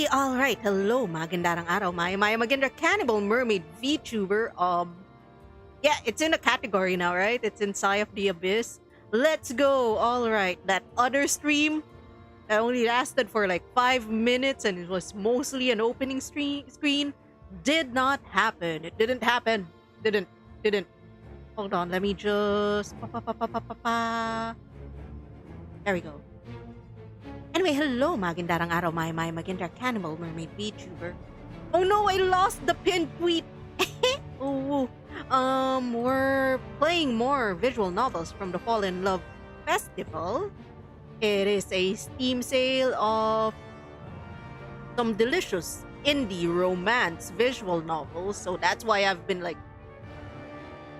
Alright. Hello, magandang araw. Maya maganda cannibal mermaid VTuber. Yeah, it's in a category now, right? It's in Sigh of the Abyss. Let's go. Alright. That other stream that only lasted for like 5 minutes and it was mostly an opening screen did not happen. It didn't happen. Didn't. Hold on, let me just there we go. Anyway, hello, magandang araw, my magandang cannibal mermaid VTuber. Oh no, I lost the pinned tweet. Oh, we're playing more visual novels from the Fall in Love Festival. It is a Steam sale of some delicious indie romance visual novels, so that's why I've been like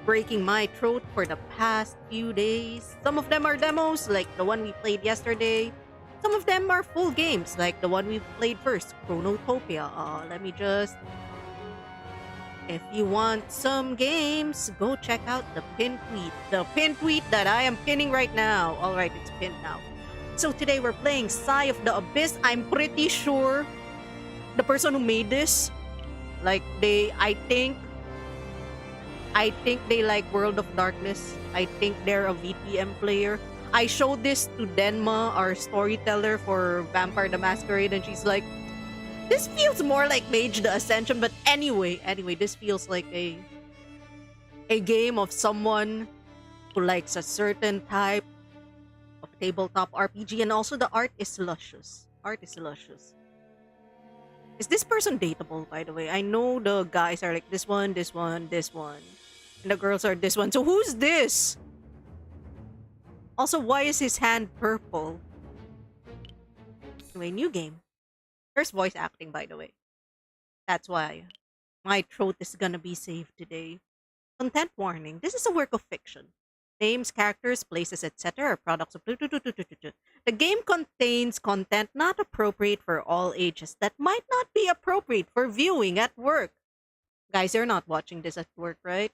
breaking my throat for the past few days. Some of them are demos, like the one we played yesterday. Some of them are full games, like the one we played first, Chronotopia. Let me just... If you want some games, go check out the pinned tweet. The pinned tweet that I am pinning right now. Alright, it's pinned now. So today we're playing Sigh of the Abyss. I'm pretty sure the person who made this, like I think they like World of Darkness. I think they're a VTM player. I showed this to Denma, our storyteller for Vampire the Masquerade, and she's like, this feels more like Mage the Ascension, but anyway, this feels like a game of someone who likes a certain type of tabletop RPG, and also the art is luscious. Is this person dateable, by the way? I know the guys are like this one, and the girls are this one. So who's this? Also, why is his hand purple? Anyway, new game. There's voice acting, by the way. That's why my throat is gonna be saved today. Content warning. This is a work of fiction. Names, characters, places, etc. are products of... The game contains content not appropriate for all ages that might not be appropriate for viewing at work. Guys, you're not watching this at work, right?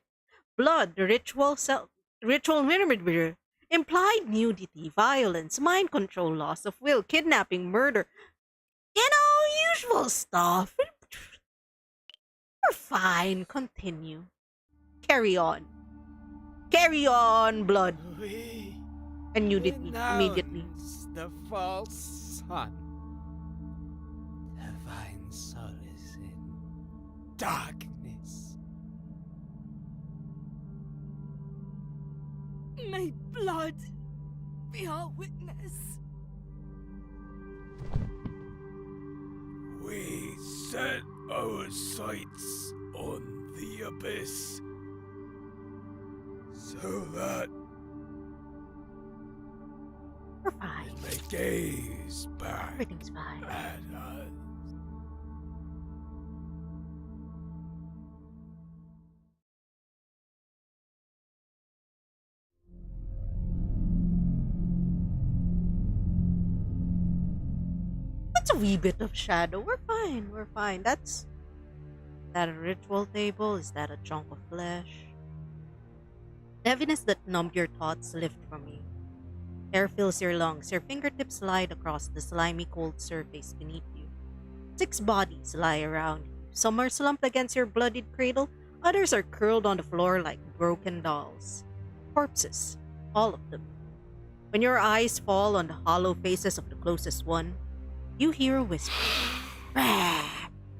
Blood, ritual, implied nudity, violence, mind control, loss of will, kidnapping, murder. Usual stuff. We're fine. Continue. Carry on. Carry on, blood. And nudity immediately. The false sun. Divine solace in darkness. May blood be our witness. We set our sights on the abyss so that We're fine. it may gaze back Everything's fine. at us. It's a wee bit of shadow. We're fine. That's... that a ritual table? Is that a chunk of flesh? The heaviness that numbed your thoughts lift from you. Air fills your lungs. Your fingertips slide across the slimy cold surface beneath you. 6 bodies lie around you. Some are slumped against your bloodied cradle. Others are curled on the floor like broken dolls. Corpses. All of them. When your eyes fall on the hollow faces of the closest one, you hear a whisper. Rah,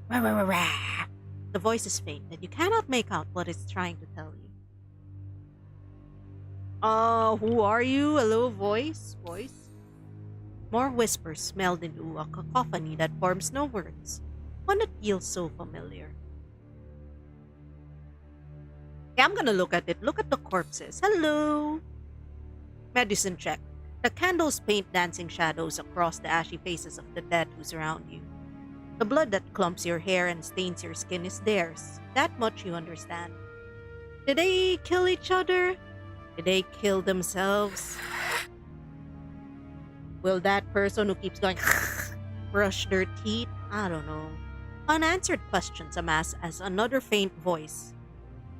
rah, rah, rah, rah. The voice is faint, and you cannot make out what it's trying to tell you. Who are you? Hello, voice? More whispers meld into a cacophony that forms no words. One that feels so familiar. Okay, I'm gonna look at it. Look at the corpses. Hello! Medicine check. The candles paint dancing shadows across the ashy faces of the dead who surround you. The blood that clumps your hair and stains your skin is theirs. That much you understand. Did they kill each other? Did they kill themselves? Will that person who keeps going brush their teeth? I don't know. Unanswered questions amass as another faint voice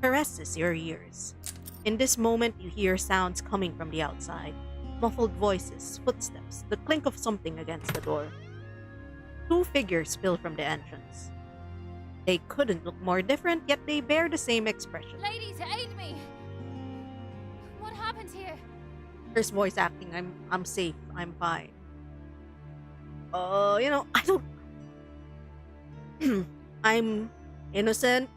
caresses your ears. In this moment, you hear sounds coming from the outside. Muffled voices, footsteps, the clink of something against the door. Two figures spill from the entrance. They couldn't look more different, yet they bear the same expression. Ladies, aid me! What happened here? There's voice acting. I'm safe. I'm fine. I don't. I'm innocent.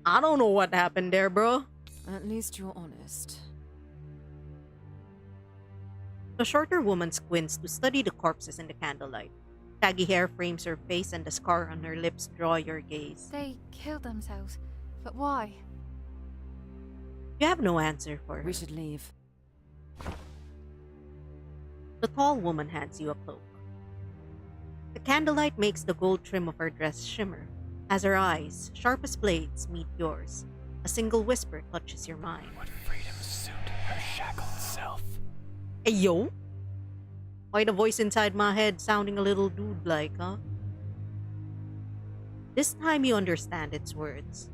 I don't know what happened there, bro. At least you're honest. The shorter woman squints to study the corpses in the candlelight. Shaggy hair frames her face, and the scar on her lips draw your gaze. They killed themselves. But why? You have no answer for her. We should leave. The tall woman hands you a cloak. The candlelight makes the gold trim of her dress shimmer, as her eyes, sharp as blades, meet yours. A single whisper touches your mind. Would freedom suit her shackled self? Hey, yo? Why the voice inside my head sounding a little dude-like, huh? This time you understand its words.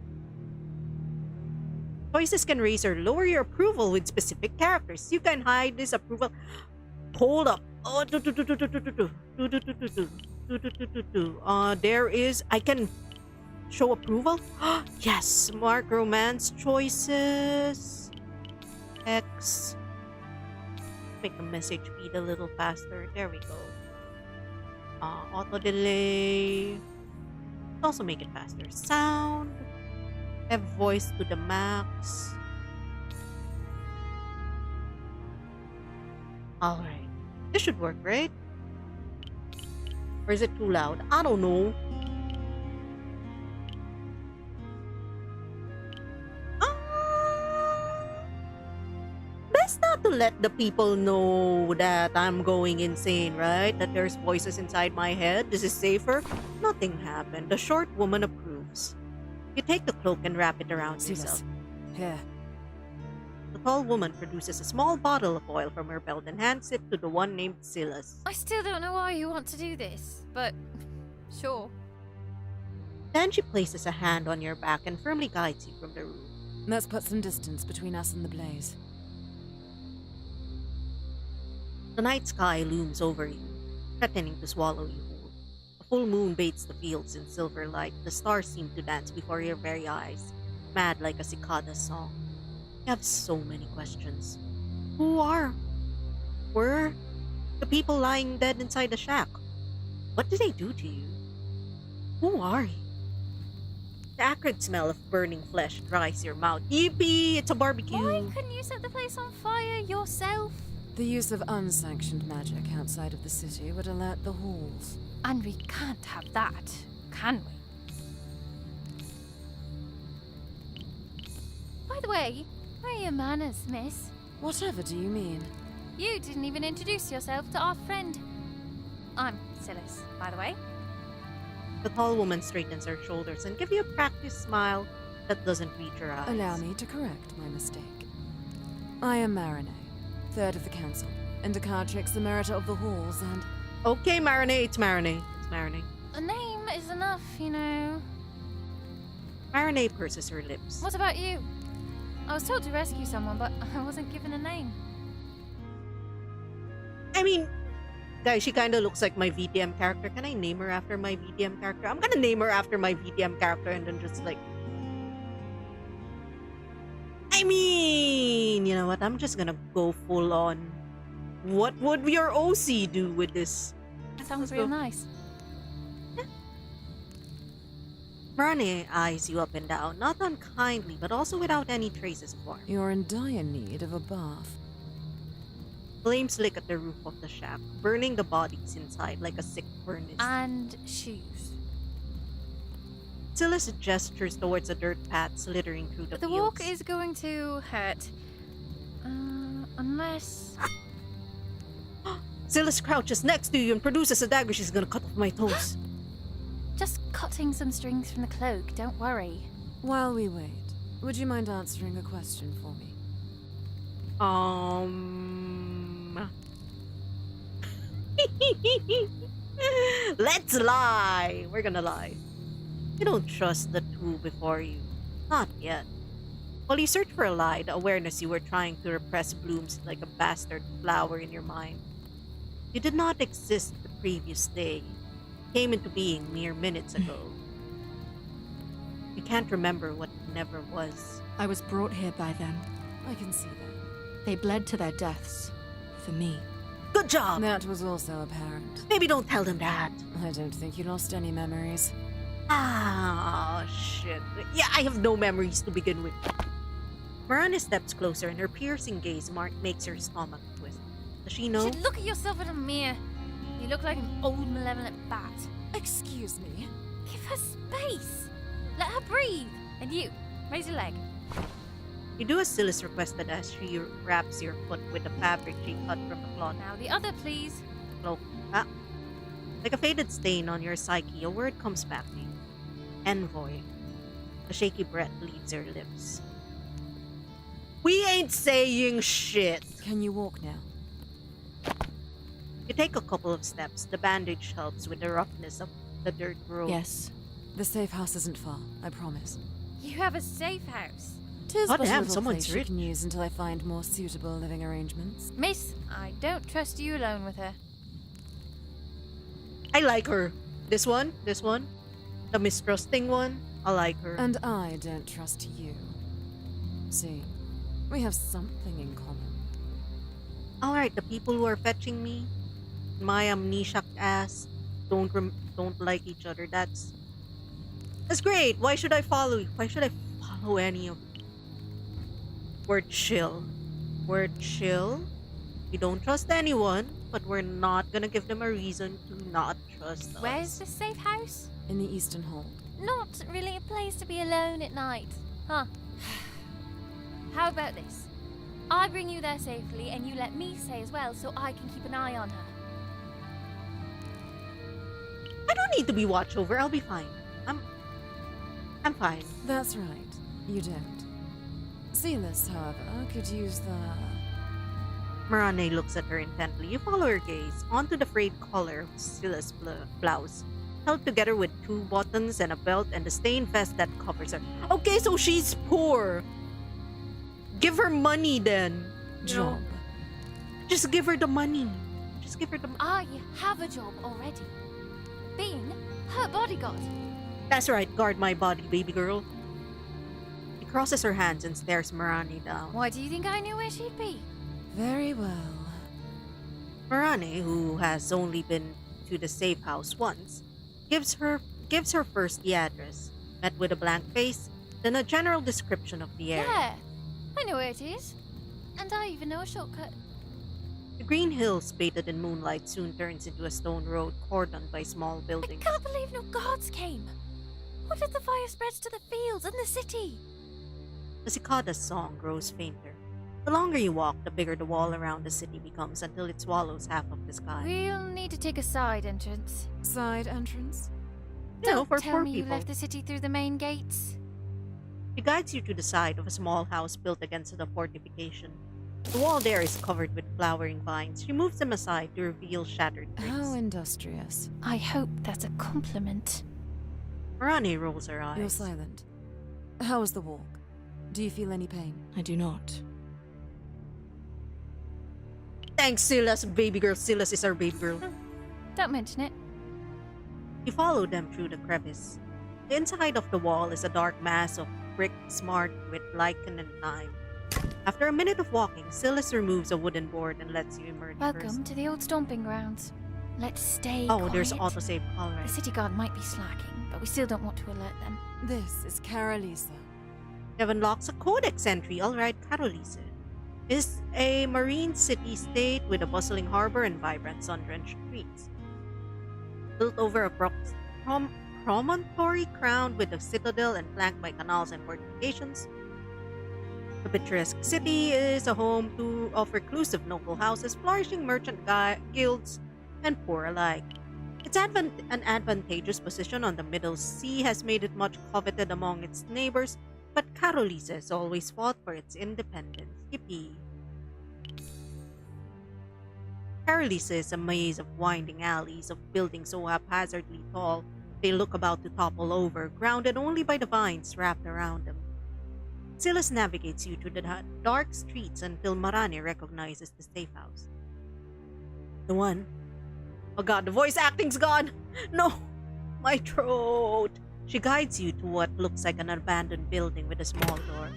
Choices can raise or lower your approval with specific characters. You can hide this approval. Hold up. Oh, there is. I can show approval. Yes, mark romance choices. X. Make the message beat a little faster. There we go. Auto delay. Also make it faster. Sound. Have voice to the max. Alright. This should work, right? Or is it too loud? I don't know. Best not to let the people know that I'm going insane, right? That there's voices inside my head. This is safer. Nothing happened. The short woman approves. You take the cloak and wrap it around yourself. Here. The tall woman produces a small bottle of oil from her belt and hands it to the one named Silas. I still don't know why you want to do this, but sure. Then she places a hand on your back and firmly guides you from the room. Let's put some distance between us and the blaze. The night sky looms over you, threatening to swallow you whole. A full moon bathes the fields in silver light. The stars seem to dance before your very eyes, mad like a cicada song. You have so many questions. Were the people lying dead inside the shack? What did they do to you? Who are you? The acrid smell of burning flesh dries your mouth. Yippee! It's a barbecue! Why couldn't you set the place on fire yourself? The use of unsanctioned magic outside of the city would alert the halls. And we can't have that, can we? By the way, where are your manners, miss? Whatever do you mean? You didn't even introduce yourself to our friend. I'm Silas, by the way. The tall woman straightens her shoulders and gives you a practiced smile that doesn't reach her eyes. Allow me to correct my mistake. I am Marinette, third of the council, and Decatrix, the meritor of the halls, and... Okay, Marinette, it's Marinette. It's Marinette. A name is enough, you know. Marinette purses her lips. What about you? I was told to rescue someone, but I wasn't given a name. I mean, guys, she kind of looks like my VTM character. Can I name her after my VTM character? I'm gonna name her after my VTM character and then just like... I mean, you know what? I'm just gonna go full on. What would your OC do with this? That sounds Let's real go. nice. Marnie eyes you up and down, not unkindly, but also without any traces of warmth. You're in dire need of a bath. Flames lick at the roof of the shack, burning the bodies inside like a sick furnace. And shoes. Silas gestures towards a dirt path slithering through the The fields. walk is going to hurt. Unless... Silas crouches next to you and produces a dagger. She's gonna cut off my toes. Just cutting some strings from the cloak, don't worry. While we wait, would you mind answering a question for me? Let's lie. We're gonna lie. You don't trust the two before you. Not yet. While you search for a lie, the awareness you were trying to repress blooms like a bastard flower in your mind. You did not exist the previous day. came into being mere minutes ago. You can't remember what never was. I was brought here by them. I can see that. They bled to their deaths. For me. Good job! That was also apparent. Maybe don't tell them that. I don't think you lost any memories. Ah, shit. Yeah, I have no memories to begin with. Marana steps closer and her piercing gaze makes her stomach twist. Does she You know? should look at yourself in a mirror. You look like an old malevolent bat. Excuse me. Give her space. Let her breathe. And you, raise your leg. You do as Silas requested as she wraps your foot with the fabric she cut from the cloth. Now the other, please. Cloak. Ah. Like a faded stain on your psyche, a word comes back to you. Envoy. A shaky breath leaves her lips. We ain't saying shit. Can you walk now? You take a couple of steps. The bandage helps with the roughness of the dirt road. Yes. The safe house isn't far, I promise. You have a safe house. Tis Oh, but a damn, little someone's place you rich. can use until I find more suitable living arrangements. Miss, I don't trust you alone with her. I like her. This one. The mistrusting one. I like her. And I don't trust you. See, we have something in common. Alright, the people who are fetching me, my amnesiac ass, don't like each other. That's great. Why should I follow you? Why should I follow any of you? We're chill. We're chill. We don't trust anyone, but we're not gonna give them a reason to not trust us. Where's the safe house? In the Eastern Hall. Not really a place to be alone at night, huh? How about this? I bring you there safely and you let me stay as well so I can keep an eye on her. I don't need to be watched over. I'll be fine. I'm fine. That's right, you don't. Silas, however, could use the... Marane looks at her intently. You follow her gaze onto the frayed collar of Silas' blouse, held together with two buttons and a belt and the stained vest that covers her. Okay, so she's poor. Give her money then. job. Just give her the money. Just give her the money. I have a job already. Being her bodyguard. That's right, guard my body, baby girl. She crosses her hands and stares Marane down. Why do you think I knew where she'd be? Very well. Marane, who has only been to the safe house once, gives her first the address, met with a blank face, then a general description of the area. Yeah, I know where it is. And I even know a shortcut. The green hill, spaded in moonlight, soon turns into a stone road cordoned by small I buildings. can't believe no guards came. What if the fire spreads to the fields and the city? The cicada's song grows fainter. The longer you walk, the bigger the wall around the city becomes until it swallows half of the sky. We'll need to take a side entrance. Side entrance? You know, Don't for tell poor me you people. left the city through the main gates. She guides you to the side of a small house built against the fortification. The wall there is covered with flowering vines. She moves them aside to reveal shattered bricks. How industrious. I hope that's a compliment. Marane rolls her eyes. You're silent. How was the walk? Do you feel any pain? I do not. Thanks, Silas, baby girl. Silas is our baby girl. Don't mention it. You follow them through the crevice. The inside of the wall is a dark mass of brick marked with lichen and time. After a minute of walking, Silas removes a wooden board and lets you emerge Welcome first. to the old stomping grounds. Let's stay Oh, quiet. there's autosave. All The right. city guard might be slacking, but we still don't want to alert them. This is Carolisa. It unlocks a codex entry. All right, Carolise. Is a marine city-state with a bustling harbor and vibrant sun-drenched streets. Built over a promontory crowned with a citadel and flanked by canals and fortifications, the picturesque city is a home of reclusive noble houses, flourishing merchant guilds, and poor alike. Its an advantageous position on the Middle Sea has made it much coveted among its neighbors, but Carolise has always fought for its independence. Yippee! Carolise is a maze of winding alleys, of buildings so haphazardly tall they look about to topple over, grounded only by the vines wrapped around them. Silas navigates you through the dark streets until Marane recognizes the safe house. The one Oh god, the voice acting's gone! No! My throat! She guides you to what looks like an abandoned building with a small door.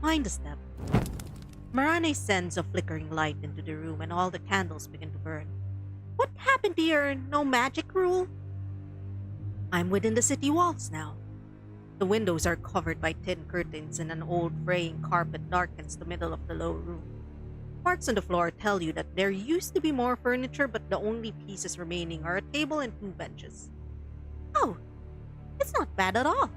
Mind the step. Marane sends a flickering light into the room and all the candles begin to burn. What happened to your no magic rule? I'm within the city walls now. The windows are covered by tin curtains and an old fraying carpet darkens the middle of the low room. Marks on the floor tell you that there used to be more furniture, but the only pieces remaining are a table and 2 benches. Oh, it's not bad at all.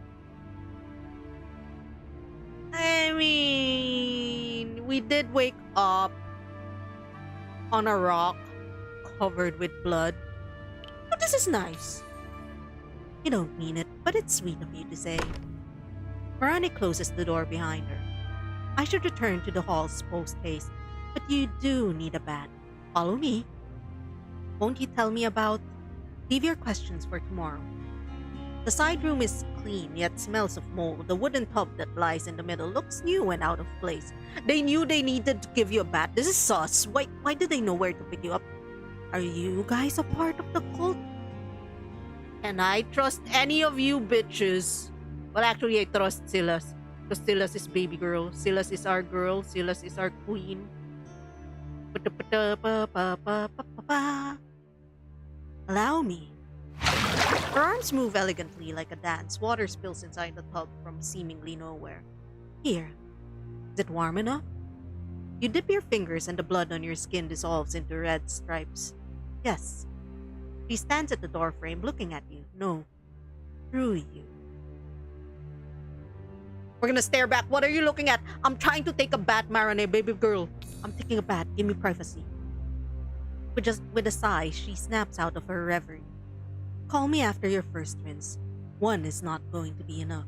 I mean, we did wake up on a rock covered with blood. But this is nice. You don't mean it, but it's sweet of you to say. Marani closes the door behind her. I should return to the halls post-haste, but you do need a bath. Follow me. Won't you tell me about... Leave your questions for tomorrow. The side room is clean, yet smells of mold. The wooden tub that lies in the middle looks new and out of place. They knew they needed to give you a bath. This is sus. Why did they know where to pick you up? Are you guys a part of the cult? Can I trust any of you bitches? Well, actually, I trust Silas. Because Silas is baby girl. Silas is our girl. Silas is our queen. Allow me. Her arms move elegantly like a dance. Water spills inside the tub from seemingly nowhere. Here. Is it warm enough? You dip your fingers and the blood on your skin dissolves into red stripes. Yes. She stands at the doorframe looking at you. No. Through you. We're gonna stare back. What are you looking at? I'm trying to take a bath, Marane, baby girl. I'm taking a bath. Give me privacy. With a sigh, she snaps out of her reverie. Call me after your first rinse. One is not going to be enough.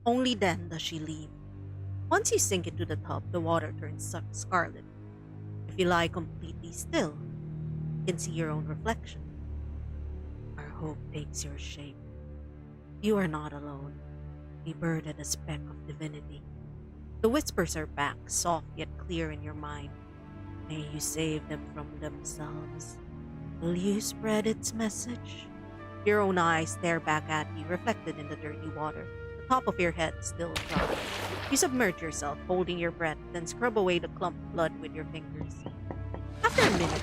Only then does she leave. Once you sink into the tub, the water turns scarlet. If you lie completely still, you can see your own reflection. Our hope takes your shape. You are not alone. We birded a speck of divinity. The whispers are back, soft yet clear in your mind. May you save them from themselves. Will you spread its message? Your own eyes stare back at you, reflected in the dirty water. The top of your head still dry. You submerge yourself, holding your breath, then scrub away the clump of blood with your fingers. After a minute,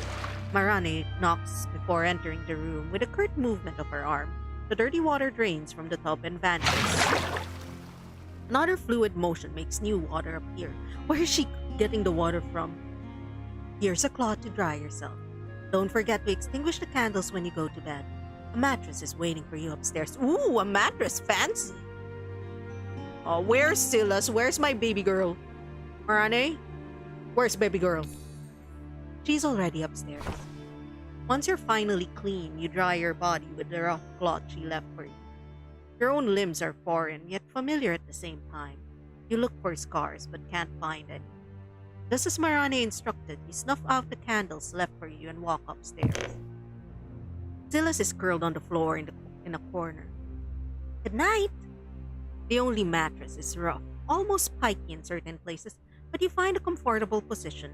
Marane knocks before entering the room. With a curt movement of her arm, the dirty water drains from the tub and vanishes. Another fluid motion makes new water appear. Where is she getting the water from? Here's a cloth to dry yourself. Don't forget to extinguish the candles when you go to bed. A mattress is waiting for you upstairs. Ooh, a mattress, fancy. Oh, where's Silas? Where's my baby girl? Marane? Where's baby girl? She's already upstairs. Once you're finally clean, you dry your body with the rough cloth she left for you. Your own limbs are foreign, yet familiar at the same time. You look for scars, but can't find any. Just as Marane instructed, you snuff out the candles left for you and walk upstairs. Silas is curled on the floor in a corner. Good night! The only mattress is rough, almost spiky in certain places, but you find a comfortable position.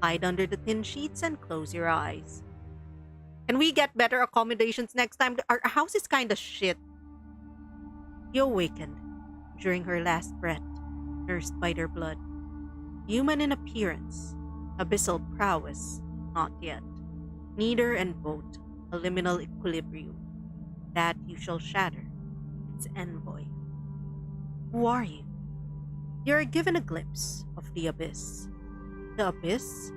Hide under the thin sheets and close your eyes. Can we get better accommodations next time? Our house is kinda shit. You awakened during her last breath, nursed by their blood. Human in appearance, abyssal prowess, not yet. Neither and both, a liminal equilibrium. That you shall shatter. It's ENVOY. Who are you? You are given a glimpse of the abyss. The abyss?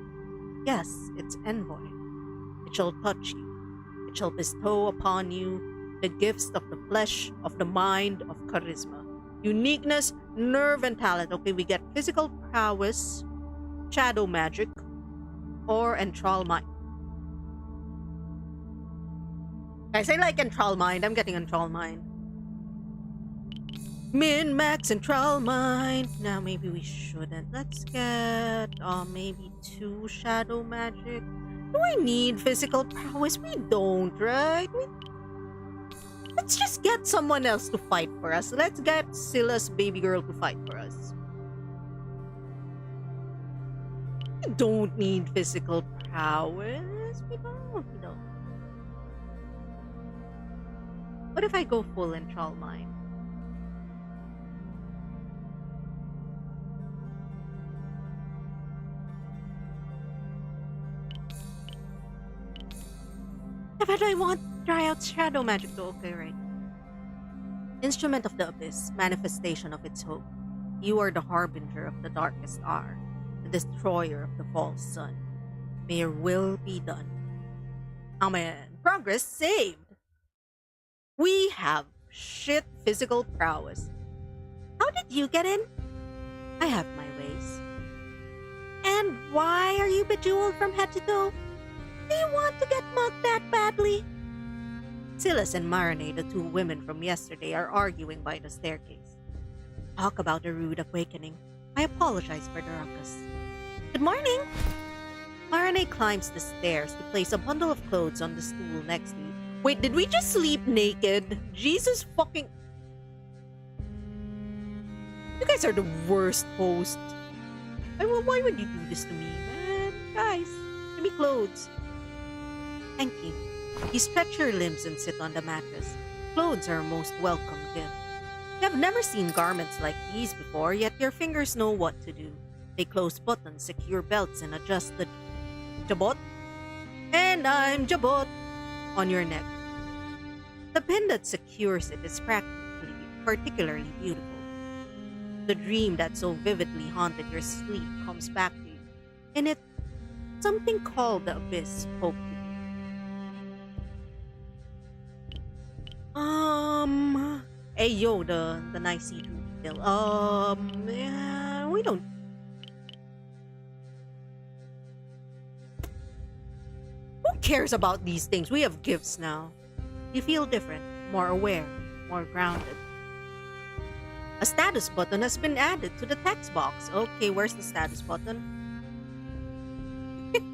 Yes, it's ENVOY. It shall touch you. It shall bestow upon you the gifts of the flesh, of the mind, of charisma, uniqueness, nerve, and talent. Okay, we get physical prowess, shadow magic, or entral mind. I say like entral mind. I'm getting entral mind. Min, max, entral mind. Now maybe we shouldn't. Let's get maybe 2 shadow magic. Do I need physical prowess? We don't, right? Let's just get someone else to fight for us. Let's get Silas baby girl to fight for us. We don't need physical prowess. We don't. What if I go full enthrall mind? But I want try out shadow magic though. Okay, right. Instrument of the abyss, manifestation of its hope. You are the harbinger of the darkest hour, the destroyer of the false sun. May your will be done. Amen. Progress saved. We have shit physical prowess. How did you get in? I have my ways. And why are you bejeweled from head to toe? Do you want to get mugged that badly? Silas and Marinade, the two women from yesterday, are arguing by the staircase. Talk about a rude awakening. I apologize for the ruckus. Good morning! Marinade climbs the stairs to place a bundle of clothes on the stool next to you. Wait, did we just sleep naked? Jesus fucking... You guys are the worst hosts. Why would you do this to me, man? Guys, give me clothes. Thank you. You stretch your limbs and sit on the mattress. Clothes are a most welcome gift. You have never seen garments like these before, yet your fingers know what to do. They close buttons, secure belts, and adjust the jabot. And I'm jabot on your neck. The pin that secures it is particularly beautiful. The dream that so vividly haunted your sleep comes back to you. In it, something called the abyss spoke to you. Hey yo, the nice see-through bill. Yeah, we don't. Who cares about these things? We have gifts now. You feel different, more aware, more grounded. A status button has been added to the text box. Okay, where's the status button?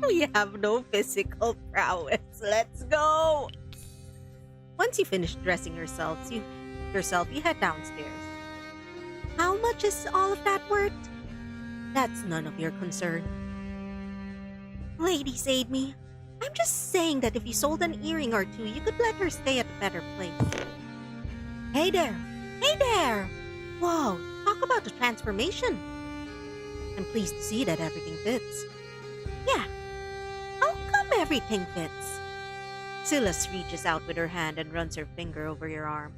We have no physical prowess. Let's go! Once you finish dressing yourself, you head downstairs. How much is all of that worth? That's none of your concern. Ladies, aid me. I'm just saying that if you sold an earring or two, you could let her stay at a better place. Hey there! Hey there! Whoa, talk about the transformation. I'm pleased to see that everything fits. Yeah. How come everything fits? Silas reaches out with her hand and runs her finger over your arm.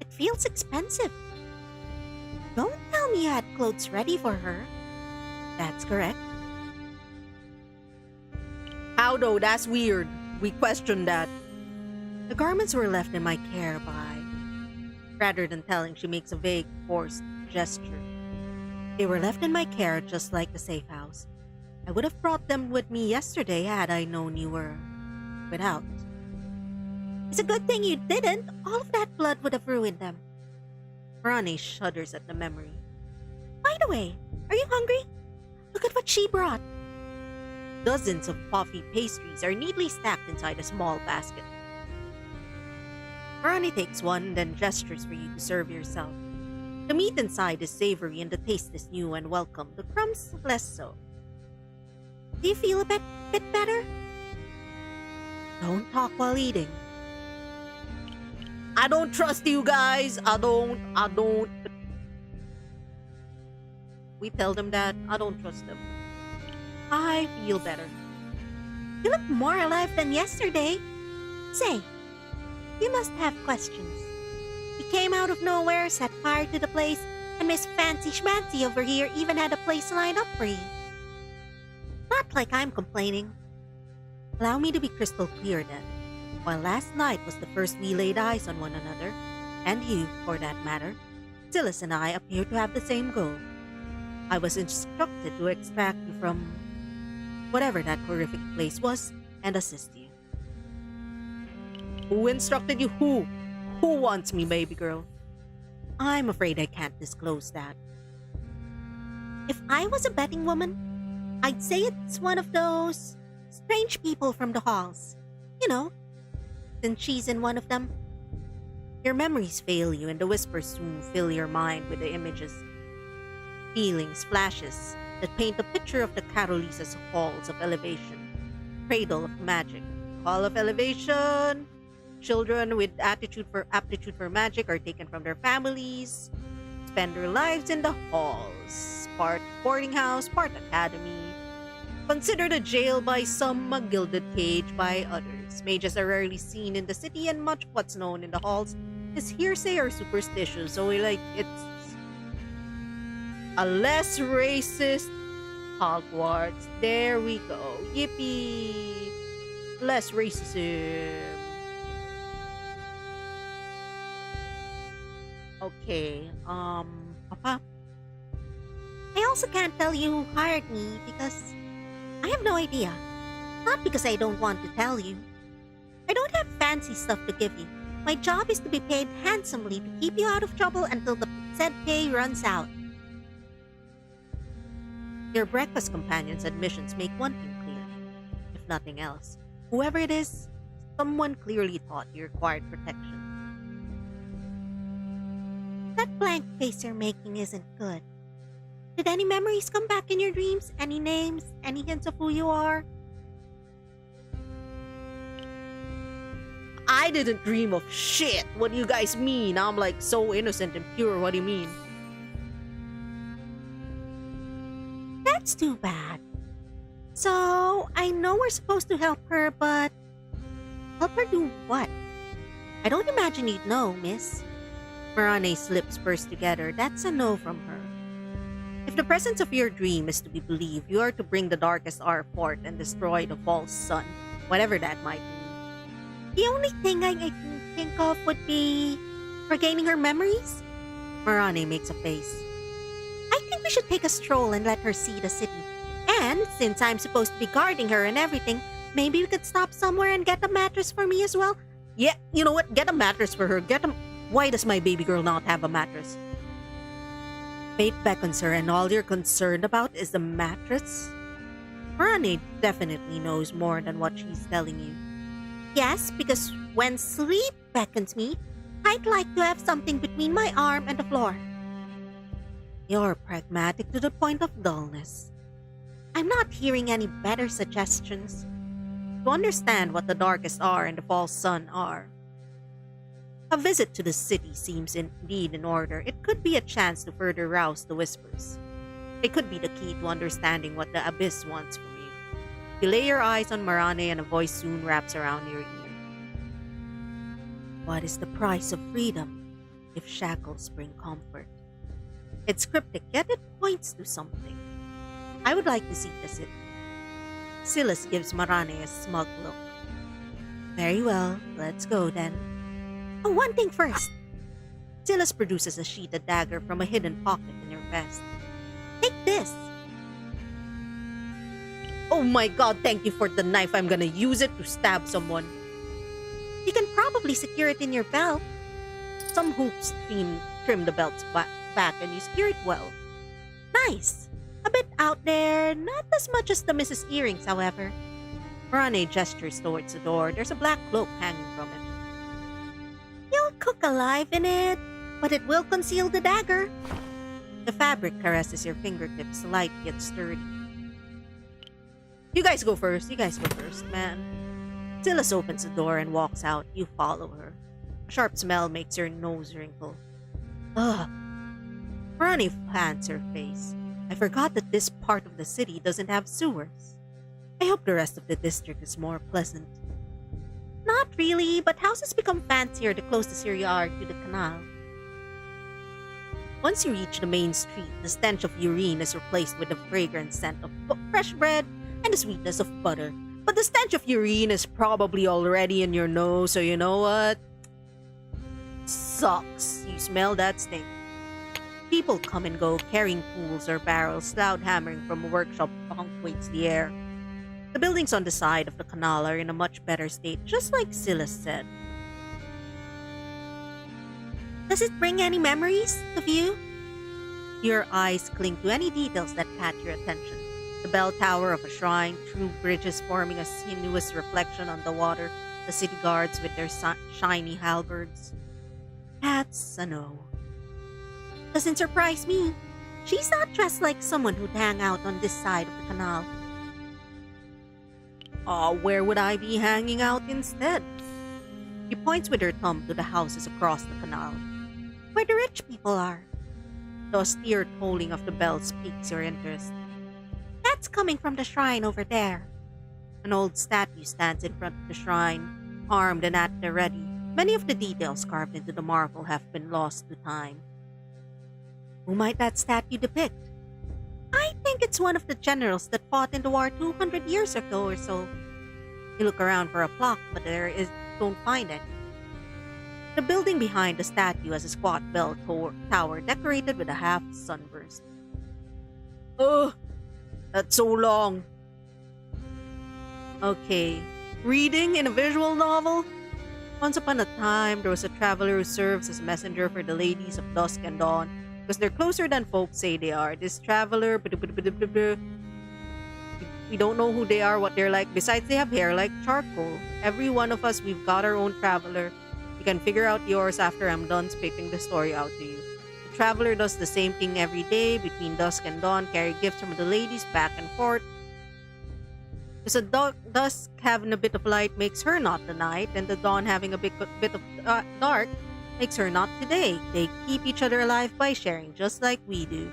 It feels expensive. Don't tell me you had clothes ready for her. That's correct. How though? That's weird. We questioned that. The garments were left in my care by... Rather than telling, she makes a vague, forced gesture. They were left in my care just like the safe house. I would have brought them with me yesterday had I known you were... without. It's a good thing you didn't. All of that blood would have ruined them. Ronnie shudders at the memory. By the way, are you hungry? Look at what she brought. Dozens of puffy pastries are neatly stacked inside a small basket. Ronnie takes one, then gestures for you to serve yourself. The meat inside is savory and the taste is new and welcome. The crumbs, less so. Do you feel a bit better? Don't talk while eating. I don't trust you guys. I don't. We tell them that. I don't trust them. I feel better. You look more alive than yesterday. Say, you must have questions. You came out of nowhere, set fire to the place, and Miss Fancy Schmancy over here even had a place lined up for you. Not like I'm complaining. Allow me to be crystal clear then. While last night was the first we laid eyes on one another, and you, for that matter, Silas and I appear to have the same goal. I was instructed to extract you from whatever that horrific place was and assist you. Who instructed you? Who? Who wants me, baby girl? I'm afraid I can't disclose that. If I was a betting woman, I'd say it's one of those strange people from the halls. You know, since she's in one of them. Your memories fail you and the whispers soon fill your mind with the images, feelings, flashes that paint a picture of the Carolisa's halls of elevation, cradle of magic, hall of elevation. Children with aptitude for magic are taken from their families, spend their lives in the halls, part boarding house, part academy. Considered a jail by some, a gilded cage by others. Mages are rarely seen in the city, and much of what's known in the halls is hearsay or superstitious. So it's a less racist Hogwarts. There we go. Yippee! Less racism. Okay, Papa. I also can't tell you who hired me because I have no idea. Not because I don't want to tell you. I don't have fancy stuff to give you. My job is to be paid handsomely to keep you out of trouble until the said pay runs out. Your breakfast companion's admissions make one thing clear. If nothing else, whoever it is, someone clearly thought you required protection. That blank face you're making isn't good. Did any memories come back in your dreams? Any names? Any hints of who you are? I didn't dream of shit. What do you guys mean? I'm like so innocent and pure. What do you mean? That's too bad. So, I know we're supposed to help her, but help her do what? I don't imagine you'd know, miss. Marane's lips burst together. That's a no from her. If the presence of your dream is to be believed, you are to bring the darkest hour forth and destroy the false sun, whatever that might mean. The only thing I can think of would be regaining her memories? Marane makes a face. I think we should take a stroll and let her see the city. And since I'm supposed to be guarding her and everything, maybe we could stop somewhere and get a mattress for me as well? Yeah, you know what? Get a mattress for her. Why does my baby girl not have a mattress? Fate beckons her and all you're concerned about is the mattress? Marane definitely knows more than what she's telling you. Yes, because when sleep beckons me, I'd like to have something between my arm and the floor. You're pragmatic to the point of dullness. I'm not hearing any better suggestions. To understand what the darkest hour and the false sun are. A visit to the city seems indeed in order. It could be a chance to further rouse the whispers. It could be the key to understanding what the abyss wants from you. You lay your eyes on Marane and a voice soon wraps around your ear. What is the price of freedom if shackles bring comfort? It's cryptic, yet it points to something. I would like to see the city. Silas gives Marane a smug look. Very well, let's go then. Oh, one thing first. Silas produces a sheathed dagger from a hidden pocket in your vest. Take this. Oh my god, thank you for the knife. I'm gonna use it to stab someone. You can probably secure it in your belt. Some hoops trim the belt's back and you secure it well. Nice. A bit out there, not as much as the Mrs. Earrings, however. Marane gestures towards the door. There's a black cloak hanging from it. You'll cook alive in it, but it will conceal the dagger. The fabric caresses your fingertips, light yet sturdy. You guys go first, man. Silas opens the door and walks out. You follow her. A sharp smell makes your nose wrinkle. Ugh. Marane pants her face. I forgot that this part of the city doesn't have sewers. I hope the rest of the district is more pleasant. Not really, but houses become fancier the closer you are to the canal. Once you reach the main street, the stench of urine is replaced with the fragrant scent of fresh bread and the sweetness of butter. But the stench of urine is probably already in your nose, so you know what? Sucks. You smell that stink. People come and go, carrying tools or barrels. Loud hammering from a workshop punctuates the air. The buildings on the side of the canal are in a much better state, just like Silas said. Does it bring any memories of you? Your eyes cling to any details that catch your attention. The bell tower of a shrine, true bridges forming a sinuous reflection on the water, the city guards with their shiny halberds. That's a no. Doesn't surprise me. She's not dressed like someone who'd hang out on this side of the canal. Where would I be hanging out instead? She points with her thumb to the houses across the canal. Where the rich people are. The austere tolling of the bells piques your interest. That's coming from the shrine over there. An old statue stands in front of the shrine, armed and at the ready. Many of the details carved into the marble have been lost to time. Who might that statue depict? I think it's one of the generals that fought in the war 200 years ago or so. You look around for a plaque, but don't find any. The building behind the statue has a squat bell tower decorated with a half sunburst. Ugh, that's so long. Okay, reading in a visual novel? Once upon a time, there was a traveler who serves as a messenger for the ladies of dusk and dawn, because they're closer than folks say they are. This traveler, we don't know who they are, what they're like. Besides, they have hair like charcoal. Every one of us, we've got our own traveler. You can figure out yours after I'm done spitting the story out to you. The traveler does the same thing every day between dusk and dawn, carry gifts from the ladies back and forth. Because the dusk having a bit of light makes her not the night, and the dawn having a bit of dark makes her not today. They keep each other alive by sharing, just like we do.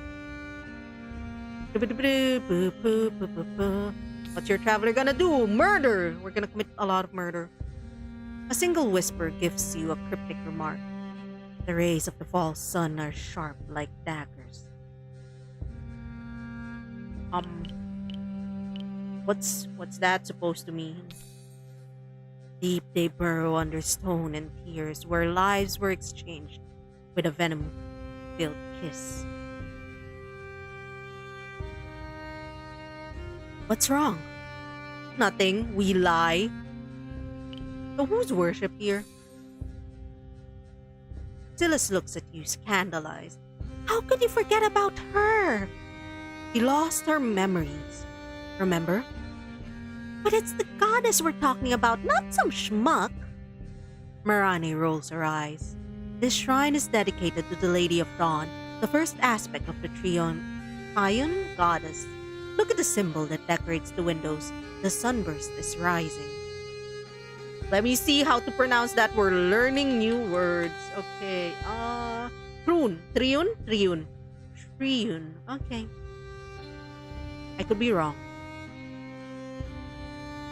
What's your traveler gonna do? Murder! We're gonna commit a lot of murder. A single whisper gives you a cryptic remark. The rays of the false sun are sharp like daggers. What's that supposed to mean? Deep they burrow under stone and tears, where lives were exchanged with a venom-filled kiss. What's wrong? Nothing. We lie. So who's worship here? Silas looks at you, scandalized. How could you forget about her? She lost her memories. Remember? But it's the goddess we're talking about, not some schmuck. Marani rolls her eyes. This shrine is dedicated to the Lady of Dawn, the first aspect of the Trion goddess. Look at the symbol that decorates the windows. The sunburst is rising. Let me see how to pronounce that. We're learning new words. Okay. Triun. Okay. I could be wrong.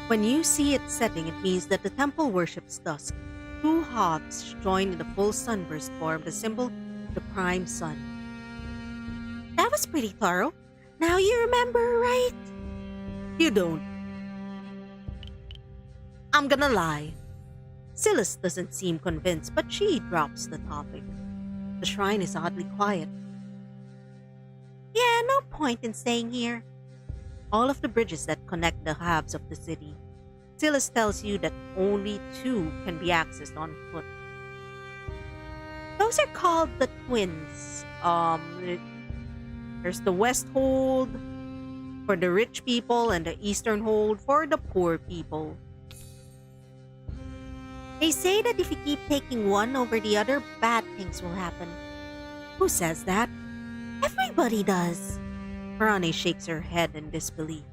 When you see it setting, it means that the temple worships dusk. Two halves joined in the full sunburst form the symbol of the prime sun. That was pretty thorough. Now you remember, right? You don't. I'm gonna lie. Silas doesn't seem convinced, but she drops the topic. The shrine is oddly quiet. Yeah, no point in staying here. All of the bridges that connect the halves of the city. Silas tells you that only 2 can be accessed on foot. Those are called the twins. There's the West Hold for the rich people and the Eastern Hold for the poor people. They say that if you keep taking one over the other, bad things will happen. Who says that? Everybody does. Marani shakes her head in disbelief.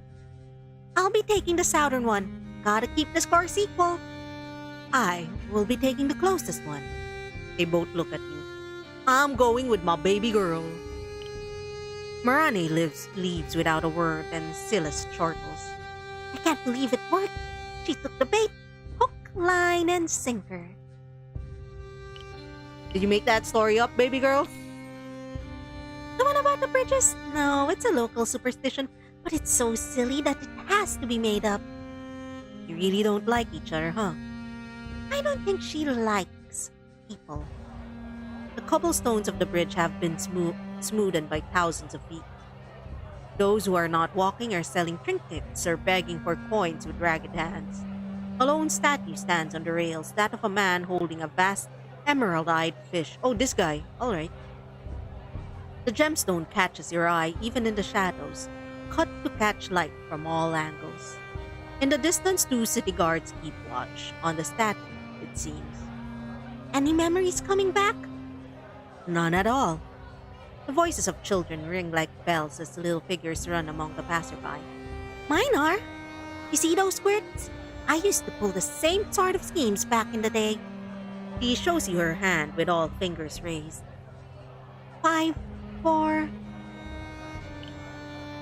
I'll be taking the southern one. Gotta keep the score equal. I will be taking the closest one. They both look at you. I'm going with my baby girl. Marani leaves without a word, and Silas chortles. I can't believe it worked. She took the bait. Hook, line, and sinker. Did you make that story up, baby girl? The one about the bridges? No, it's a local superstition, but it's so silly that it has to be made up. You really don't like each other, huh? I don't think she likes people. The cobblestones of the bridge have been smoothened by thousands of feet. Those who are not walking are selling trinkets or begging for coins with ragged hands. A lone statue stands on the rails, that of a man holding a vast emerald-eyed fish. Oh, this guy. All right. The gemstone catches your eye even in the shadows, cut to catch light from all angles. In the distance, 2 city guards keep watch on the statue, it seems. Any memories coming back? None at all. The voices of children ring like bells as the little figures run among the passerby. Mine are. You see those squirts? I used to pull the same sort of schemes back in the day. She shows you her hand with all fingers raised. 5, 4.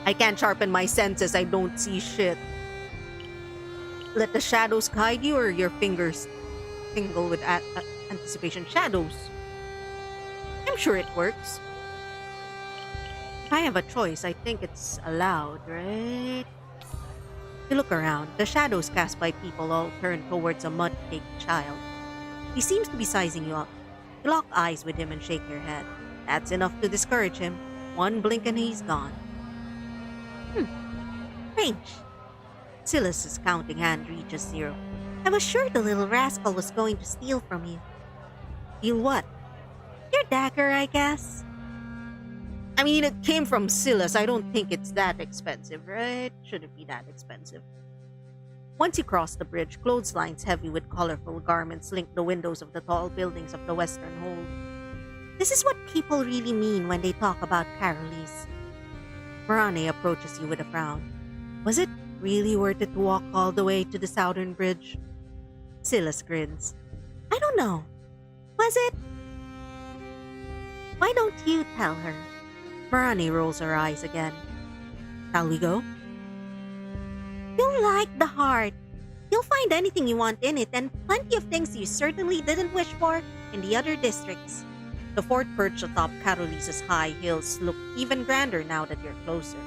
I can't sharpen my senses, I don't see shit. Let the shadows guide you or your fingers tingle with anticipation. Shadows. I'm sure it works. If I have a choice, I think it's allowed, right? You look around. The shadows cast by people all turn towards a mud-caked child. He seems to be sizing you up. You lock eyes with him and shake your head. That's enough to discourage him. One blink and he's gone. Strange. Silas's counting hand reaches 0. I was sure the little rascal was going to steal from you. Steal what? Your dagger, I guess. I mean, it came from Silas. I don't think it's that expensive, right? Shouldn't be that expensive. Once you cross the bridge, clotheslines heavy with colorful garments link the windows of the tall buildings of the western hold. This is what people really mean when they talk about Carolis. Marane approaches you with a frown. Was it really worth it to walk all the way to the southern bridge? Silas grins. I don't know. Was it? Why don't you tell her? Marani rolls her eyes again. Shall we go? You'll like the heart. You'll find anything you want in it and plenty of things you certainly didn't wish for in the other districts. The fort perched atop Carolisa's high hills look even grander now that you're closer.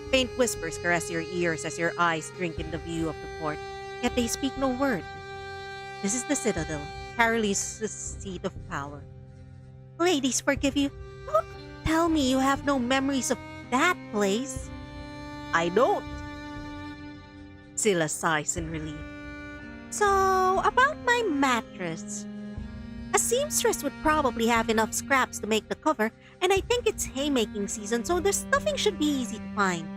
Faint whispers caress your ears as your eyes drink in the view of the fort, yet they speak no word. This is the citadel, Carolisa's seat of power. Ladies, forgive you. Don't tell me you have no memories of that place. I don't. Silas sighs in relief. So, about my mattress. A seamstress would probably have enough scraps to make the cover, and I think it's haymaking season, so the stuffing should be easy to find.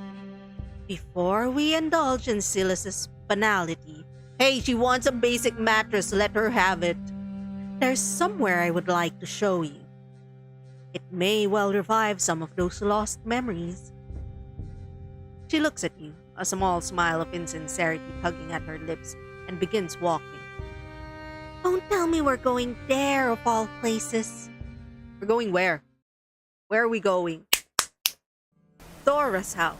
Before we indulge in Silas's banality, hey, she wants a basic mattress, let her have it. There's somewhere I would like to show you. It may well revive some of those lost memories. She looks at you, a small smile of insincerity tugging at her lips, and begins walking. Don't tell me we're going there of all places. We're going where? Where are we going? Dora's house.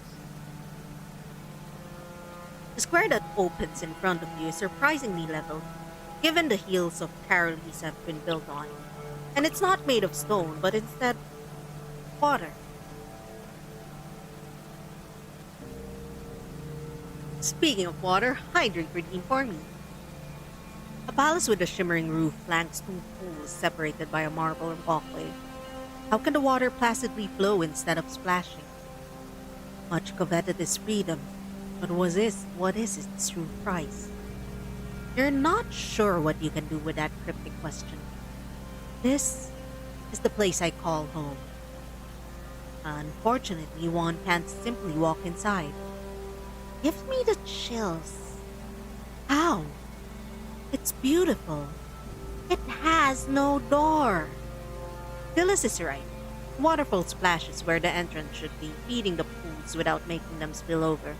The square that opens in front of you is surprisingly level, given the hills of Carolis have been built on. And it's not made of stone, but instead water. Speaking of water, hydrate redeem for me. A palace with a shimmering roof flanks 2 pools separated by a marble walkway. How can the water placidly flow instead of splashing? Much coveted is freedom, but what is its true price? You're not sure what you can do with that cryptic question. This is the place I call home. Unfortunately, one can't simply walk inside. Gives me the chills. How? It's beautiful. It has no door. Phyllis is right. Waterfall splashes where the entrance should be, feeding the pools without making them spill over.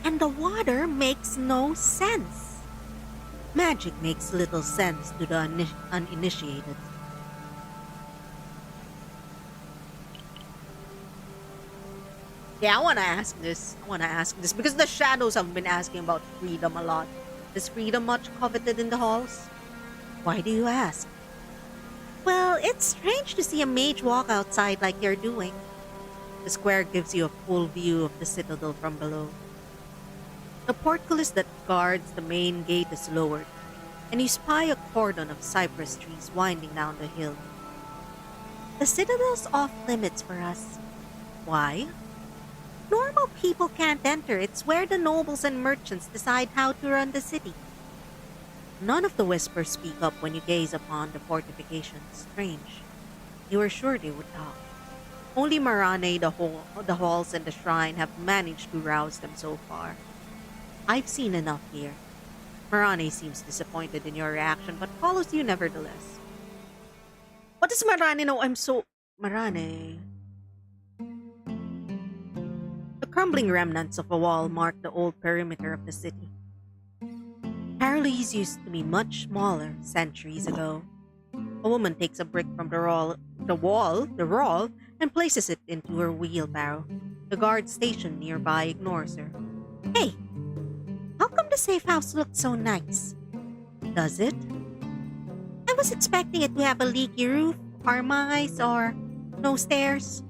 And the water makes no sense. Magic makes little sense to the uninitiated. Yeah, I want to ask this because the shadows have been asking about freedom a lot. Is freedom much coveted in the halls? Why do you ask? Well, it's strange to see a mage walk outside like you're doing. The square gives you a full view of the citadel from below. The portcullis that guards the main gate is lowered, and you spy a cordon of cypress trees winding down the hill. The citadel's off limits for us. Why? Normal people can't enter. It's where the nobles and merchants decide how to run the city. None of the whispers speak up when you gaze upon the fortifications. Strange. You were sure they would talk. Only Marane, the halls, and the shrine have managed to rouse them so far. I've seen enough here. Marane seems disappointed in your reaction, but follows you nevertheless. What does Marane know? Marane... The crumbling remnants of a wall mark the old perimeter of the city. Carolese used to be much smaller centuries ago. A woman takes a brick from the wall, and places it into her wheelbarrow. The guard stationed nearby ignores her. Hey, how come the safe house looks so nice? Does it? I was expecting it to have a leaky roof, or mice, or no stairs.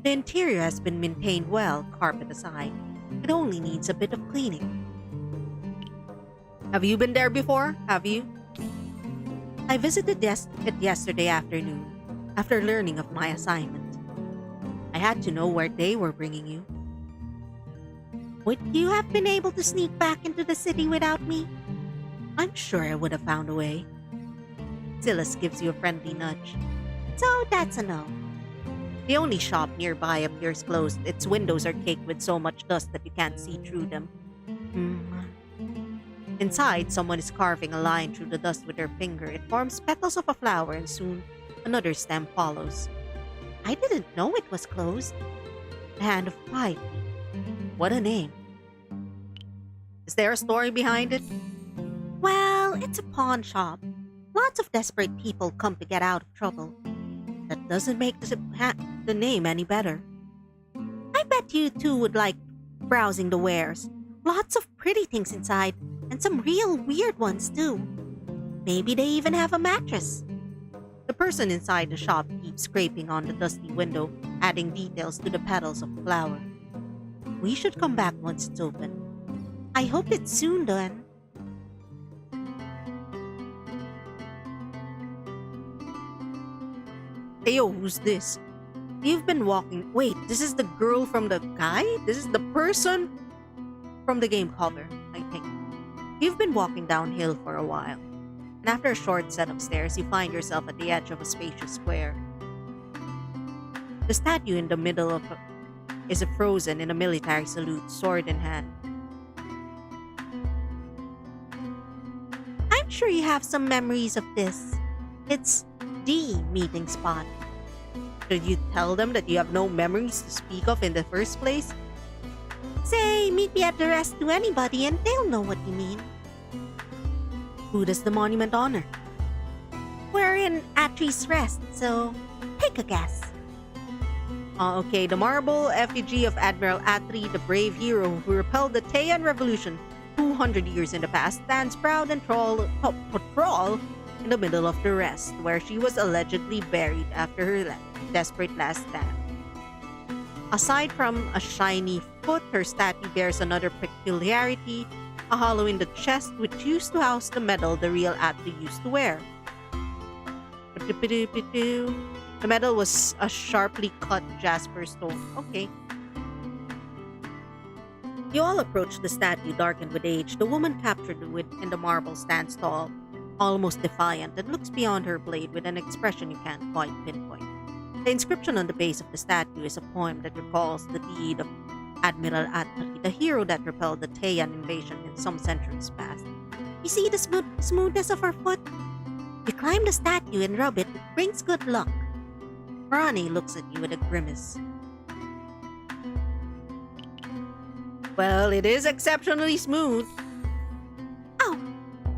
The interior has been maintained well, carpet aside. It only needs a bit of cleaning. Have you been there before? Have you? I visited it yesterday afternoon, after learning of my assignment. I had to know where they were bringing you. Would you have been able to sneak back into the city without me? I'm sure I would have found a way. Silas gives you a friendly nudge. So that's a no. The only shop nearby appears closed. Its windows are caked with so much dust that you can't see through them. Inside, someone is carving a line through the dust with their finger. It forms petals of a flower, and soon another stem follows. I didn't know it was closed. The Hand of Pipe. What a name. Is there a story behind it? Well, it's a pawn shop. Lots of desperate people come to get out of trouble. That doesn't make the name any better. I bet you two would like browsing the wares. Lots of pretty things inside, and some real weird ones too. Maybe they even have a mattress. The person inside the shop keeps scraping on the dusty window, adding details to the petals of the flower. We should come back once it's open. I hope it's soon then. Hey yo, who's this? You've been walking. Wait, this is the girl from the guy? This is the person from the game cover, I think. You've been walking downhill for a while, and after a short set of stairs, you find yourself at the edge of a spacious square. The statue in the middle is frozen in a military salute, sword in hand. I'm sure you have some memories of this. It's the meeting spot. Should you tell them that you have no memories to speak of in the first place? Say, meet me at the rest to anybody and they'll know what you mean. Who does the monument honor? We're in Atri's Rest, so take a guess. Okay, the marble effigy of Admiral Atri, the brave hero who repelled the Taiyan Revolution 200 years in the past, stands proud and patrol in the middle of the rest, where she was allegedly buried after her desperate last stand. Aside from a shiny foot, her statue bears another peculiarity, a hollow in the chest which used to house the medal the real Atri used to wear. The medal was a sharply cut jasper stone. Okay. You all approach the statue, darkened with age. The woman captured in the marble stands tall, almost defiant, and looks beyond her blade with an expression you can't quite pinpoint. The inscription on the base of the statue is a poem that recalls the deed of Admiral Atri, the hero that repelled the Taiyan invasion in some centuries past. You see the smoothness of her foot? You climb the statue and rub it brings good luck. Rani looks at you with a grimace. Well, it is exceptionally smooth. Oh,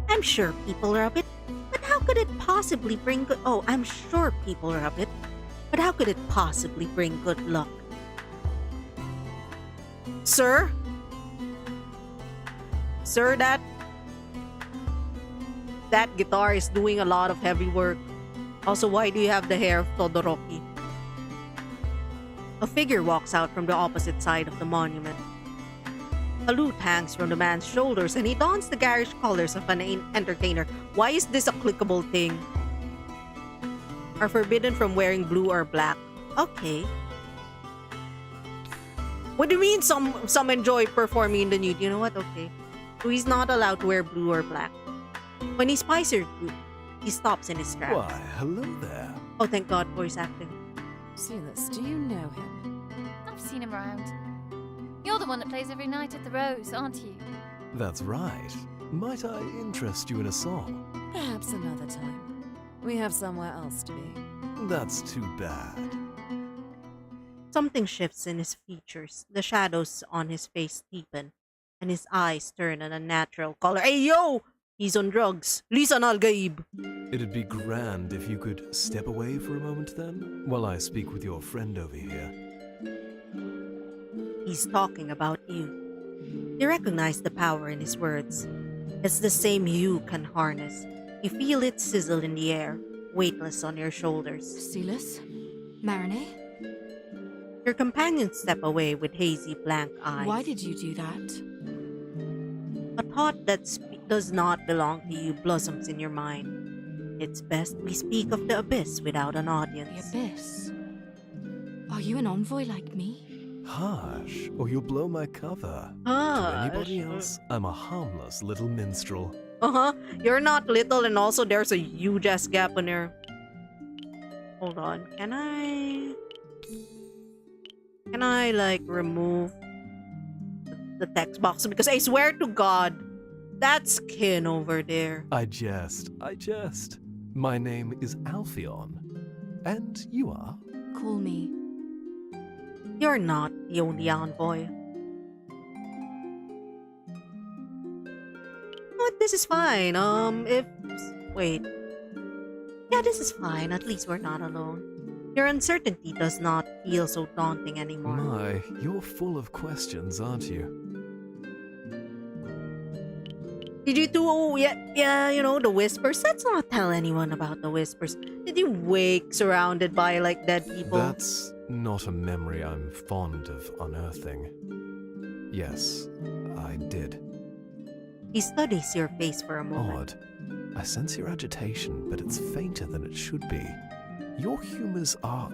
I'm sure people rub it, but how could it possibly bring good... Oh, I'm sure people rub it, but how could it possibly bring good luck? Sir? Sir, that guitar is doing a lot of heavy work. Also, why do you have the hair of Todoroki? A figure walks out from the opposite side of the monument. A lute hangs from the man's shoulders and he dons the garish colors of an entertainer. Why is this a clickable thing? Are forbidden from wearing blue or black. Okay. What do you mean some enjoy performing in the nude? You know what? Okay. So he's not allowed to wear blue or black. When he spies your group, he stops in his tracks. Why, hello there. Oh, thank God, voice acting. Silas, do you know him? I've seen him around. You're the one that plays every night at the Rose, aren't you? That's right. Might I interest you in a song? Perhaps another time. We have somewhere else to be. That's too bad. Something shifts in his features. The shadows on his face deepen. and his eyes turn an unnatural color. Hey, yo! He's on drugs. Lisan Al-Gaib. It'd be grand if you could step away for a moment then, while I speak with your friend over here. He's talking about you. You recognize the power in his words. It's the same you can harness. You feel it sizzle in the air, weightless on your shoulders. Silas? Marinette? Your companions step away with hazy, blank eyes. Why did you do that? A thought that does not belong to you blossoms in your mind. It's best we speak of the abyss without an The audience. abyss. Are you an envoy like me? Hush, or you'll blow my cover. Ah, To anybody else, I'm a harmless little minstrel. You're not little, and also there's a huge ass gap in there. Hold on. Can I like remove the text box? Because I swear to God, that's Kin over there. I jest. My name is Alpheon. And you are? Call me. You're not the only envoy. But this is fine. Wait. Yeah, this is fine. At least we're not alone. Your uncertainty does not feel so daunting anymore. My, you're full of questions, aren't you? Did you do, you know, the whispers? Let's not tell anyone about the whispers. Did you wake surrounded by, like, dead people? That's not a memory I'm fond of unearthing. Yes, I did. He studies your face for a moment. Odd. I sense your agitation, but it's fainter than it should be. Your humors are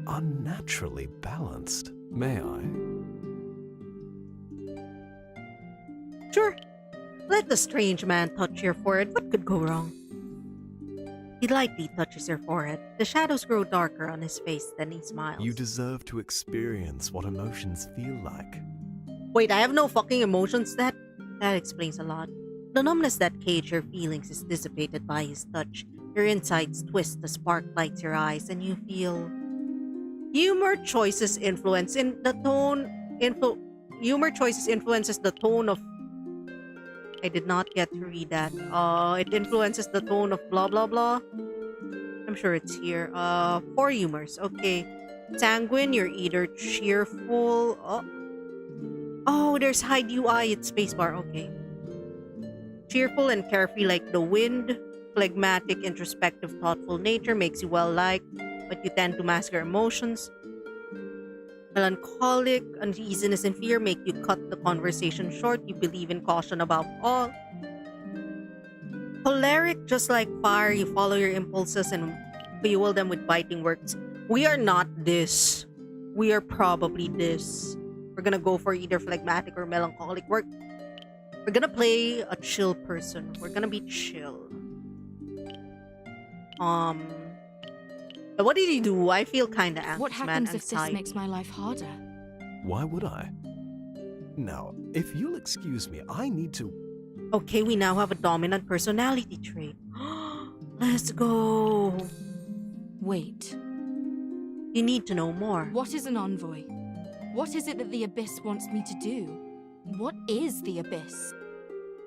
unnaturally balanced. May I? Sure. Let the strange man touch your forehead. What could go wrong? He lightly touches your forehead. The shadows grow darker on his face, then he smiles. You deserve to experience what emotions feel like. Wait, I have no fucking emotions? That explains a lot. The numbness that cage your feelings is dissipated by his touch. Your insides twist, the spark lights your eyes, and you feel... Humor choices influences the tone of... I did not get to read that. It influences the tone of blah blah blah. I'm sure it's here. 4 humors. Okay. Sanguine, you're either cheerful... Oh, there's hide UI, it's spacebar. Okay. Cheerful and carefree like the wind. Phlegmatic, introspective, thoughtful nature makes you well-liked, but you tend to mask your emotions. Melancholic, uneasiness, and fear make you cut the conversation short. You believe in caution above all. Choleric, just like fire, you follow your impulses and fuel them with biting words. We are not this. We are probably this. We're gonna go for either phlegmatic or melancholic. We're gonna play a chill person. We're gonna be chill. What did he do? I feel kinda anxious, What man, happens if anxiety. this makes my life harder? Why would I? Now, if you'll excuse me, I need to... Okay, we now have a dominant personality trait. Let's go. Wait. You need to know more. What is an envoy? What is it that the Abyss wants me to do? What is the Abyss?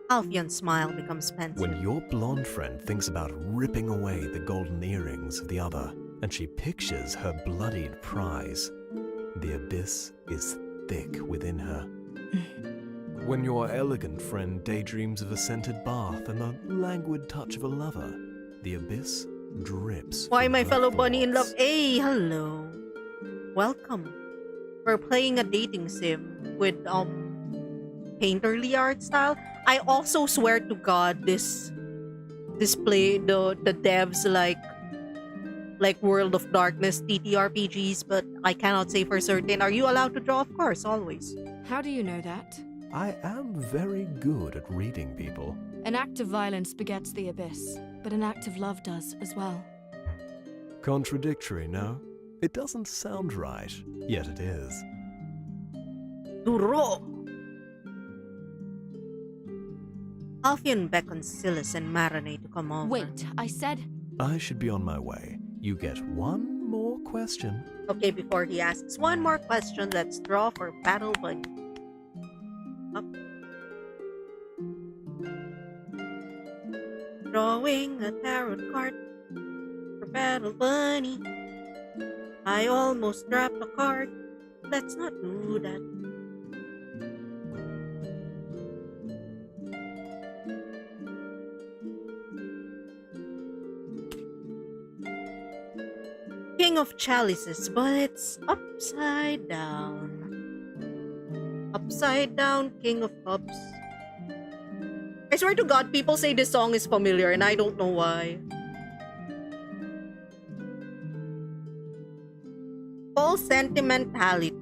Alfion's smile becomes pensive. When your blonde friend thinks about ripping away the golden earrings of the other, and she pictures her bloodied prize, the abyss is thick within her. When your elegant friend daydreams of a scented bath and the languid touch of a lover, the abyss drips. Why from my her fellow bunny in love? thoughts. Hey, hello. Welcome. We're playing a dating sim with painterly art style. I also swear to God this play the devs like World of Darkness TTRPGs, but I cannot say for certain. Are you allowed to draw? Of course, always. How do you know that? I am very good at reading people. An act of violence begets the Abyss, but an act of love does as well. Contradictory, no? It doesn't sound right, yet it is. Duro! Alfion beckons Silas and Marinette to come over. Wait, I said... I should be on my way. You get one more question. Okay, before he asks one more question, let's draw for Battle Bunny. Up. drawing a tarot card for Battle Bunny. I almost dropped a card. Let's not do that. King of Chalices, but it's upside down. Upside down, King of Cups. I swear to God, people say this song is familiar and I don't know why. False sentimentality.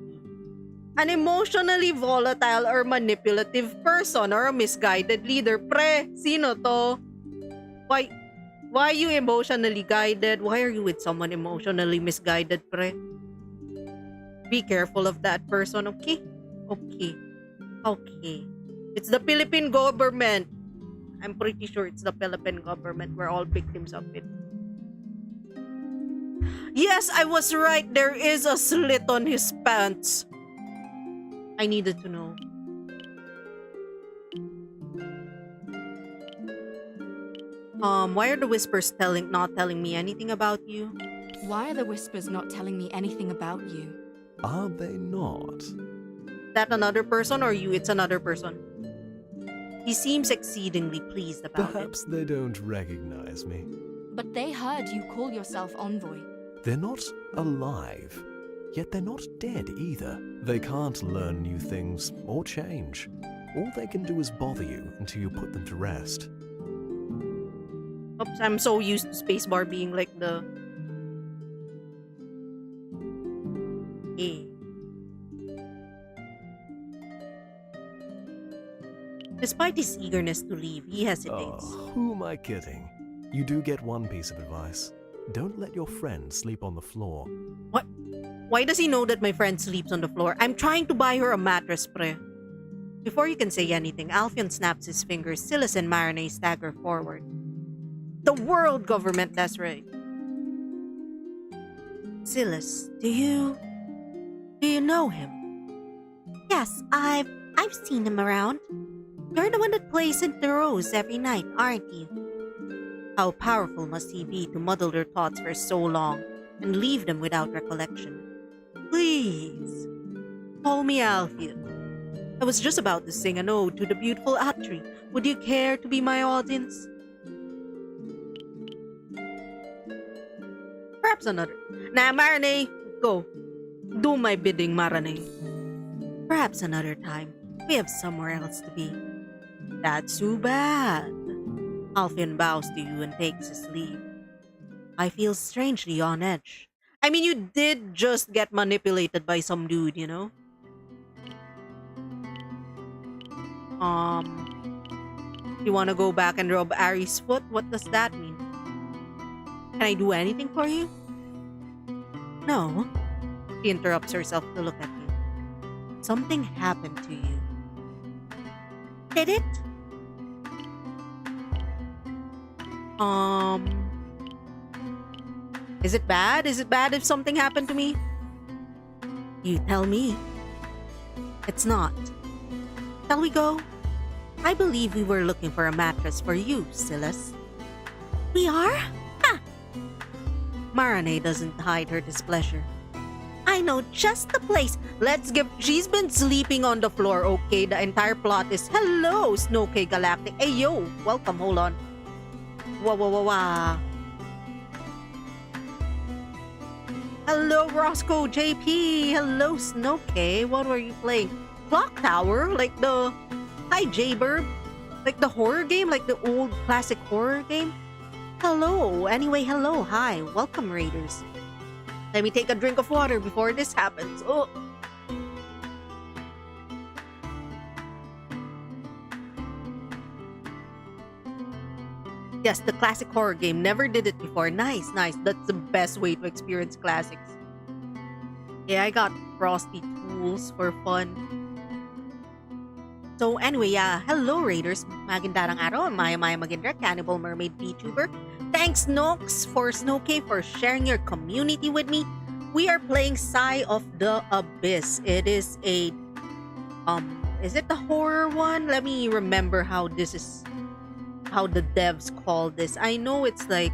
An emotionally volatile or manipulative person or a misguided leader. Pre, sino to? Why are you emotionally guided? Why are you with someone emotionally misguided, pre? Be careful of that person, okay? Okay. It's the Philippine government. I'm pretty sure it's the Philippine government. We're all victims of it. Yes, I was right. There is a slit on his pants. I needed to know. Why are the whispers not telling me anything about you? Why are the whispers not telling me anything about you? Are they not? That another person or you? It's another person. He seems exceedingly pleased about Perhaps they don't recognize me. But they heard you call yourself Envoy. They're not alive, yet they're not dead either. They can't learn new things or change. All they can do is bother you until you put them to rest. it. Oops, I'm so used to spacebar being like the... A. Despite his eagerness to leave, he hesitates. Oh, who am I kidding? You do get one piece of advice. Don't let your friend sleep on the floor. What? Why does he know that my friend sleeps on the floor? I'm trying to buy her a mattress, pre. Before you can say anything, Alfion snaps his fingers. Silas and Marinay stagger forward. The world government, that's right. Silas, do you know him? Yes, I've seen him around. You're the one that plays in the rose every night, aren't you? How powerful must he be to muddle their thoughts for so long and leave them without recollection? Please, call me Alfion. I was just about to sing an ode to the beautiful Atri. Would you care to be my audience? Perhaps another. Nah, Marinay, go. Do my bidding, Marinay. Perhaps another time. We have somewhere else to be. That's too bad. Alfion bows to you and takes his leave. I feel strangely on edge. I mean, you did just get manipulated by some dude, you know? You wanna go back and rub Ari's foot? What does that mean? Can I do anything for you? No. She interrupts herself to look at you. Something happened to you. Did it? Is it bad? Is it bad if something happened to me? You tell me. It's not. Shall we go? I believe we were looking for a mattress for you, Silas. We are? Ha! Marinay doesn't hide her displeasure. I know just the place. She's been sleeping on the floor, okay? The entire plot is, hello, Snowcake Galactic. Hey, yo, welcome, hold on. Wah. Hello, Roscoe JP. Hello, Snowcake. What were you playing? Clock Tower? Like the... Hi, J-Burb. Like the horror game? Like the old classic horror game? Hello. Anyway, hello. Hi. Welcome, Raiders. Let me take a drink of water before this happens. Oh. Yes, the classic horror game. Never did it before. Nice. That's the best way to experience classics. Yeah, I got frosty tools for fun. So anyway, hello Raiders. Magandang araw. Maya Magindra, Cannibal Mermaid VTuber. Thanks Nox for Snowcave for sharing your community with me. We are playing Sigh of the Abyss. It is a is it the horror one? Let me remember how this is. how the devs call this. I know it's like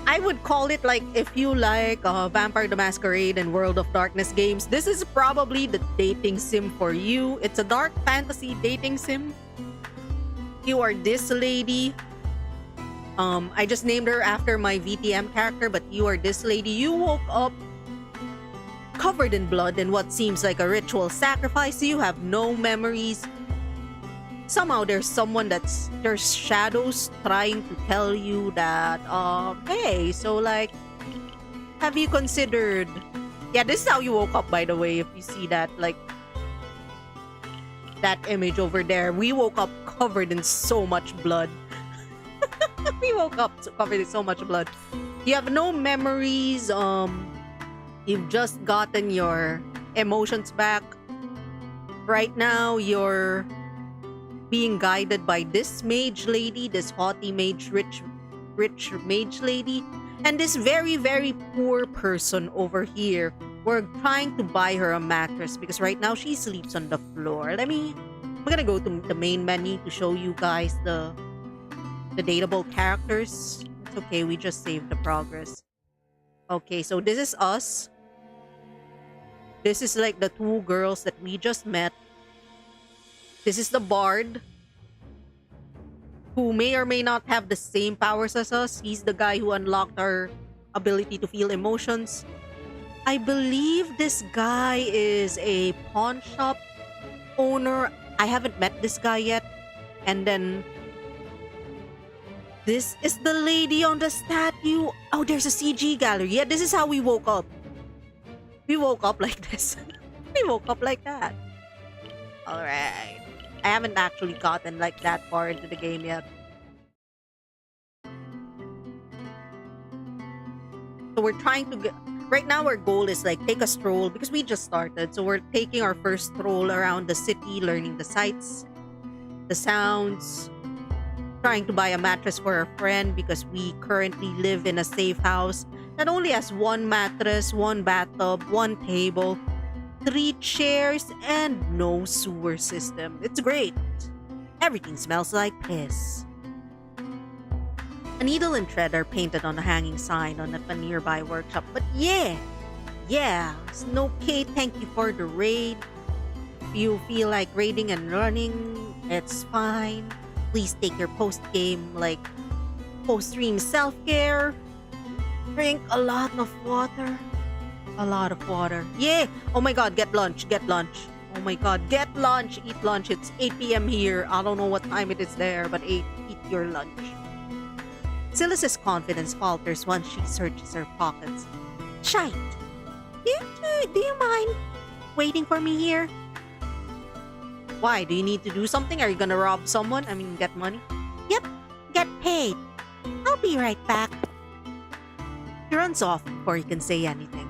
I would call it like if you like Vampire the Masquerade and World of Darkness games, this is probably the dating sim for you. It's a dark fantasy dating sim. You are this lady. I just named her after my VTM character, but you are this lady. You woke up covered in blood in what seems like a ritual sacrifice. You have no memories. Somehow there's there's shadows trying to tell you that hey, so like, have you considered, yeah, this is how you woke up, by the way. If you see that, like, that image over there, we woke up covered in so much blood. We woke up covered in so much blood. You have no memories. You've just gotten your emotions back. Right now you're being guided by this mage lady, this haughty mage, rich mage lady, and this very, very poor person over here. We're trying to buy her a mattress because right now she sleeps on the floor. I'm gonna go to the main menu to show you guys the dateable characters. It's okay, we just saved the progress. Okay, so this is us. This is like the two girls that we just met. This is the bard, who may or may not have the same powers as us. He's the guy who unlocked our ability to feel emotions. I believe this guy is a pawn shop owner. I haven't met this guy yet. And then this is the lady on the statue. Oh, there's a CG gallery. Yeah, this is how we woke up. We woke up like this. We woke up like that. Alright. I haven't actually gotten like that far into the game yet. So we're trying to get... Right now our goal is like take a stroll because we just started. So we're taking our first stroll around the city, learning the sights, the sounds, trying to buy a mattress for a friend because we currently live in a safe house that only has one mattress, one bathtub, one table, 3 chairs, and no sewer system. It's great. Everything smells like piss. A needle and thread are painted on a hanging sign on a nearby workshop. But yeah, Snow K, thank you for the raid. If you feel like raiding and running, it's fine. Please take your post-game, like, post-stream self-care. Drink a lot of water. A lot of water. Yeah! Oh my god, get lunch. Oh my god, get lunch. Eat lunch. It's 8 p.m. here. I don't know what time it is there, but eat your lunch. Silas's confidence falters once she searches her pockets. Shite! Do you mind waiting for me here? Why? Do you need to do something? Are you gonna rob someone? I mean, get money? Yep, get paid. I'll be right back. He runs off before he can say anything.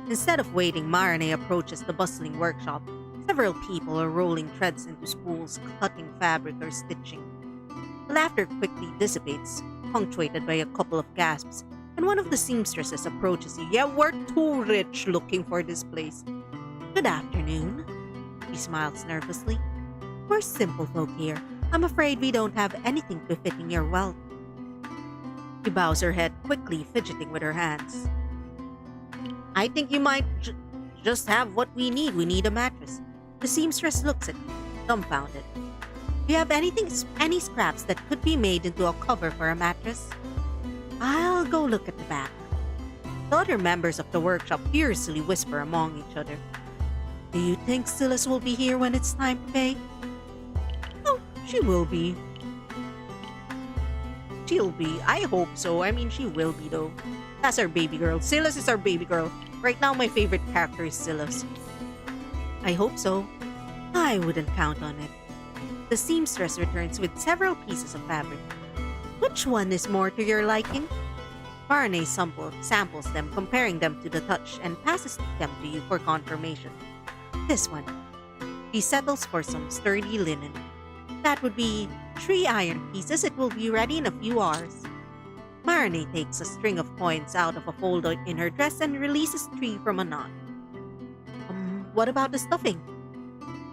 Instead of waiting, Marine approaches the bustling workshop. Several people are rolling threads into spools, cutting fabric or stitching. The laughter quickly dissipates, punctuated by a couple of gasps, and one of the seamstresses approaches you. Yeah, we're too rich looking for this place. Good afternoon. She smiles nervously. We're simple folk here. I'm afraid we don't have anything befitting your wealth. She bows her head, quickly fidgeting with her hands. I think you might just have what we need. We need a mattress. The seamstress looks at me, dumbfounded. Do you have any scraps that could be made into a cover for a mattress? I'll go look at the back. The other members of the workshop furiously whisper among each other. Do you think Silas will be here when it's time to pay? Oh, she will be. She'll be. I hope so. I mean, she will be, though. That's our baby girl. Silas is our baby girl. Right now, my favorite character is Silas. I hope so. I wouldn't count on it. The seamstress returns with several pieces of fabric. Which one is more to your liking? Marne samples them, comparing them to the touch, and passes them to you for confirmation. This one. She settles for some sturdy linen. That would be 3 iron pieces. It will be ready in a few hours. Marne takes a string of coins out of a fold in her dress and releases 3 from a knot. What about the stuffing?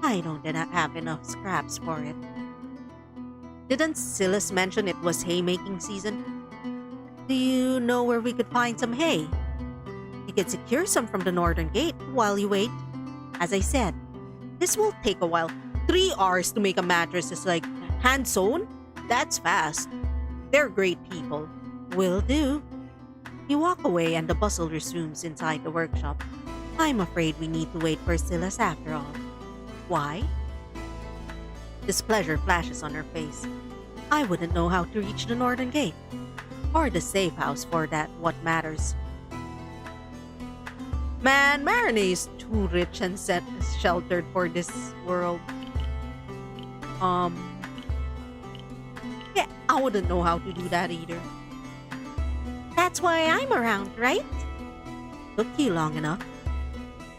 I don't have enough scraps for it. Didn't Silas mention it was haymaking season? Do you know where we could find some hay? You could secure some from the northern gate while you wait. As I said, this will take a while. 3 hours to make a mattress is like hand sewn? That's fast. They're great people. Will do. You walk away and the bustle resumes inside the workshop. I'm afraid we need to wait for Silas after all. Why? Displeasure flashes on her face. I wouldn't know how to reach the northern gate. Or the safe house for that, what matters. Man, Marinee is too rich and sheltered for this world. Yeah, I wouldn't know how to do that either. That's why I'm around, right? Took you long enough.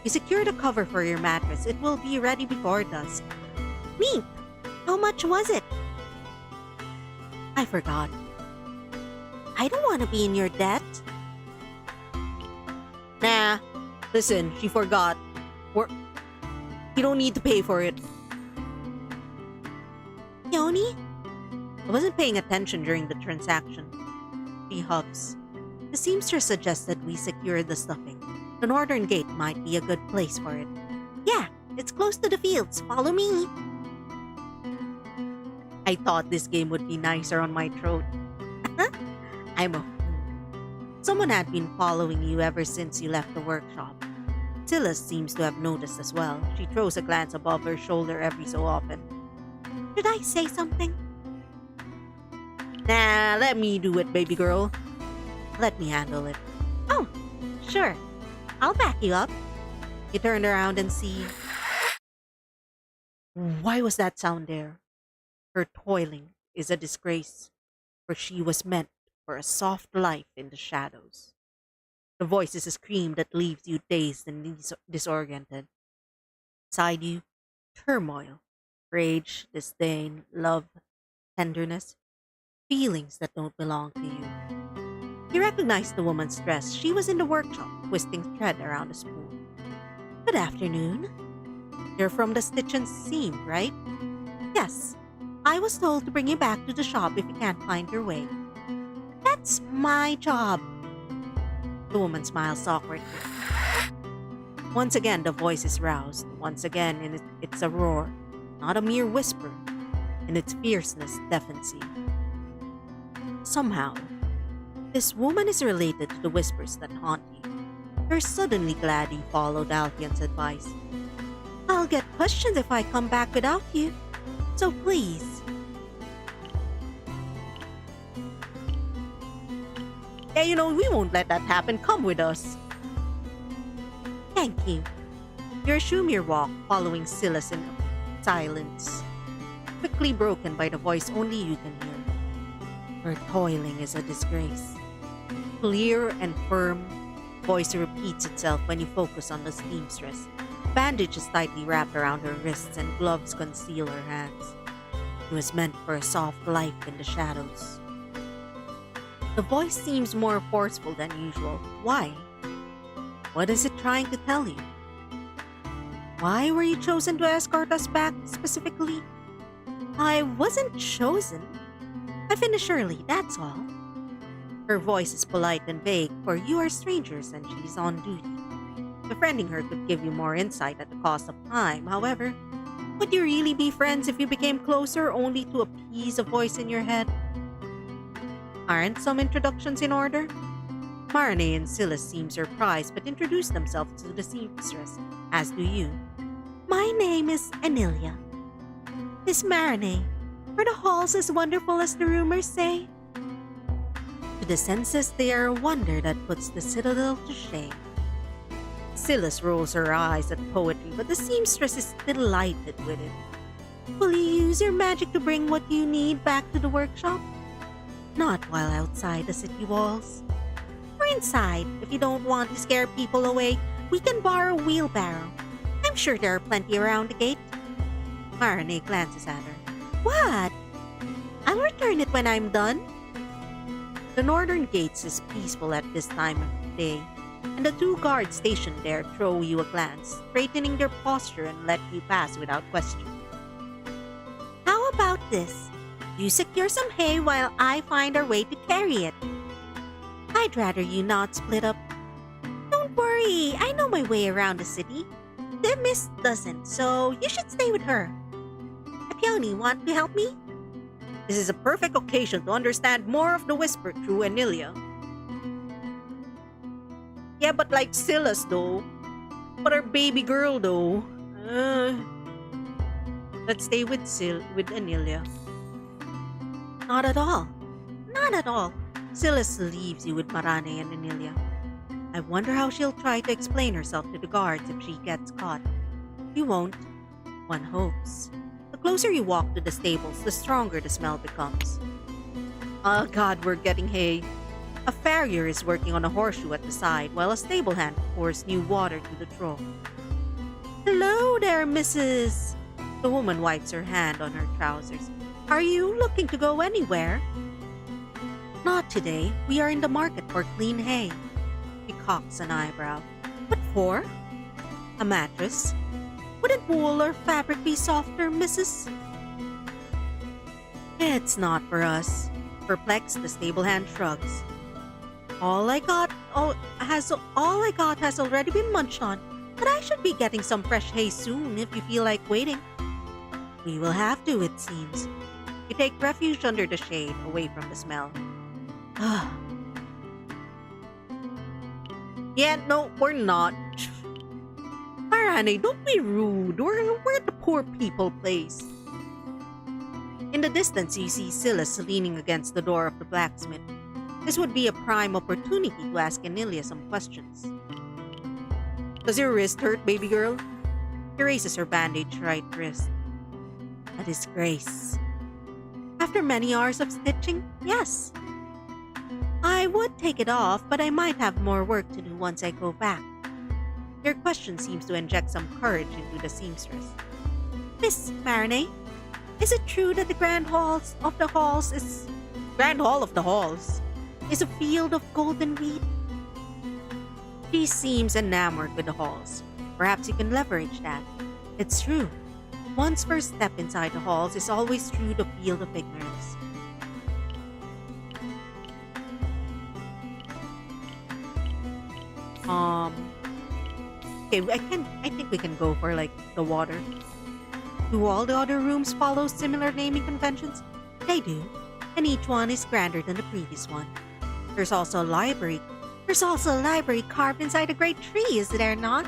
You secured a cover for your mattress. It will be ready before dusk. Neat. How much was it? I forgot. I don't want to be in your debt. Nah. Listen, she forgot. You don't need to pay for it. Yoni? I wasn't paying attention during the transaction. She huffs. The seamstress suggested we secure the stuffing. The northern gate might be a good place for it. Yeah, it's close to the fields. Follow me. I thought this game would be nicer on my throat. I'm a fool. Someone had been following you ever since you left the workshop. Silas seems to have noticed as well. She throws a glance above her shoulder every so often. Should I say something? Nah, let me do it, baby girl. Let me handle it. Oh, sure. I'll back you up. You turn around and see... Why was that sound there? Her toiling is a disgrace, for she was meant for a soft life in the shadows. The voice is a scream that leaves you dazed and disoriented. Inside you, turmoil, rage, disdain, love, tenderness, feelings that don't belong to you. You recognize the woman's dress. She was in the workshop, twisting thread around a spoon. Good afternoon. You're from the Stitch and Seam, right? Yes. I was told to bring you back to the shop if you can't find your way. That's my job. The woman smiles awkwardly. Once again, the voice is roused. Once again, it's a roar, not a mere whisper, and its fierceness deafens you. Somehow, this woman is related to the whispers that haunt you. You're suddenly glad you followed Alfion's advice. I'll get questioned if I come back without you, so please. Yeah, we won't let that happen. Come with us. Thank you. You resume your walk, following Silas in silence, quickly broken by the voice only you can hear. Her toiling is a disgrace. Clear and firm, voice repeats itself when you focus on the seamstress. Bandage is tightly wrapped around her wrists and gloves conceal her hands. She was meant for a soft life in the shadows. The voice seems more forceful than usual. Why? What is it trying to tell you? Why were you chosen to escort us back specifically? I wasn't chosen. I finished early, that's all. Her voice is polite and vague, for you are strangers and she's on duty. Befriending her could give you more insight at the cost of time. However, would you really be friends if you became closer only to appease a voice in your head? Aren't some introductions in order? Marinee and Silas seem surprised but introduce themselves to the seamstress, as do you. My name is Anilia. Miss Marinee, are the halls as wonderful as the rumors say? To the senses, they are a wonder that puts the citadel to shame. Silas rolls her eyes at poetry, but the seamstress is delighted with it. Will you use your magic to bring what you need back to the workshop? Not while outside the city walls. Or inside, if you don't want to scare people away, we can borrow a wheelbarrow. I'm sure there are plenty around the gate. Marinee glances at her. What? I'll return it when I'm done. The northern gates is peaceful at this time of day, and the 2 guards stationed there throw you a glance, straightening their posture and let you pass without question. How about this? You secure some hay while I find our way to carry it. I'd rather you not split up. Don't worry, I know my way around the city. The miss doesn't, so you should stay with her. Peony, want to help me? This is a perfect occasion to understand more of the whisper through Anilia. Yeah, but like Silas though. But our baby girl though. Let's stay with Anilia. Not at all. Not at all. Silas leaves you with Marane and Anilia. I wonder how she'll try to explain herself to the guards if she gets caught. You won't. One hopes. The closer you walk to the stables, the stronger the smell becomes. Oh God, we're getting hay. A farrier is working on a horseshoe at the side, while a stable hand pours new water to the trough. Hello there, Mrs. The woman wipes her hand on her trousers. Are you looking to go anywhere? Not today. We are in the market for clean hay. He cocks an eyebrow. What for? A mattress. Wouldn't wool or fabric be softer, Mrs.? It's not for us. Perplexed, the stable hand shrugs. All I got has already been munched on, but I should be getting some fresh hay soon if you feel like waiting. We will have to, it seems. You take refuge under the shade, away from the smell. Yeah, no, we're not. Marane, don't be rude. We're at the poor people place. In the distance, you see Silas leaning against the door of the blacksmith. This would be a prime opportunity to ask Anilia some questions. Does your wrist hurt, baby girl? She raises her bandaged right wrist. A disgrace. After many hours of stitching, yes. I would take it off, but I might have more work to do once I go back. Your question seems to inject some courage into the seamstress. Miss Marane, is it true that the Grand Hall of the Halls is a field of golden wheat? She seems enamored with the halls. Perhaps you can leverage that. It's true. One's first step inside the halls is always through the field of ignorance. Okay, I think we can go for like the water. Do all the other rooms follow similar naming conventions? They do, and each one is grander than the previous one. There's also a library. There's also a library carved inside a great tree, is there not?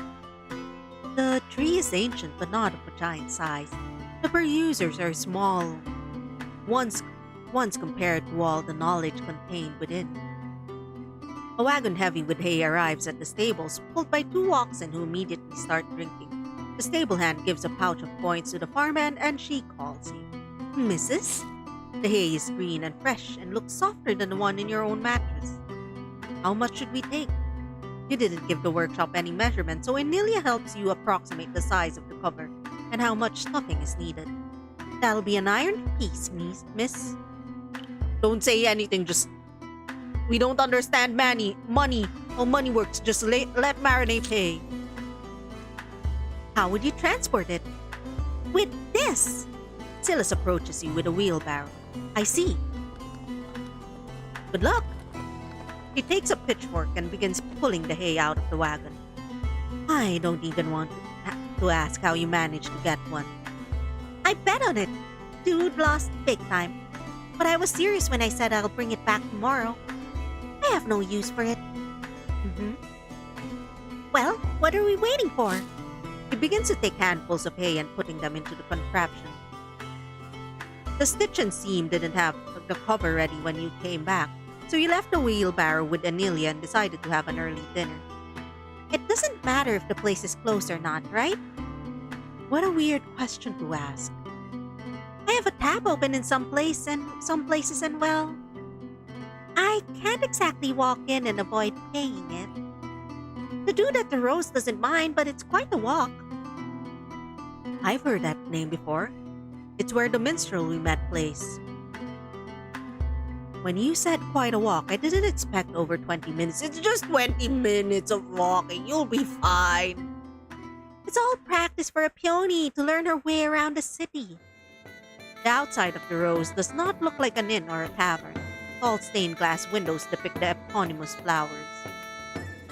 The tree is ancient, but not of a giant size. The perusers are small, once compared to all the knowledge contained within. A wagon heavy with hay arrives at the stables, pulled by 2 oxen who immediately start drinking. The stable hand gives a pouch of coins to the farmhand and she calls you. Mrs.? The hay is green and fresh and looks softer than the one in your own mattress. How much should we take? You didn't give the workshop any measurement, so Anilia helps you approximate the size of the cover and how much stuffing is needed. That'll be an iron piece, miss. Don't say anything, just... We don't understand money. How money works, just let Marane pay. How would you transport it? With this. Silas approaches you with a wheelbarrow. I see. Good luck. He takes a pitchfork and begins pulling the hay out of the wagon. I don't even want to ask how you managed to get one. I bet on it. Dude lost big time. But I was serious when I said I'll bring it back tomorrow. I have no use for it. Well, what are we waiting for? He begins to take handfuls of hay and putting them into the contraption. The stitch and seam didn't have the cover ready when you came back, so you left the wheelbarrow with Anilia and decided to have an early dinner. It doesn't matter if the place is closed or not, right? What a weird question to ask. I have a tab open in some places and well, I can't exactly walk in and avoid paying it. The dude at the roast doesn't mind, but it's quite a walk. I've heard that name before. It's where the minstrel we met plays. When you said quite a walk, I didn't expect over 20 minutes. It's just 20 minutes of walking. You'll be fine. It's all practice for a peony to learn her way around the city. The outside of the rose does not look like an inn or a tavern. Tall stained glass windows depict the eponymous flowers.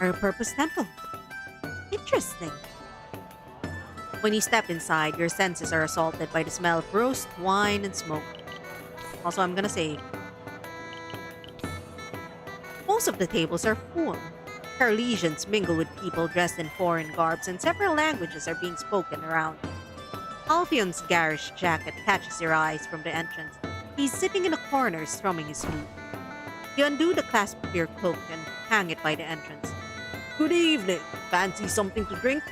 Or a purpose temple. Interesting. When you step inside, your senses are assaulted by the smell of roast, wine, and smoke. Also, I'm gonna say, most of the tables are full. Carlesians mingle with people dressed in foreign garbs, and several languages are being spoken around. Alfion's garish jacket catches your eyes from the entrance. He's sitting in a corner strumming his flute. You undo the clasp of your cloak and hang it by the entrance. Good evening. Fancy something to drink?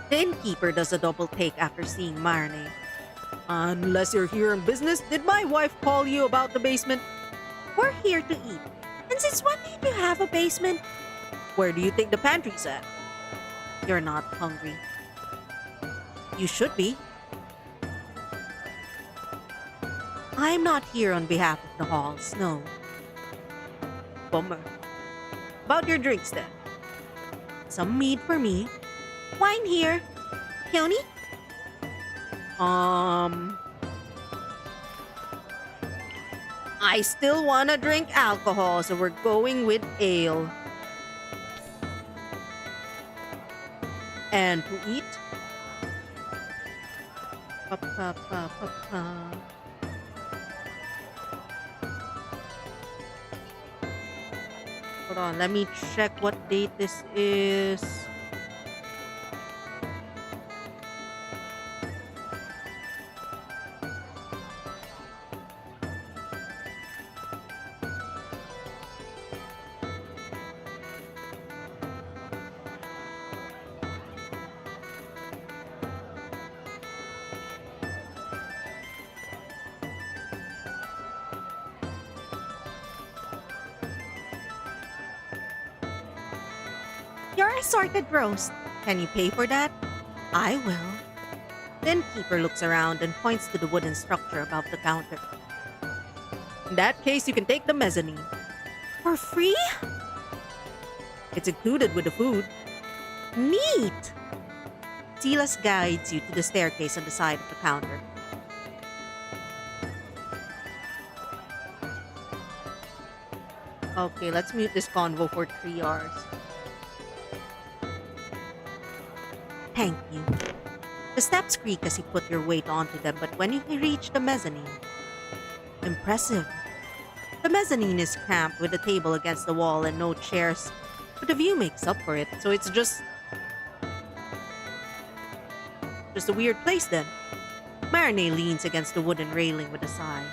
The innkeeper does a double take after seeing Marnie. Unless you're here in business, did my wife call you about the basement? We're here to eat. And since when did you have a basement? Where do you think the pantry's at? You're not hungry. You should be. I'm not here on behalf of the halls, no. Bummer. About your drinks then. Some mead for me. Wine here. Peony? I still wanna drink alcohol, so we're going with ale. And to eat? Hold on, let me check what date this is. Your assorted roast. Can you pay for that? I will. The innkeeper looks around and points to the wooden structure above the counter. In that case, you can take the mezzanine. For free? It's included with the food. Neat! Silas guides you to the staircase on the side of the counter. Okay, let's mute this convo for 3 hours. Thank you. The steps creak as you put your weight onto them, but when you reach the mezzanine... Impressive. The mezzanine is cramped with a table against the wall and no chairs, but the view makes up for it, so it's just a weird place then. Marinee leans against the wooden railing with a sigh.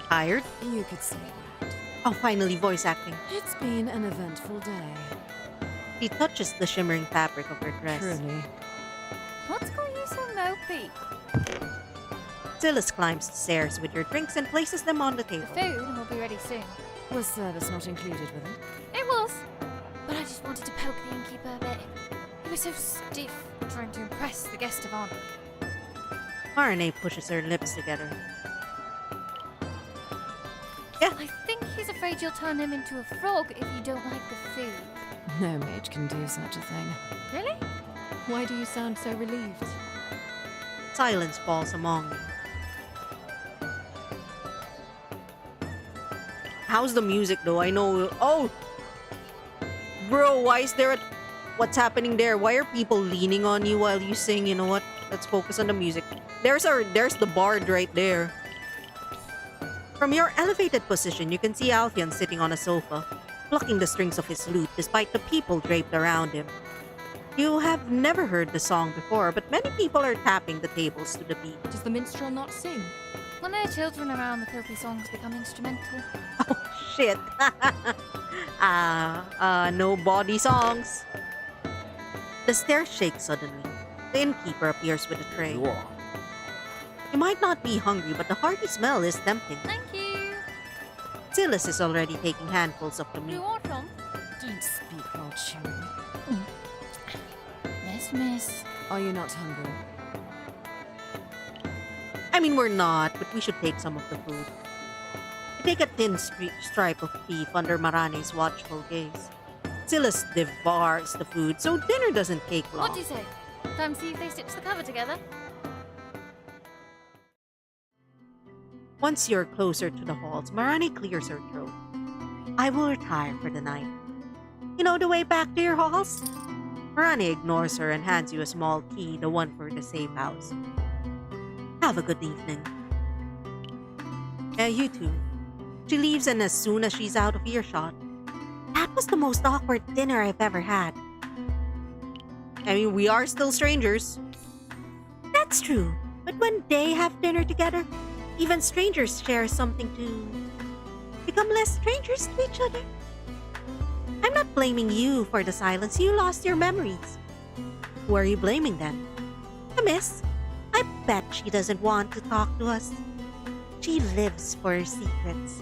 Tired? You could say that. Oh, finally voice acting. It's been an eventful day. She touches the shimmering fabric of her dress. Truly. What's got you so mopey? Silas climbs the stairs with your drinks and places them on the The table. food will be ready soon. Was service not included with it? It was, but I just wanted to poke the innkeeper a bit. He was so stiff, trying to impress the guest of honor. Marinee pushes her lips together. I think he's afraid you'll turn him into a frog if you don't like the food. No mage can do such a thing. Really? Why do you sound so relieved? Silence falls among you. How's the music though? I know. Oh! Bro, why is there a... What's happening there? Why are people leaning on you while you sing? You know what? Let's focus on the music. There's the bard right there. From your elevated position, you can see Alfion sitting on a sofa, plucking the strings of his lute despite the people draped around him. You have never heard the song before, but many people are tapping the tables to the beat. Does the minstrel not sing? When there are children around, the filthy songs become instrumental. Oh, shit. No body songs. The stairs shake suddenly. The innkeeper appears with a tray. You might not be hungry, but the hearty smell is tempting. Thank you. Silas is already taking handfuls of the meat. You want some? Don't speak while chewing. Miss. Are you not hungry? I mean, we're not, but we should take some of the food. You take a thin stripe of beef under Marane's watchful gaze. Silas devours the food, so dinner doesn't take long. What do you say? Time to see if they stitch the cover together. Once you're closer to the halls, Marani clears her throat. I will retire for the night. You know the way back to your halls? Marani ignores her and hands you a small key, the one for the safe house. Have a good evening. You too. She leaves, and as soon as she's out of earshot, that was the most awkward dinner I've ever had. I mean, we are still strangers. That's true, but when they have dinner together, even strangers share something to become less strangers to each other. I'm not blaming you for the silence. You lost your memories. Who are you blaming then? The miss. I bet she doesn't want to talk to us. She lives for her secrets.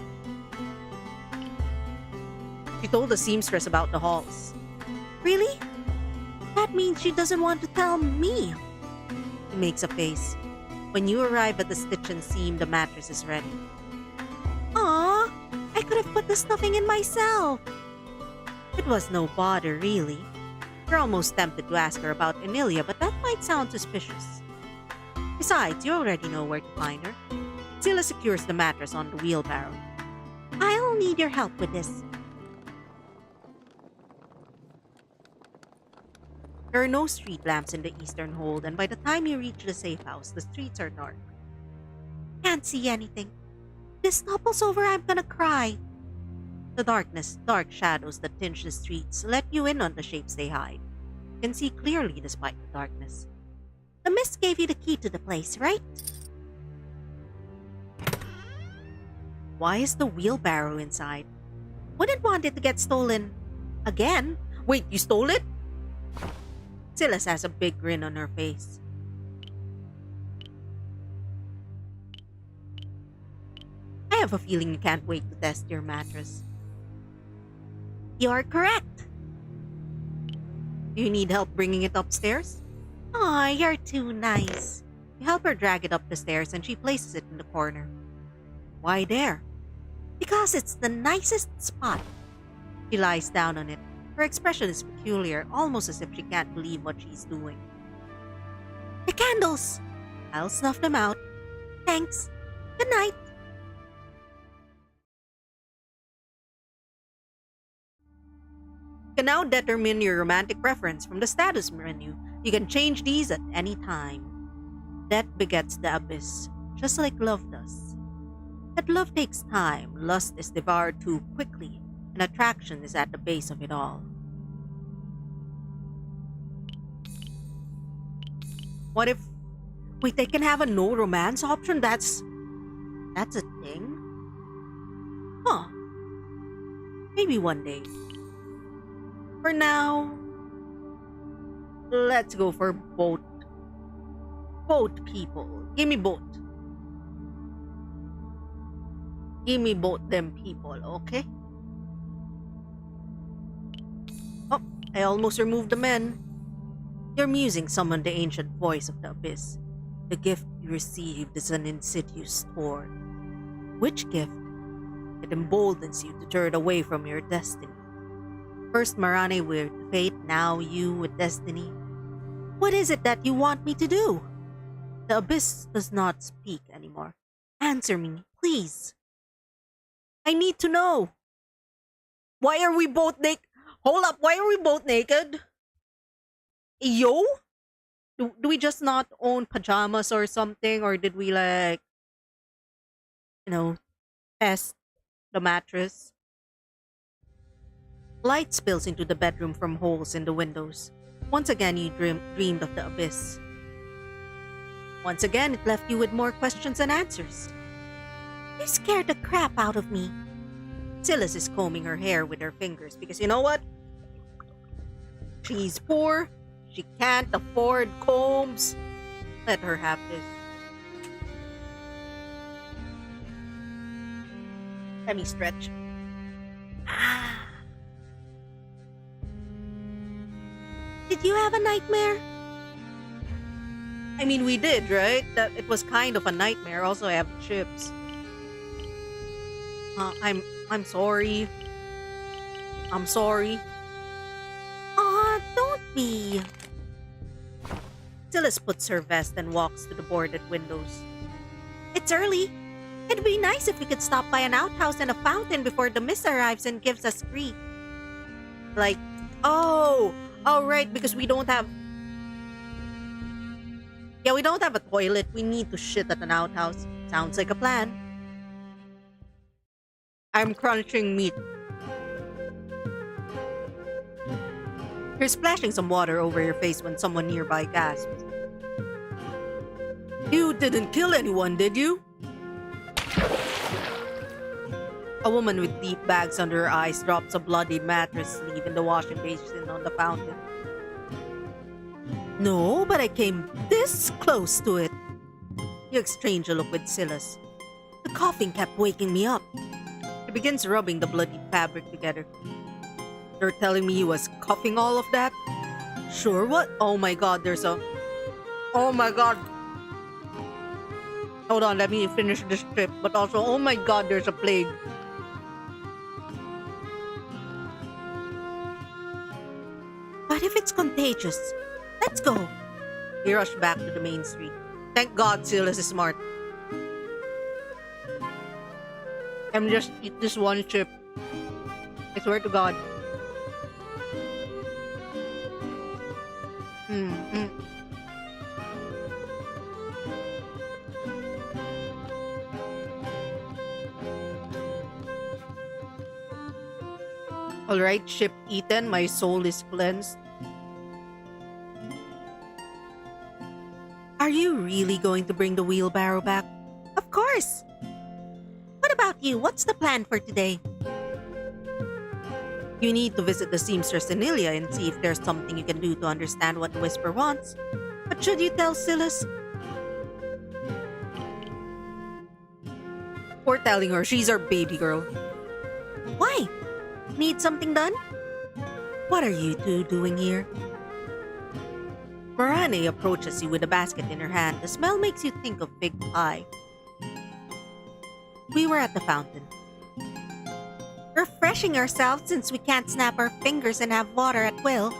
She told the seamstress about the halls. Really? That means she doesn't want to tell me. He makes a face. When you arrive at the stitch and seam, the mattress is ready. Aw, I could have put the stuffing in myself. It was no bother, really. You're almost tempted to ask her about Emilia, but that might sound suspicious. Besides, you already know where to find her. Zilla secures the mattress on the wheelbarrow. I'll need your help with this. There are no street lamps in the eastern hold, and by the time you reach the safe house, the streets are dark. Can't see anything. If this topples over, I'm gonna cry. The dark shadows that tinge the streets let you in on the shapes they hide. You can see clearly despite the darkness. The mist gave you the key to the place, right? Why is the wheelbarrow inside? Wouldn't want it to get stolen again. Wait, you stole it? Silas has a big grin on her face. I have a feeling you can't wait to test your mattress. You're correct. Do you need help bringing it upstairs? Aw, you're too nice. You help her drag it up the stairs and she places it in the corner. Why there? Because it's the nicest spot. She lies down on it. Her expression is peculiar, almost as if she can't believe what she's doing. The candles! I'll snuff them out. Thanks. Good night. You can now determine your romantic preference from the status menu. You can change these at any time. Death begets the abyss, just like love does. But love takes time, lust is devoured too quickly, and attraction is at the base of it all. What if... Wait, they can have a no romance option? That's a thing? Huh. Maybe one day. For now, let's go for both. Both people. Give me both. Give me both them people, okay? Oh, I almost removed the men. Your musing summoned the ancient voice of the abyss. The gift you received is an insidious thorn. Which gift? It emboldens you to turn away from your destiny. First Marani with fate, now you with destiny. What is it that you want me to do? The abyss does not speak anymore. Answer me, please. I need to know. Why are we both naked? Hold up, why are we both naked? Yo? Do we just not own pajamas or something? Or did we test the mattress? Light spills into the bedroom from holes in the windows. Once again, you dreamed of the abyss. Once again, it left you with more questions than answers. You scared the crap out of me. Silas is combing her hair with her fingers because you know what? She's poor. She can't afford combs. Let her have this. Let me stretch. Did you have a nightmare? I mean, we did, right? That it was kind of a nightmare. Also, I have chips. I'm sorry. I'm sorry. we... Silas puts her vest and walks to the boarded windows. It's early. It'd be nice if we could stop by an outhouse and a fountain before the mist arrives and gives us grief. Like, oh, right, because we don't have... Yeah, we don't have a toilet. We need to shit at an outhouse. Sounds like a plan. I'm crunching meat. You're splashing some water over your face when someone nearby gasps. You didn't kill anyone, did you? A woman with deep bags under her eyes drops a bloody mattress sleeve in the washing basin on the fountain. No, but I came this close to it. You exchange a look with Silas. The coughing kept waking me up. He begins rubbing the bloody fabric together. You're telling me he was coughing all of that? Sure, what? Oh my god, there's a... Oh my god. Hold on, let me finish this strip. But also, oh my god, there's a plague. What if it's contagious? Let's go. He rushed back to the main street. Thank God Silas is smart. I'm just eat this one chip. I swear to God. Alright, chip eaten. My soul is cleansed. Are you really going to bring the wheelbarrow back? Of course! What about you? What's the plan for today? You need to visit the seamstress in Ilia and see if there's something you can do to understand what the Whisper wants. But should you tell Silas? Or telling her she's our baby girl. Why? Need something done? What are you two doing here? Marane approaches you with a basket in her hand. The smell makes you think of fig pie. We were at the fountain. Refreshing ourselves since we can't snap our fingers and have water at will.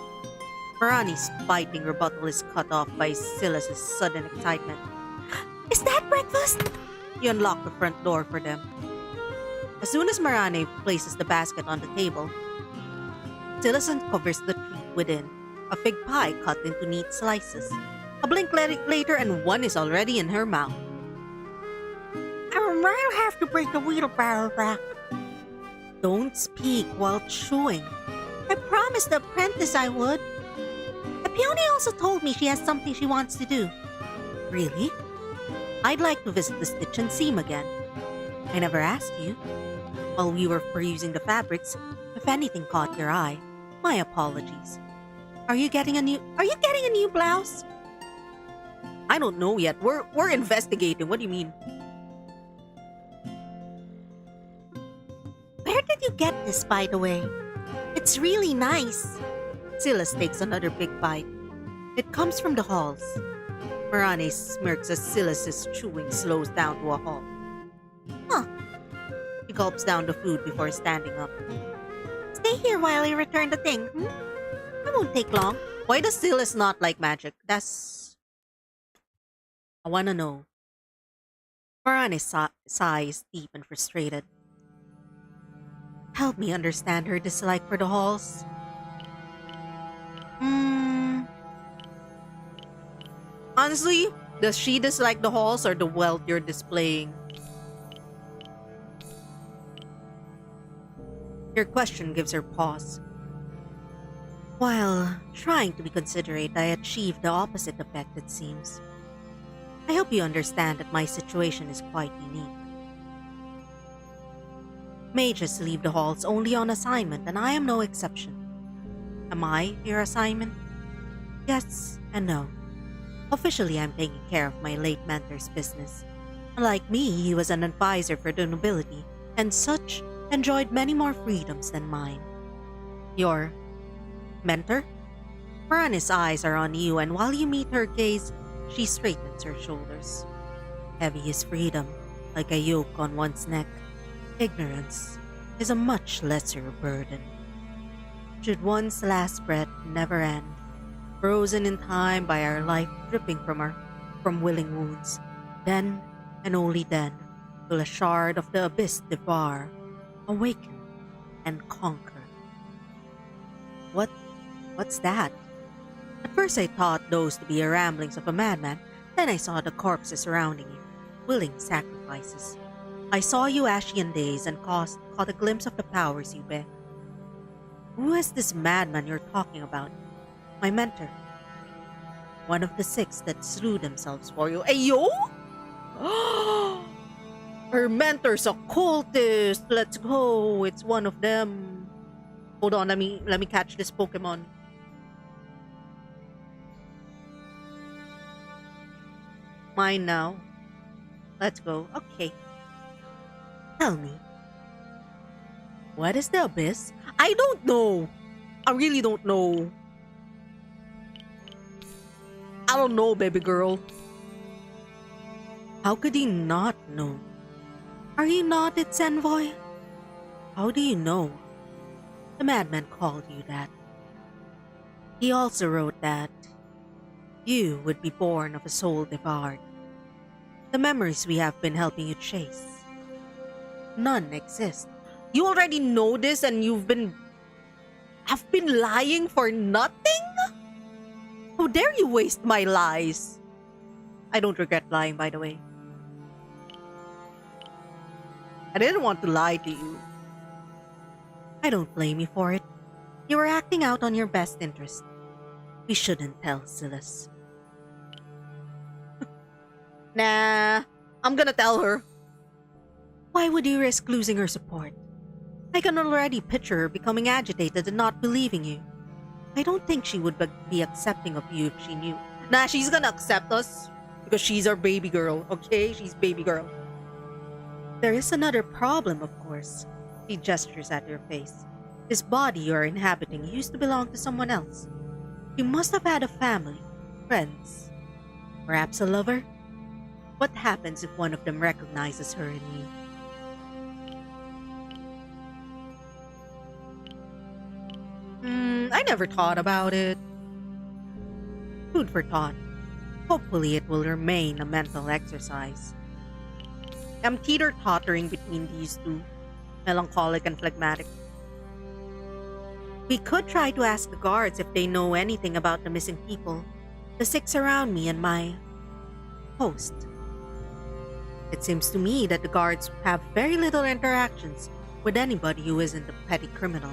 Marani's biting rebuttal is cut off by Silas's sudden excitement. Is that breakfast? You unlock the front door for them. As soon as Marane places the basket on the table, Silas uncovers the treat within. A fig pie cut into neat slices. A blink later and one is already in her mouth. I might have to bring the wheelbarrow back. Don't speak while chewing. I promised the apprentice I would. The peony also told me she has something she wants to do. Really? I'd like to visit the stitch and seam again. I never asked you. While we were perusing the fabrics, if anything caught your eye, my apologies. Are you getting a new blouse? I don't know yet. We're investigating. What do you mean? Where did you get this, by the way? It's really nice. Silas takes another big bite. It comes from the halls. Marane smirks as Silas's chewing slows down to a halt. Huh. He gulps down the food before standing up. Stay here while I return the thing, It won't take long. Why does Silas not like magic? I wanna know. Marane sighs deep and frustrated. Help me understand her dislike for the halls. Honestly, does she dislike the halls or the wealth you're displaying? Your question gives her pause. While trying to be considerate, I achieved the opposite effect, it seems. I hope you understand that my situation is quite unique. Mages leave the halls only on assignment, and I am no exception. Am I your assignment? Yes and no. Officially, I'm taking care of my late mentor's business. Unlike me, he was an advisor for the nobility, and such enjoyed many more freedoms than mine. Your mentor? Marane's eyes are on you, and while you meet her gaze, she straightens her shoulders. Heavy is freedom, like a yoke on one's neck. Ignorance is a much lesser burden. Should one's last breath never end, frozen in time by our life dripping from willing wounds. Then, and only then, will a shard of the abyss devour, awaken, and conquer. What's that? At first I thought those to be the ramblings of a madman, then I saw the corpses surrounding you, willing sacrifices. I saw you Ashian days and caught a glimpse of the powers you bear. Who is this madman you're talking about? My mentor. One of the 6 that slew themselves for you. Ayo! Her mentor's a cultist. Let's go. It's one of them. Hold on, let me catch this Pokemon. Mine now. Let's go. Okay. Tell me. What is the abyss? I don't know. I really don't know. I don't know, baby girl. How could he not know? Are you not its envoy? How do you know? The madman called you that. He also wrote that you would be born of a soul devoured. The memories we have been helping you chase. None exist. You already know this and have been lying for nothing? How dare you waste my lies? I don't regret lying, by the way. I didn't want to lie to you. I don't blame you for it. You were acting out on your best interest. We shouldn't tell Silas. Nah, I'm gonna tell her. Why would you risk losing her support? I can already picture her becoming agitated and not believing you. I don't think she would be accepting of you if she knew. Nah, she's gonna accept us because she's our baby girl, okay? She's baby girl. There is another problem, of course. He gestures at your face. This body you are inhabiting used to belong to someone else. You must have had a family, friends, perhaps a lover. What happens if one of them recognizes her in you? I never thought about it. Food for thought. Hopefully it will remain a mental exercise. I'm teeter-tottering between these two, melancholic and phlegmatic. We could try to ask the guards if they know anything about the missing people, the 6 around me and my host. It seems to me that the guards have very little interactions with anybody who isn't a petty criminal.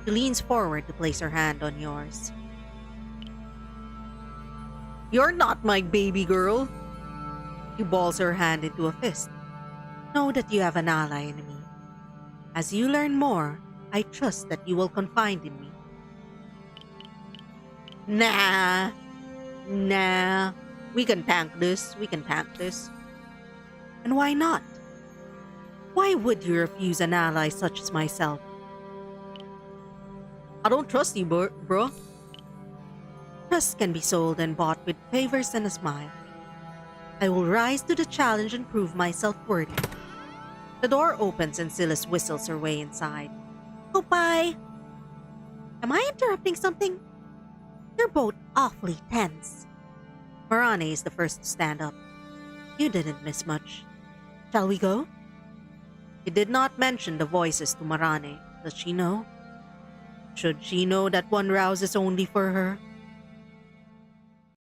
She leans forward to place her hand on yours. You're not my baby girl. She balls her hand into a fist. Know that you have an ally in me. As you learn more, I trust that you will confide in me. Nah. We can tank this. And why not? Why would you refuse an ally such as myself? I don't trust you, bro. Trust can be sold and bought with favors and a smile. I will rise to the challenge and prove myself worthy. The door opens and Silas whistles her way inside. Oh, bye. Am I interrupting something? You're both awfully tense. Marane is the first to stand up. You didn't miss much. Shall we go? He did not mention the voices to Marane. Does she know? Should she know that one rouses only for her?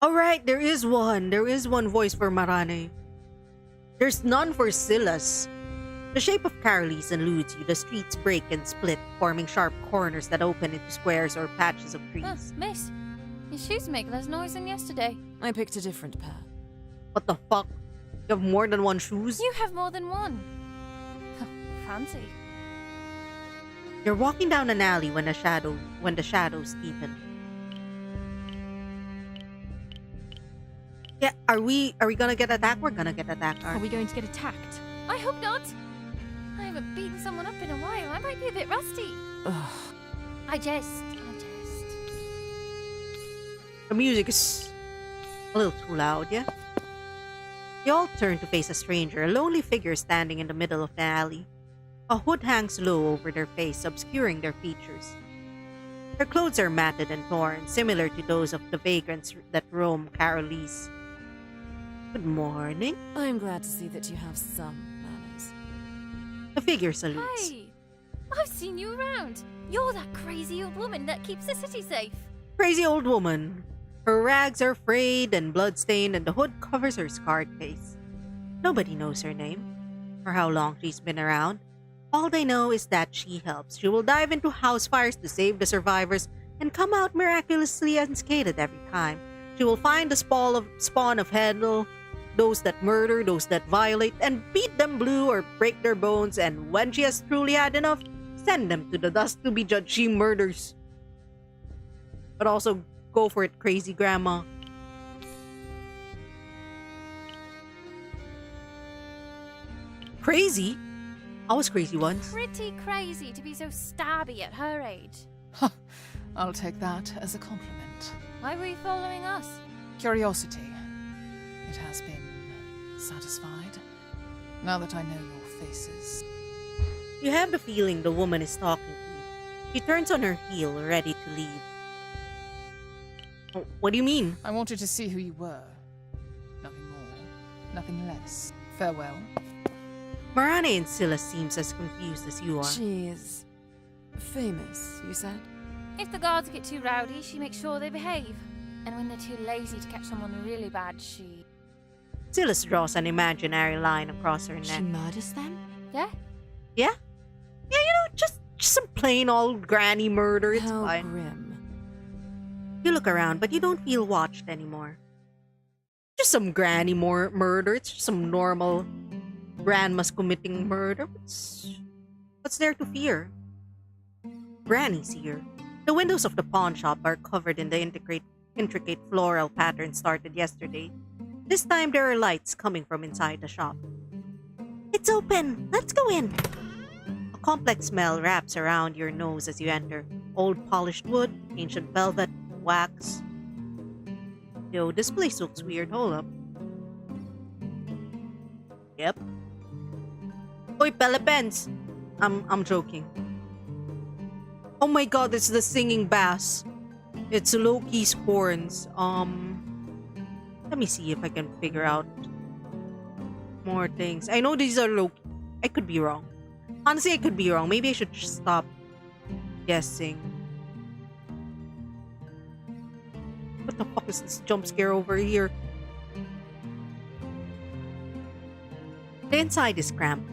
Alright, there is one. There is one voice for Marane. There's none for Silas. The shape of Carolis eludes you. The streets break and split, forming sharp corners that open into squares or patches of trees. Miss, your shoes make less noise than yesterday. I picked a different pair. What the fuck? You have more than one shoes? You have more than one. Fancy. You're walking down an alley when the shadows deepen. Yeah, are we gonna get attacked? We're gonna get attacked. Are we going to get attacked? I hope not. I haven't beaten someone up in a while. I might be a bit rusty. Ugh. I jest. The music is a little too loud, yeah? You all turn to face a stranger, a lonely figure standing in the middle of the alley. A hood hangs low over their face, obscuring their features. Her clothes are matted and torn, similar to those of the vagrants that roam Carolis. Good morning. I'm glad to see that you have some manners. The figure salutes. Hey! I've seen you around. You're that crazy old woman that keeps the city safe. Crazy old woman. Her rags are frayed and bloodstained, and the hood covers her scarred face. Nobody knows her name, or how long she's been around. All they know is that she helps. She will dive into house fires to save the survivors and come out miraculously unscathed every time. She will find the spawn of hell, those that murder, those that violate, and beat them blue or break their bones, and when she has truly had enough, send them to the dust to be judged she murders. But also, go for it, crazy grandma. Crazy? I was crazy once. Pretty crazy to be so stabby at her age. I'll take that as a compliment. Why were you following us? Curiosity. It has been satisfied. Now that I know your faces. You have the feeling the woman is talking to you. She turns on her heel, ready to leave. Oh, what do you mean? I wanted to see who you were. Nothing more, nothing less. Farewell. Marane and Scylla seems as confused as you are. She is famous, you said? If the guards get too rowdy, she makes sure they behave. And when they're too lazy to catch someone really bad, she... Scylla draws an imaginary line across her She neck. murders them? Yeah? Yeah? Yeah, just some plain old granny murder. It's How fine. grim. You look around, but you don't feel watched anymore. Just some granny murder. It's just some normal grandmas committing murder. What's there to fear? Granny's here. The windows of the pawn shop are covered in the intricate floral pattern started yesterday. This time there are lights coming from inside the shop. It's open! Let's go in! A complex smell wraps around your nose as you enter. Old polished wood, ancient velvet, wax. Yo, this place looks weird. Hold up. Yep. Oy, Pelepens! I'm joking. Oh my god, it's the singing bass. It's Loki's horns. Let me see if I can figure out more things. I know these are Loki. I could be wrong. Honestly, I could be wrong. Maybe I should just stop guessing. What the fuck is this jump scare over here? The inside is cramped.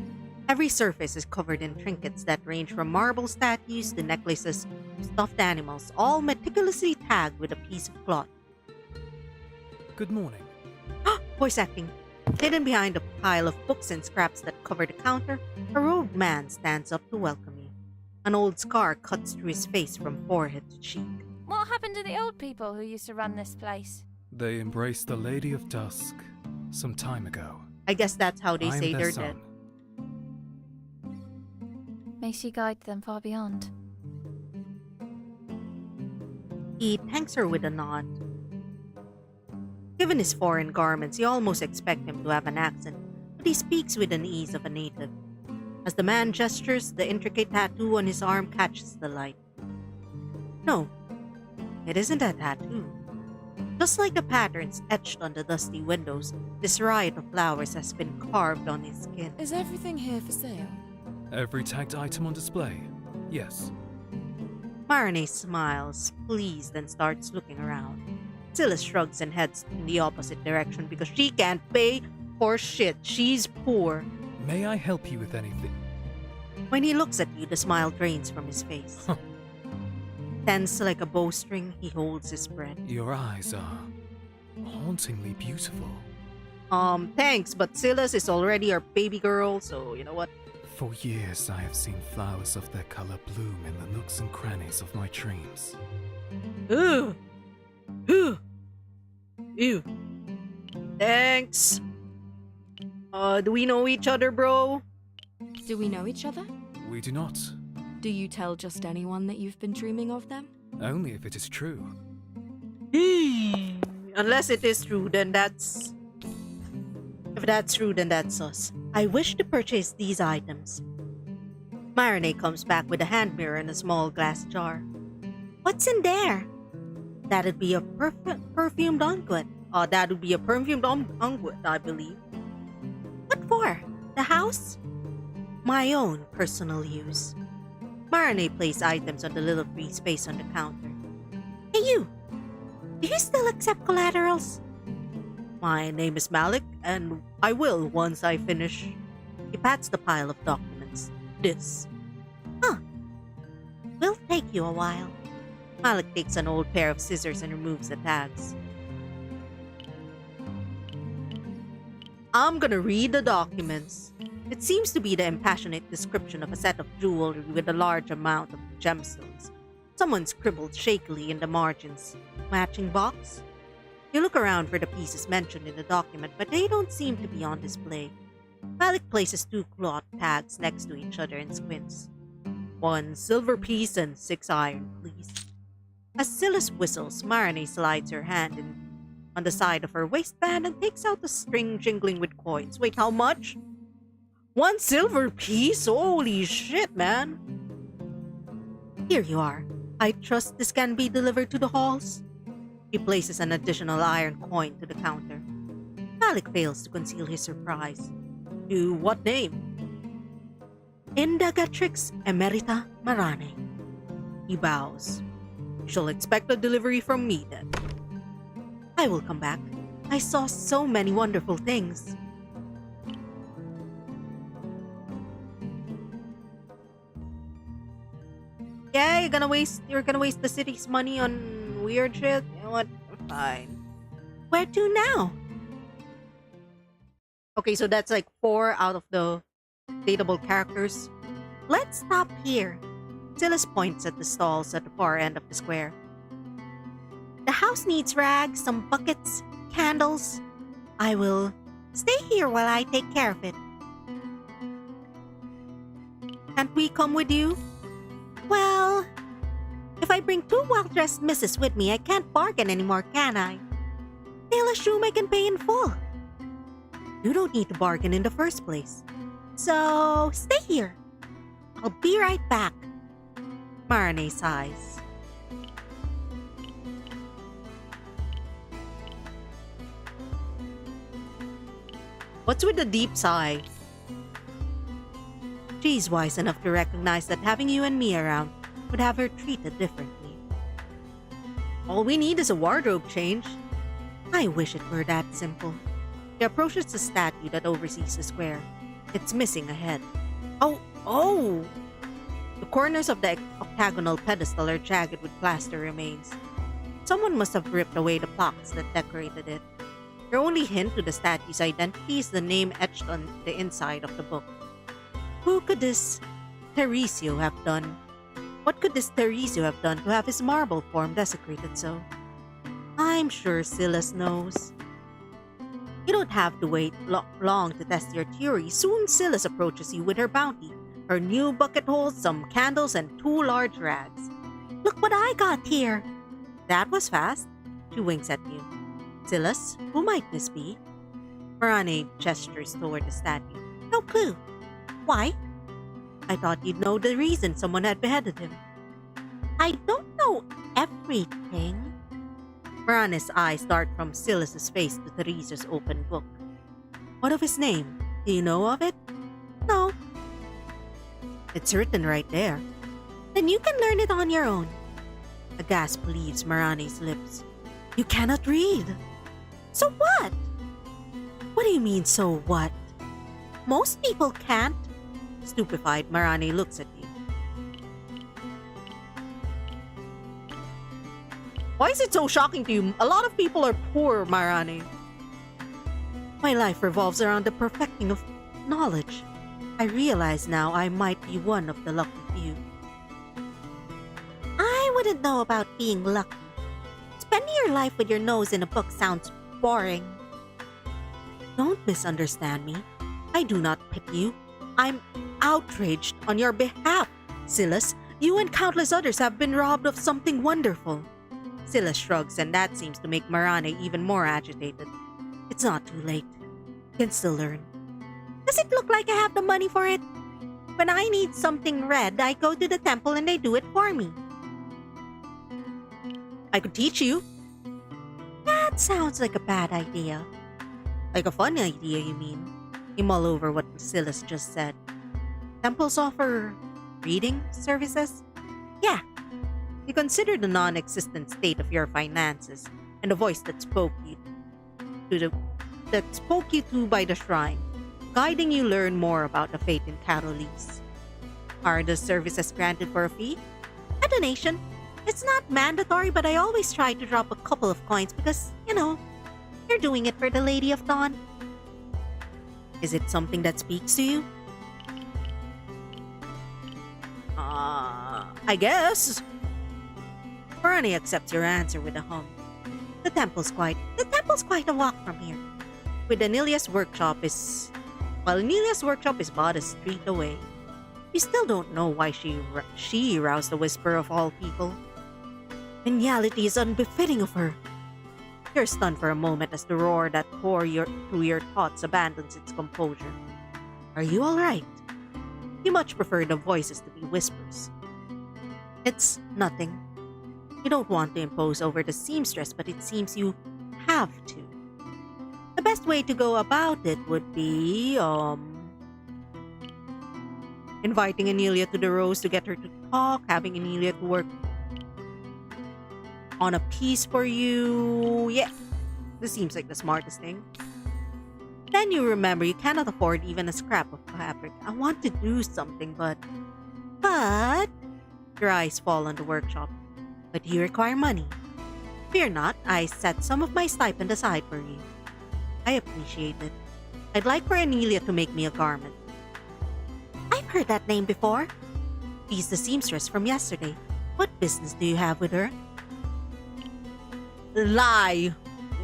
Every surface is covered in trinkets that range from marble statues to necklaces to stuffed animals, all meticulously tagged with a piece of cloth. Good morning. Voice acting. Hidden behind a pile of books and scraps that cover the counter, a robed man stands up to welcome you. An old scar cuts through his face from forehead to cheek. What happened to the old people who used to run this place? They embraced the Lady of Dusk some time ago. I guess that's how they I'm say their they're son. dead. May she guide them far beyond. He thanks her with a nod. Given his foreign garments, you almost expect him to have an accent, but he speaks with an ease of a native. As the man gestures, the intricate tattoo on his arm catches the light. No, it isn't a tattoo. Just like the patterns etched on the dusty windows, this riot of flowers has been carved on his skin. Is everything here for sale? Every tagged item on display? Yes. Marane smiles, pleased, and starts looking around. Scylla shrugs and heads in the opposite direction because she can't pay for shit. She's poor. May I help you with anything? When he looks at you, the smile drains from his face. Huh. Tense like a bowstring, he holds his breath. Your eyes are hauntingly beautiful. Thanks, but Scylla's is already our baby girl, so you know what? For years I have seen flowers of their color bloom in the nooks and crannies of my dreams. Ugh. Ugh. Ew. Thanks. Do we know each other, bro? Do we know each other? We do not. Do you tell just anyone that you've been dreaming of them? Only if it is true. Unless it is true, then that's... If that's true, then that's us. I wish to purchase these items. Marane comes back with a hand mirror and a small glass jar. What's in there? That'd be a perfumed unguent. That would be a perfumed unguent, I believe. What for? The house? My own personal use. Marane placed items on the little free space on the counter. Hey you! Do you still accept collaterals? My name is Malik, and I will once I finish. He pats the pile of documents. This. Huh. Will take you a while. Malik takes an old pair of scissors and removes the tags. I'm gonna read the documents. It seems to be the impassionate description of a set of jewelry with a large amount of gemstones. Someone scribbled shakily in the margins. Matching box? You look around for the pieces mentioned in the document, but they don't seem to be on display. Malik places 2 cloth tags next to each other and squints. 1 silver piece and 6 iron, please. As Silas whistles, Marane slides her hand on the side of her waistband and takes out a string jingling with coins. Wait, how much? 1 silver piece? Holy shit, man. Here you are. I trust this can be delivered to the halls. He places an additional iron coin to the counter. Malik fails to conceal his surprise. To what name? Indagatrix Emerita Marane. He bows. You shall expect a delivery from me then. I will come back. I saw so many wonderful things. Yeah, you're gonna waste the city's money on weird shit? You know what? Fine. Where to now? Okay, so that's like 4 out of the dateable characters. Let's stop here. Silas points at the stalls at the far end of the square. The house needs rags, some buckets, candles. I will stay here while I take care of it. Can't we come with you? Well, if I bring 2 well-dressed misses with me, I can't bargain anymore, can I? They'll assume I can pay in full. You don't need to bargain in the first place. So, stay here. I'll be right back. Marane sighs. What's with the deep sigh? She's wise enough to recognize that having you and me around would have her treated differently. All we need is a wardrobe change. I wish it were that simple. He approaches the statue that oversees the square. It's missing a head. Oh! The corners of the octagonal pedestal are jagged with plaster remains. Someone must have ripped away the plaques that decorated it. Your only hint to the statue's identity is the name etched on the inside of the book. Who could this Teresio have done? What could this Teresio have done to have his marble form desecrated so? I'm sure Silas knows. You don't have to wait long to test your theory. Soon Silas approaches you with her bounty. Her new bucket holds some candles and 2 large rags. Look what I got here. That was fast. She winks at you. Silas, who might this be? Marane gestures toward the statue. No clue. Why? I thought you'd know the reason someone had beheaded him. I don't know everything. Marane's eyes dart from Silas's face to Teresa's open book. What of his name? Do you know of it? No. It's written right there. Then you can learn it on your own. A gasp leaves Marane's lips. You cannot read. So what? What do you mean, so what? Most people can't. Stupefied, Marane looks at you. Why is it so shocking to you? A lot of people are poor, Marane. My life revolves around the perfecting of knowledge. I realize now I might be one of the lucky few. I wouldn't know about being lucky. Spending your life with your nose in a book sounds boring. Don't misunderstand me. I do not pity you. I'm outraged on your behalf. Silas, you and countless others have been robbed of something wonderful. Silas shrugs, and that seems to make Marane even more agitated. It's not too late. You can still learn. Does it look like I have the money for it? When I need something red, I go to the temple and they do it for me. I could teach you. That sounds like a bad idea. Like a fun idea, you mean? You mull over what Basilis just said. Temples offer reading services? Yeah. You consider the non-existent state of your finances and the voice that spoke you to by the shrine, guiding you learn more about the fate in Carolis. Are the services granted for a fee? A donation. It's not mandatory, but I always try to drop a couple of coins because, you're doing it for the Lady of Dawn. Is it something that speaks to you? I guess. Fernie accepts your answer with a hum. The temple's quite a walk from here. With Anilia's workshop is about a street away. We still don't know why she roused the whisper of all people. Geniality is unbefitting of her. You're stunned for a moment as the roar that tore through your thoughts abandons its composure. Are you all right? You much prefer the voices to be whispers. It's nothing. You don't want to impose over the seamstress, but it seems you have to. The best way to go about it would be, inviting Anilia to the Rose to get her to talk, having Anilia to work on a piece for you. Yeah, this seems like the smartest thing. Then you remember you cannot afford even a scrap of fabric. I want to do something, but... Your eyes fall on the workshop. But you require money. Fear not, I set some of my stipend aside for you. I appreciate it. I'd like for Anilia to make me a garment. I've heard that name before. She's the seamstress from yesterday. What business do you have with her? Lie.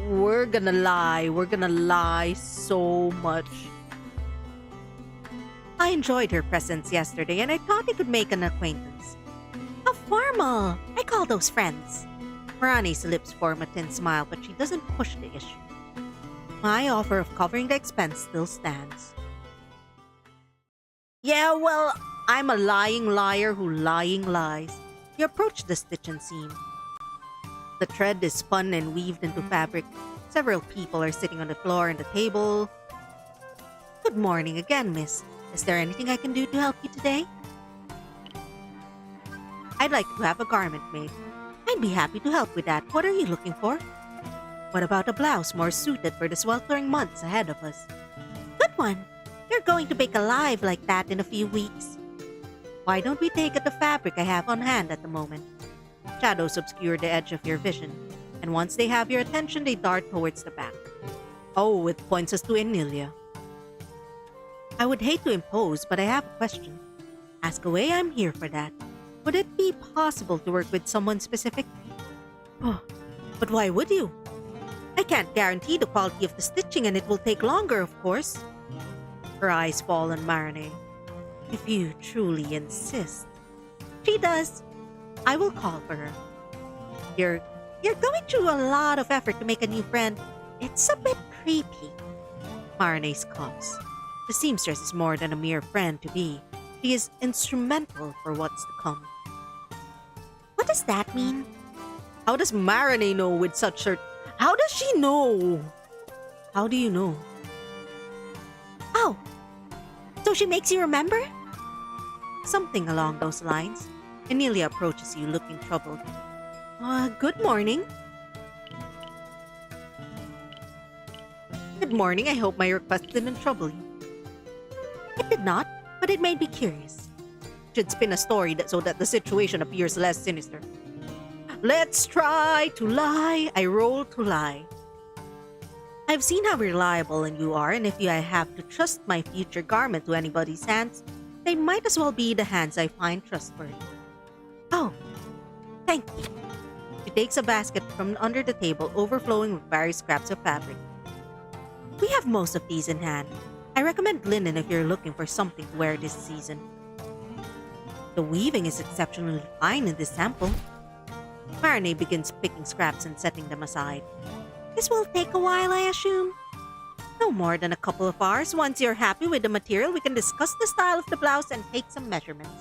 We're gonna lie. We're gonna lie so much. I enjoyed her presence yesterday and I thought I could make an acquaintance. How formal. I call those friends. Marani's lips form a thin smile, but she doesn't push the issue. My offer of covering the expense still stands. Yeah, well, I'm a lying liar who lying lies. You approach the stitch and seam. The thread is spun and weaved into fabric. Several people are sitting on the floor and the table. Good morning again, miss. Is there anything I can do to help you today? I'd like to have a garment made. I'd be happy to help with that. What are you looking for? What about a blouse more suited for the sweltering months ahead of us? Good one. You're going to bake alive like that in a few weeks. Why don't we take at the fabric I have on hand at the moment? Shadows obscure the edge of your vision, and once they have your attention, they dart towards the back. Oh, it points us to Anilia. I would hate to impose, but I have a question. Ask away, I'm here for that. Would it be possible to work with someone specific? Oh, but why would you? I can't guarantee the quality of the stitching and it will take longer, of course. Her eyes fall on Marane. If you truly insist. She does. I will call for her. You're going through a lot of effort to make a new friend. It's a bit creepy. Marane coughs. The seamstress is more than a mere friend to be. She is instrumental for what's to come. What does that mean? How does Marane know with such a... How does she know? How do you know? Oh, so she makes you remember? Something along those lines. Anilia approaches you looking troubled. Good morning. Good morning. I hope my request didn't trouble you. It did not, but it made me curious. Should spin a story so that the situation appears less sinister. Let's try to lie. I roll to lie. I've seen how reliable you are, and if I have to trust my future garment to anybody's hands, they might as well be the hands I find trustworthy. Oh, thank you. She takes a basket from under the table, overflowing with various scraps of fabric. We have most of these in hand. I recommend linen if you're looking for something to wear this season. The weaving is exceptionally fine in this sample. Marane begins picking scraps and setting them aside. This will take a while, I assume? No more than a couple of hours. Once you're happy with the material, we can discuss the style of the blouse and take some measurements.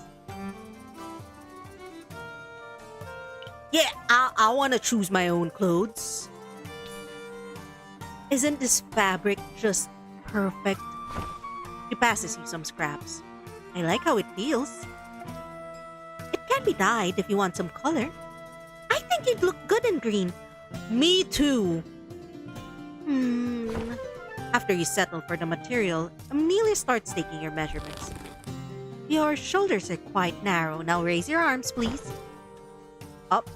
Yeah, I want to choose my own clothes. Isn't this fabric just perfect? She passes you some scraps. I like how it feels. It can be dyed if you want some color. I think you'd look good in green. Me too. After you settle for the material, Amelia starts taking your measurements. Your shoulders are quite narrow. Now raise your arms, please. Up.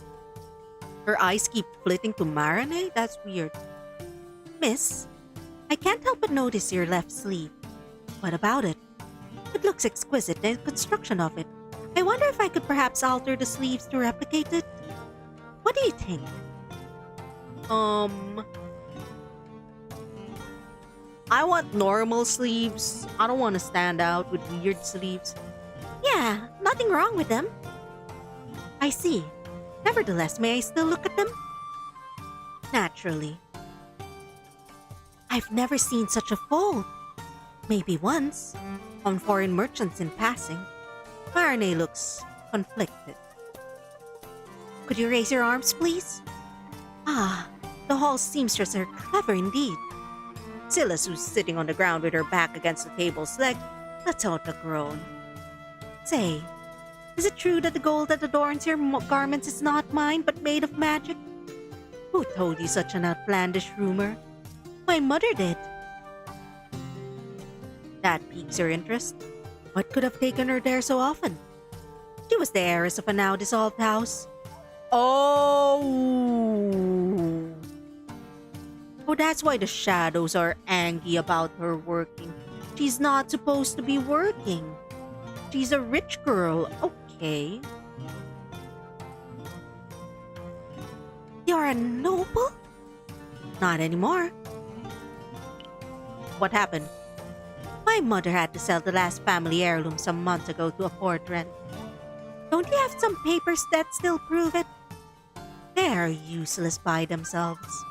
Her eyes keep flitting to Marinette? That's weird. Miss, I can't help but notice your left sleeve. What about it? It looks exquisite, the construction of it. I wonder if I could perhaps alter the sleeves to replicate it? What do you think? I want normal sleeves. I don't want to stand out with weird sleeves. Yeah, nothing wrong with them. I see. Nevertheless, may I still look at them? Naturally. I've never seen such a fold. Maybe once, on foreign merchants in passing. Marinette looks conflicted. Could you raise your arms, please? Ah, the hall seamstress are clever indeed. Silas, who's sitting on the ground with her back against the table's leg, lets out a groan. Say, is it true that the gold that adorns your garments is not mine, but made of magic? Who told you such an outlandish rumor? My mother did. That piques your interest. What could have taken her there so often? She was the heiress of a now dissolved house. Oh, that's why the shadows are angry about her working. She's not supposed to be working. She's a rich girl, okay. You're a noble? Not anymore. What happened? My mother had to sell the last family heirloom some months ago to afford rent. Don't you have some papers that still prove it? They are useless by themselves.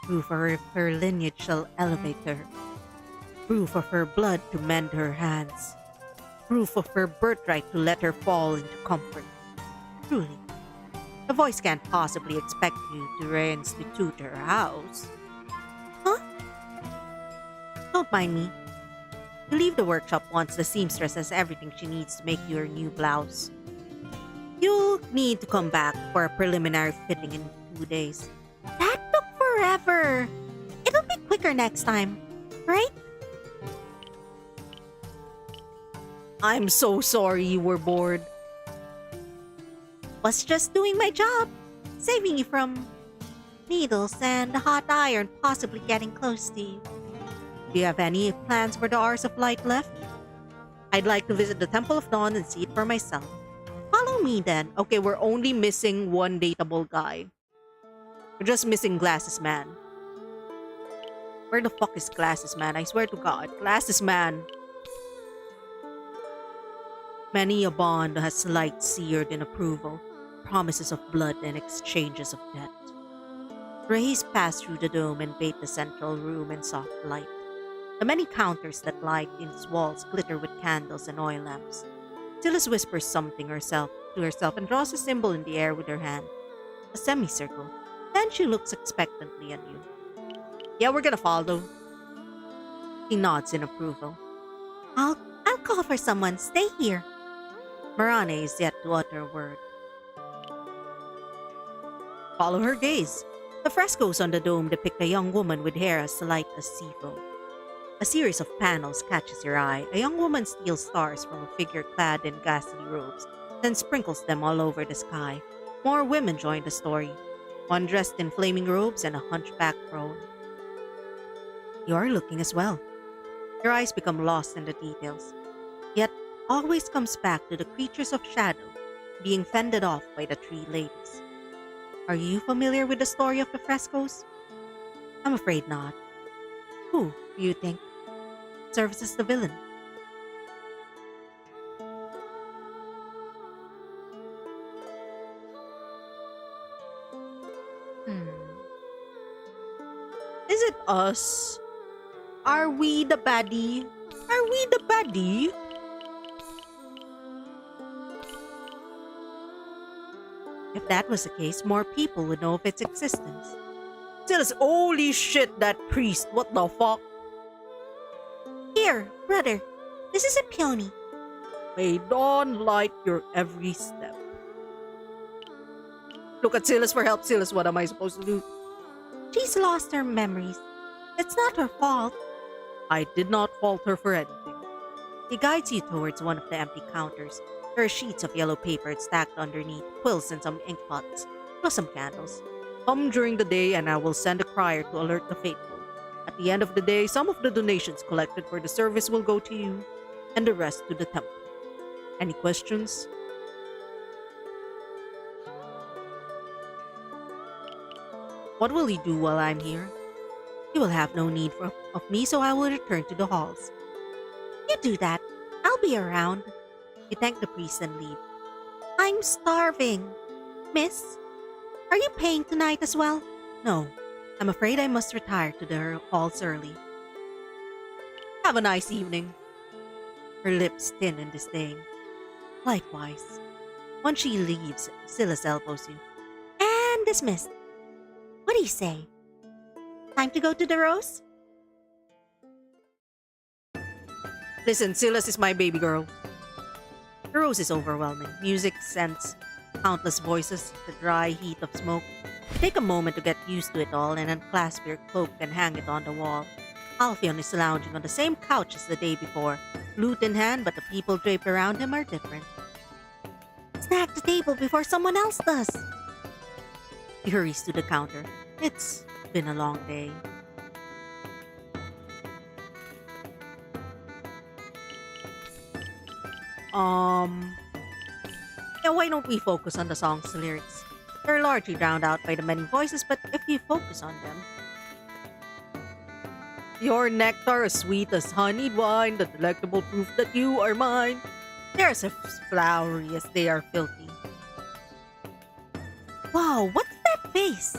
Proof of her lineage shall elevate her. Proof of her blood to mend her hands. Proof of her birthright to let her fall into comfort. Truly, the voice can't possibly expect you to reinstitute her house. Huh? Don't mind me. You leave the workshop once the seamstress has everything she needs to make your new blouse. You'll need to come back for a preliminary fitting in 2 days. That took forever. It'll be quicker next time, right? I'm so sorry you were bored. Was just doing my job, saving you from needles and the hot iron possibly getting close to you. Do you have any plans for the hours of light left? I'd like to visit the Temple of Dawn and see it for myself. Follow me then. Okay, we're only missing one dateable guy. We're just missing Glasses Man. Where the fuck is Glasses Man? I swear to God, Glasses Man. Many a bond has light seared in approval, promises of blood and exchanges of debt. Rays pass through the dome and bathe the central room in soft light. The many counters that light its walls glitter with candles and oil lamps. Silas whispers something to herself and draws a symbol in the air with her hand. A semicircle. Then she looks expectantly at you. Yeah, we're gonna follow. He nods in approval. I'll call for someone. Stay here. Marinette is yet to utter a word. Follow her gaze. The frescoes on the dome depict a young woman with hair as light as sea foam. A series of panels catches your eye. A young woman steals stars from a figure clad in ghastly robes, then sprinkles them all over the sky. More women join the story, one dressed in flaming robes and a hunchback crone. You are looking as well. Your eyes become lost in the details, yet always comes back to the creatures of shadow being fended off by the three ladies. Are you familiar with the story of the frescoes? I'm afraid not. Who, do you think, serves as the villain? Is it us? Are we the baddie? Are we the baddie? If that was the case, more people would know of its existence. Silas, holy shit, that priest, what the fuck? Here, brother. This is a peony. May dawn light your every step. Look at Silas for help. Silas, what am I supposed to do? She's lost her memories. It's not her fault. I did not fault her for anything. He guides you towards one of the empty counters. There are sheets of yellow paper stacked underneath, quills and some ink pots, plus some candles. Come during the day and I will send a crier to alert the faithful. At the end of the day, some of the donations collected for the service will go to you, and the rest to the temple. Any questions? What will you do while I'm here? You will have no need of me, so I will return to the halls. You do that. I'll be around. You thank the priest and leave. I'm starving. Miss, are you paying tonight as well? No, I'm afraid I must retire to the halls early. Have a nice evening. Her lips thin in disdain. Likewise. When she leaves, Silas elbows you. And dismissed. What do you say? Time to go to the rose? Listen, Silas is my baby girl. The rose is overwhelming. Music, scents, countless voices, the dry heat of smoke. Take a moment to get used to it all and unclasp your cloak and hang it on the wall. Alpheon is lounging on the same couch as the day before, lute in hand, but the people draped around him are different. Snack the table before someone else does. He hurries to the counter. It's been a long day. Yeah, why don't we focus on the song's lyrics? They're largely drowned out by the many voices, but if you focus on them. Your nectar as sweet as honeyed wine, the delectable proof that you are mine. They're as flowery as they are filthy. Wow, what's that face?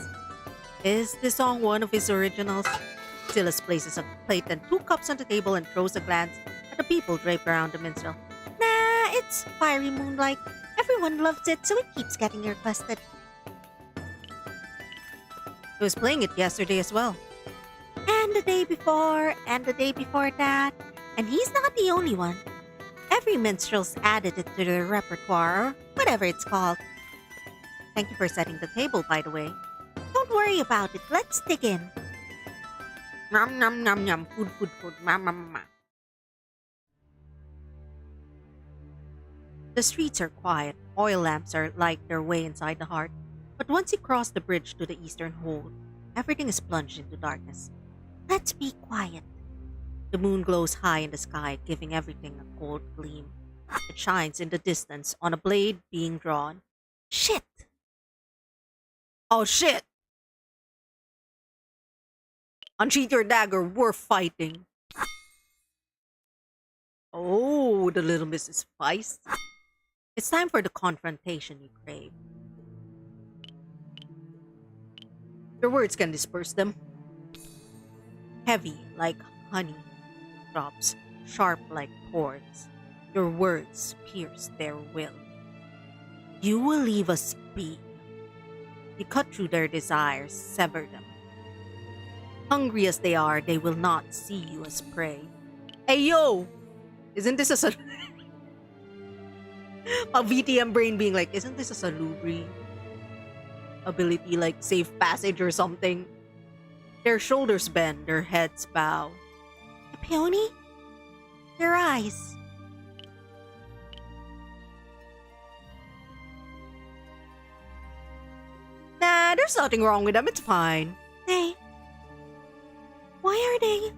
Is this song one of his originals? Silas places a plate and 2 cups on the table and throws a glance at the people draped around the minstrel. Nah, it's fiery moonlight. Everyone loves it, so it keeps getting requested. He was playing it yesterday as well. And the day before, and the day before that. And he's not the only one. Every minstrel's added it to their repertoire, or whatever it's called. Thank you for setting the table, by the way. Don't worry about it. Let's dig in. Nom nom nom nom. Food, food, food. Ma ma ma. The streets are quiet. Oil lamps are light their way inside the heart. But once you cross the bridge to the eastern hold, everything is plunged into darkness. Let's be quiet. The moon glows high in the sky, giving everything a cold gleam. It shines in the distance on a blade being drawn. Shit! Oh shit! Unsheath your dagger, we're fighting. Oh, the little miss is feisty. It's time for the confrontation you crave. Your words can disperse them. Heavy like honey drops, sharp like thorns. Your words pierce their will. You will leave us be. You cut through their desires, sever them. Hungry as they are, they will not see you as prey. Hey yo! Isn't this a a VTM brain being like, isn't this a salubri ability, like safe passage or something? Their shoulders bend, their heads bow. A peony? Your eyes. Nah, there's nothing wrong with them, it's fine. Why are they?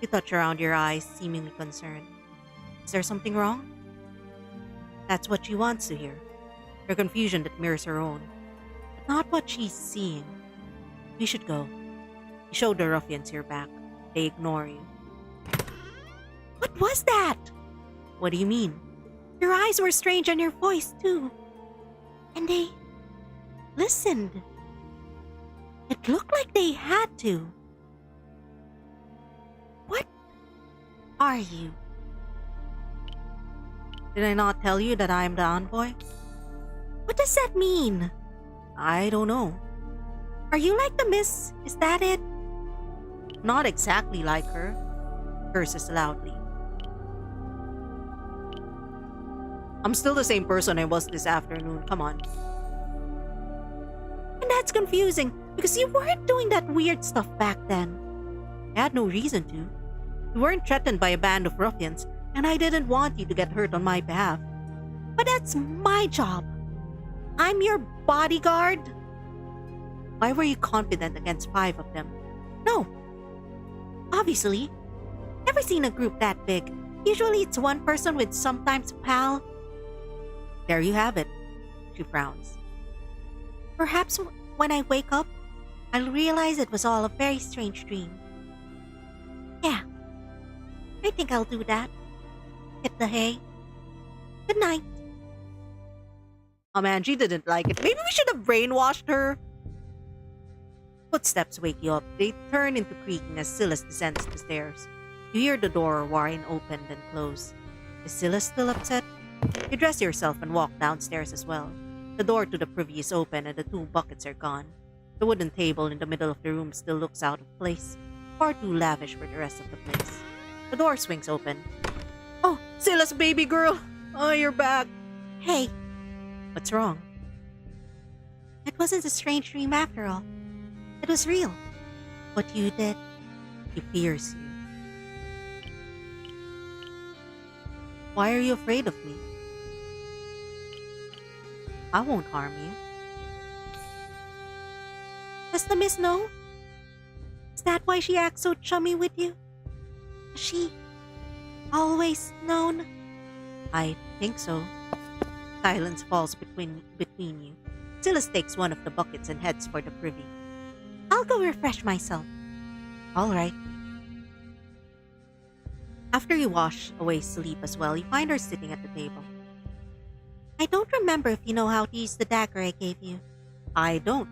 You touch around your eyes, seemingly concerned. Is there something wrong? That's what she wants to hear. Her confusion that mirrors her own. But not what she's seeing. We should go. You show the ruffians your back. They ignore you. What was that? What do you mean? Your eyes were strange and your voice too. And they listened. It looked like they had to. What are you? Did I not tell you that I am the envoy? What does that mean? I don't know. Are you like the miss? Is that it? Not exactly like her. Curses loudly. I'm still the same person I was this afternoon. Come on. And that's confusing because you weren't doing that weird stuff back then. I had no reason to. You weren't threatened by a band of ruffians, and I didn't want you to get hurt on my behalf. But that's my job. I'm your bodyguard. Why were you confident against 5 of them? No. Obviously. Never seen a group that big. Usually it's one person with sometimes a pal. There you have it. She frowns. Perhaps when I wake up, I'll realize it was all a very strange dream. Yeah. I think I'll do that. Hit the hay. Good night. Oh man, she didn't like it. Maybe we should have brainwashed her. Footsteps wake you up. They turn into creaking as Silas descends the stairs. You hear the door whine open then close. Is Silas still upset? You dress yourself and walk downstairs as well. The door to the privy is open and the 2 buckets are gone. The wooden table in the middle of the room still looks out of place, far too lavish for the rest of the place. The door swings open. Oh, Silas, baby girl! Oh, you're back! Hey, What's wrong? it wasn't a strange dream after all. It was real. What you did. He fears you. Why are you afraid of me? I won't harm you. Does the miss know? Is that why she acts so chummy with you? Has she always known? I think so. Silence falls between you. Silas takes one of the buckets and heads for the privy. I'll go refresh myself. All right. After you wash away sleep as well, you find her sitting at the table. I don't remember if you know how to use the dagger I gave you. I don't.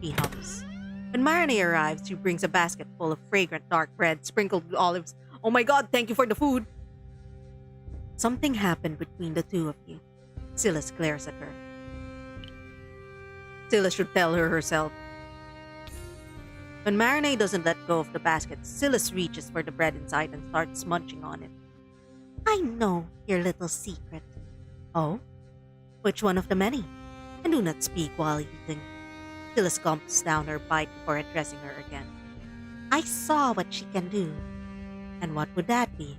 She hums. When Marinee arrives, she brings a basket full of fragrant dark bread sprinkled with olives. Oh my god, thank you for the food! Something happened between the 2 of you. Silas glares at her. Silas should tell her herself. When Marinee doesn't let go of the basket, Silas reaches for the bread inside and starts munching on it. I know your little secret. Oh? Which one of the many? And do not speak while eating. Silas gulps down her bite before addressing her again. I saw what she can do. And what would that be?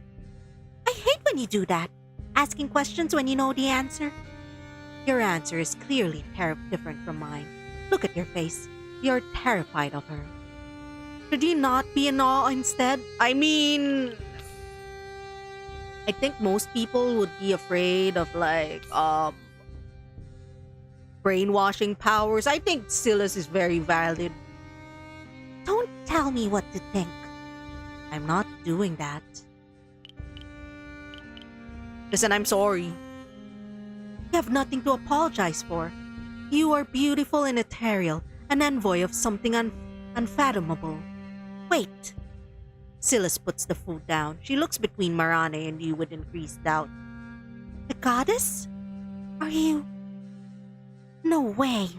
I hate when you do that. Asking questions when you know the answer. Your answer is clearly different from mine. Look at your face. You're terrified of her. Should you not be in awe instead? I mean, I think most people would be afraid of brainwashing powers. I think Silas is very valid. Don't tell me what to think. I'm not doing that. Listen, I'm sorry. You have nothing to apologize for. You are beautiful and ethereal, an envoy of something unfathomable. Wait. Silas puts the food down. She looks between Marinee and you with increased doubt. The goddess? Are you... No way.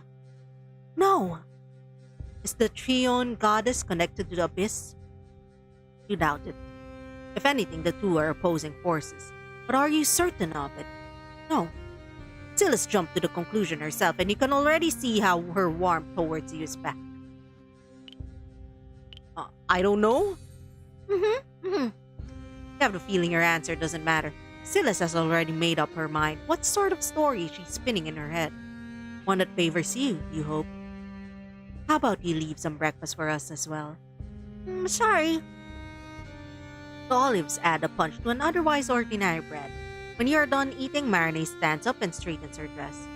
No. Is the Trion goddess connected to the abyss? You doubt it. If anything, the 2 are opposing forces. But are you certain of it? No. Silas jumped to the conclusion herself, and you can already see how her warmth towards you is back. I don't know. You have the feeling your answer doesn't matter. Silas has already made up her mind. What sort of story is she spinning in her head? One that favors you, you hope. How about you leave some breakfast for us as well? Sorry. The olives add a punch to an otherwise ordinary bread. When you are done eating, Marinee stands up and straightens her dress.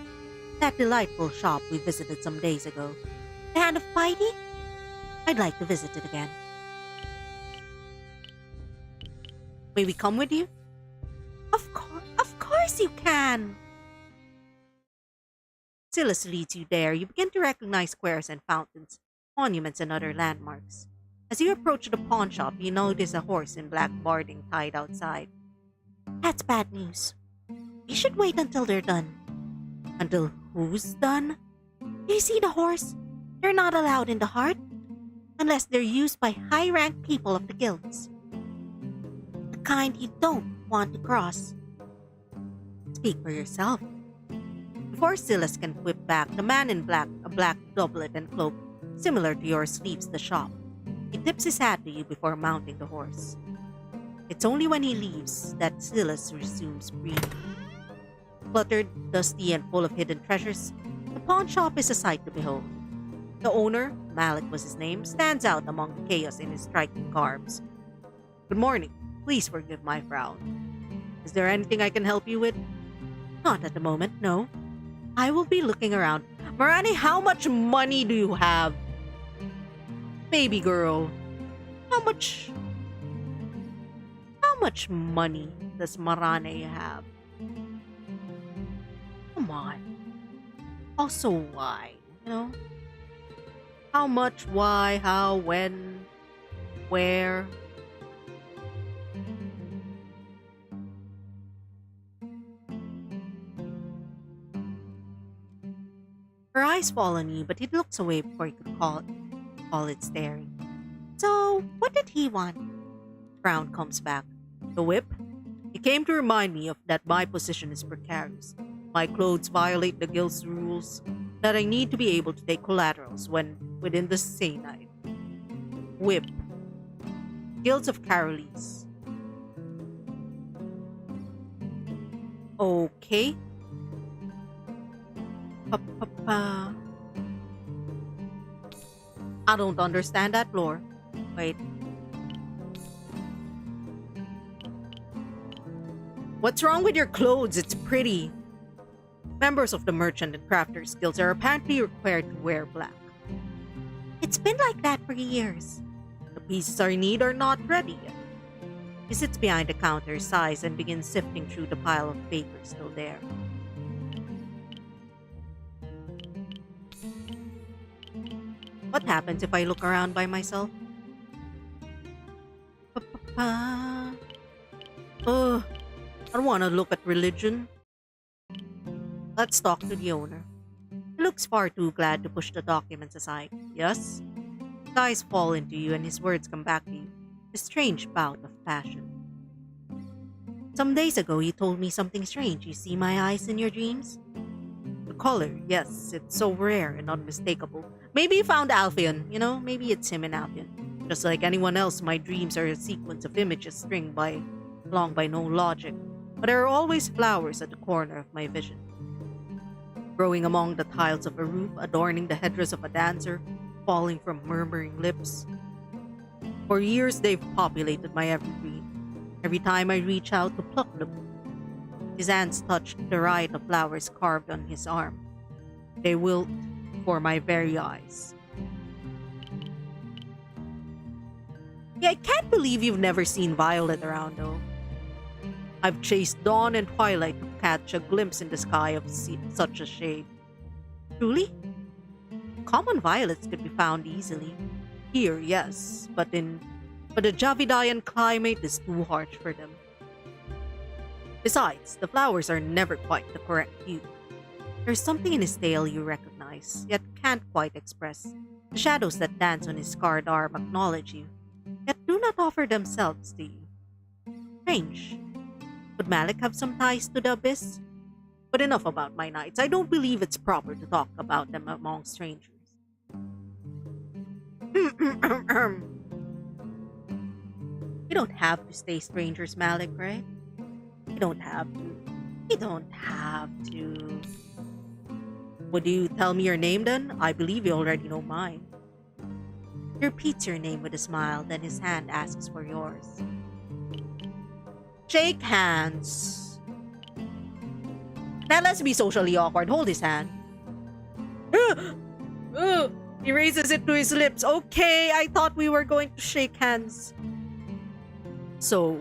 That delightful shop we visited some days ago. The Hand of Piety? I'd like to visit it again. May we come with you? Of course you can. Silas leads you there. You begin to recognize squares and fountains, monuments and other landmarks. As you approach the pawn shop, you notice a horse in black barding tied outside. That's bad news. You should wait until they're done. Until who's done? You see the horse? They're not allowed in the heart unless they're used by high-ranked people of the guilds. The kind you don't want to cross. Speak for yourself. Before Silas can whip back, the man in black, a black doublet and cloak, similar to yours, leaves the shop. He tips his hat to you before mounting the horse. It's only when he leaves that Silas resumes breathing. Cluttered, dusty, and full of hidden treasures, the pawn shop is a sight to behold. The owner, Malik was his name, stands out among the chaos in his striking garbs. Good morning. Please forgive my frown. Is there anything I can help you with? Not at the moment, no. I will be looking around. Marani, how much money do you have? Baby girl, how much money does Marani have? Come on. Also, why? You know? How much, why, how, when, where? Her eyes fall on you, but he looks away before he could call it staring. So, what did he want? Frown comes back. The whip? He came to remind me of that my position is precarious. My clothes violate the guild's rules, that I need to be able to take collaterals when within the Seanite. Whip. Guilds of Carolis. Okay. Pa. I don't understand that lore. Wait. What's wrong with your clothes? It's pretty. Members of the merchant and crafters guilds are apparently required to wear black. It's been like that for years. The pieces I need are not ready yet. He sits behind the counter, sighs, and begins sifting through the pile of papers still there. What happens if I look around by myself? I don't want to look at religion. Let's talk to the owner. He looks far too glad to push the documents aside. Yes? His eyes fall into you and his words come back to you. A strange bout of passion. Some days ago, you told me something strange. You see my eyes in your dreams? The color, yes, it's so rare and unmistakable. Maybe you found Alphion, maybe it's him and Alphion. Just like anyone else, my dreams are a sequence of images stringed along by no logic. But there are always flowers at the corner of my vision. Growing among the tiles of a roof, adorning the headdress of a dancer, falling from murmuring lips. For years, they've populated my every dream. Every time I reach out to pluck them, his hands touch the riot of flowers carved on his arm. They wilt before my very eyes. Yeah, I can't believe you've never seen Violet around, though. I've chased dawn and twilight to catch a glimpse in the sky of such a shade. Truly? Common violets could be found easily. Here, yes, but the Javidayan climate is too harsh for them. Besides, the flowers are never quite the correct hue. There's something in his tail you recognize, yet can't quite express. The shadows that dance on his scarred arm acknowledge you, yet do not offer themselves to you. Strange. Could Malik have some ties to the abyss? But enough about my nights. I don't believe it's proper to talk about them among strangers. We don't have to stay strangers, Malik, right? You don't have to. You don't have to. Would you tell me your name then? I believe you already know mine. He repeats your name with a smile, then his hand asks for yours. Shake hands. Now let's be socially awkward. Hold his hand. He raises it to his lips. Okay, I thought we were going to shake hands. So,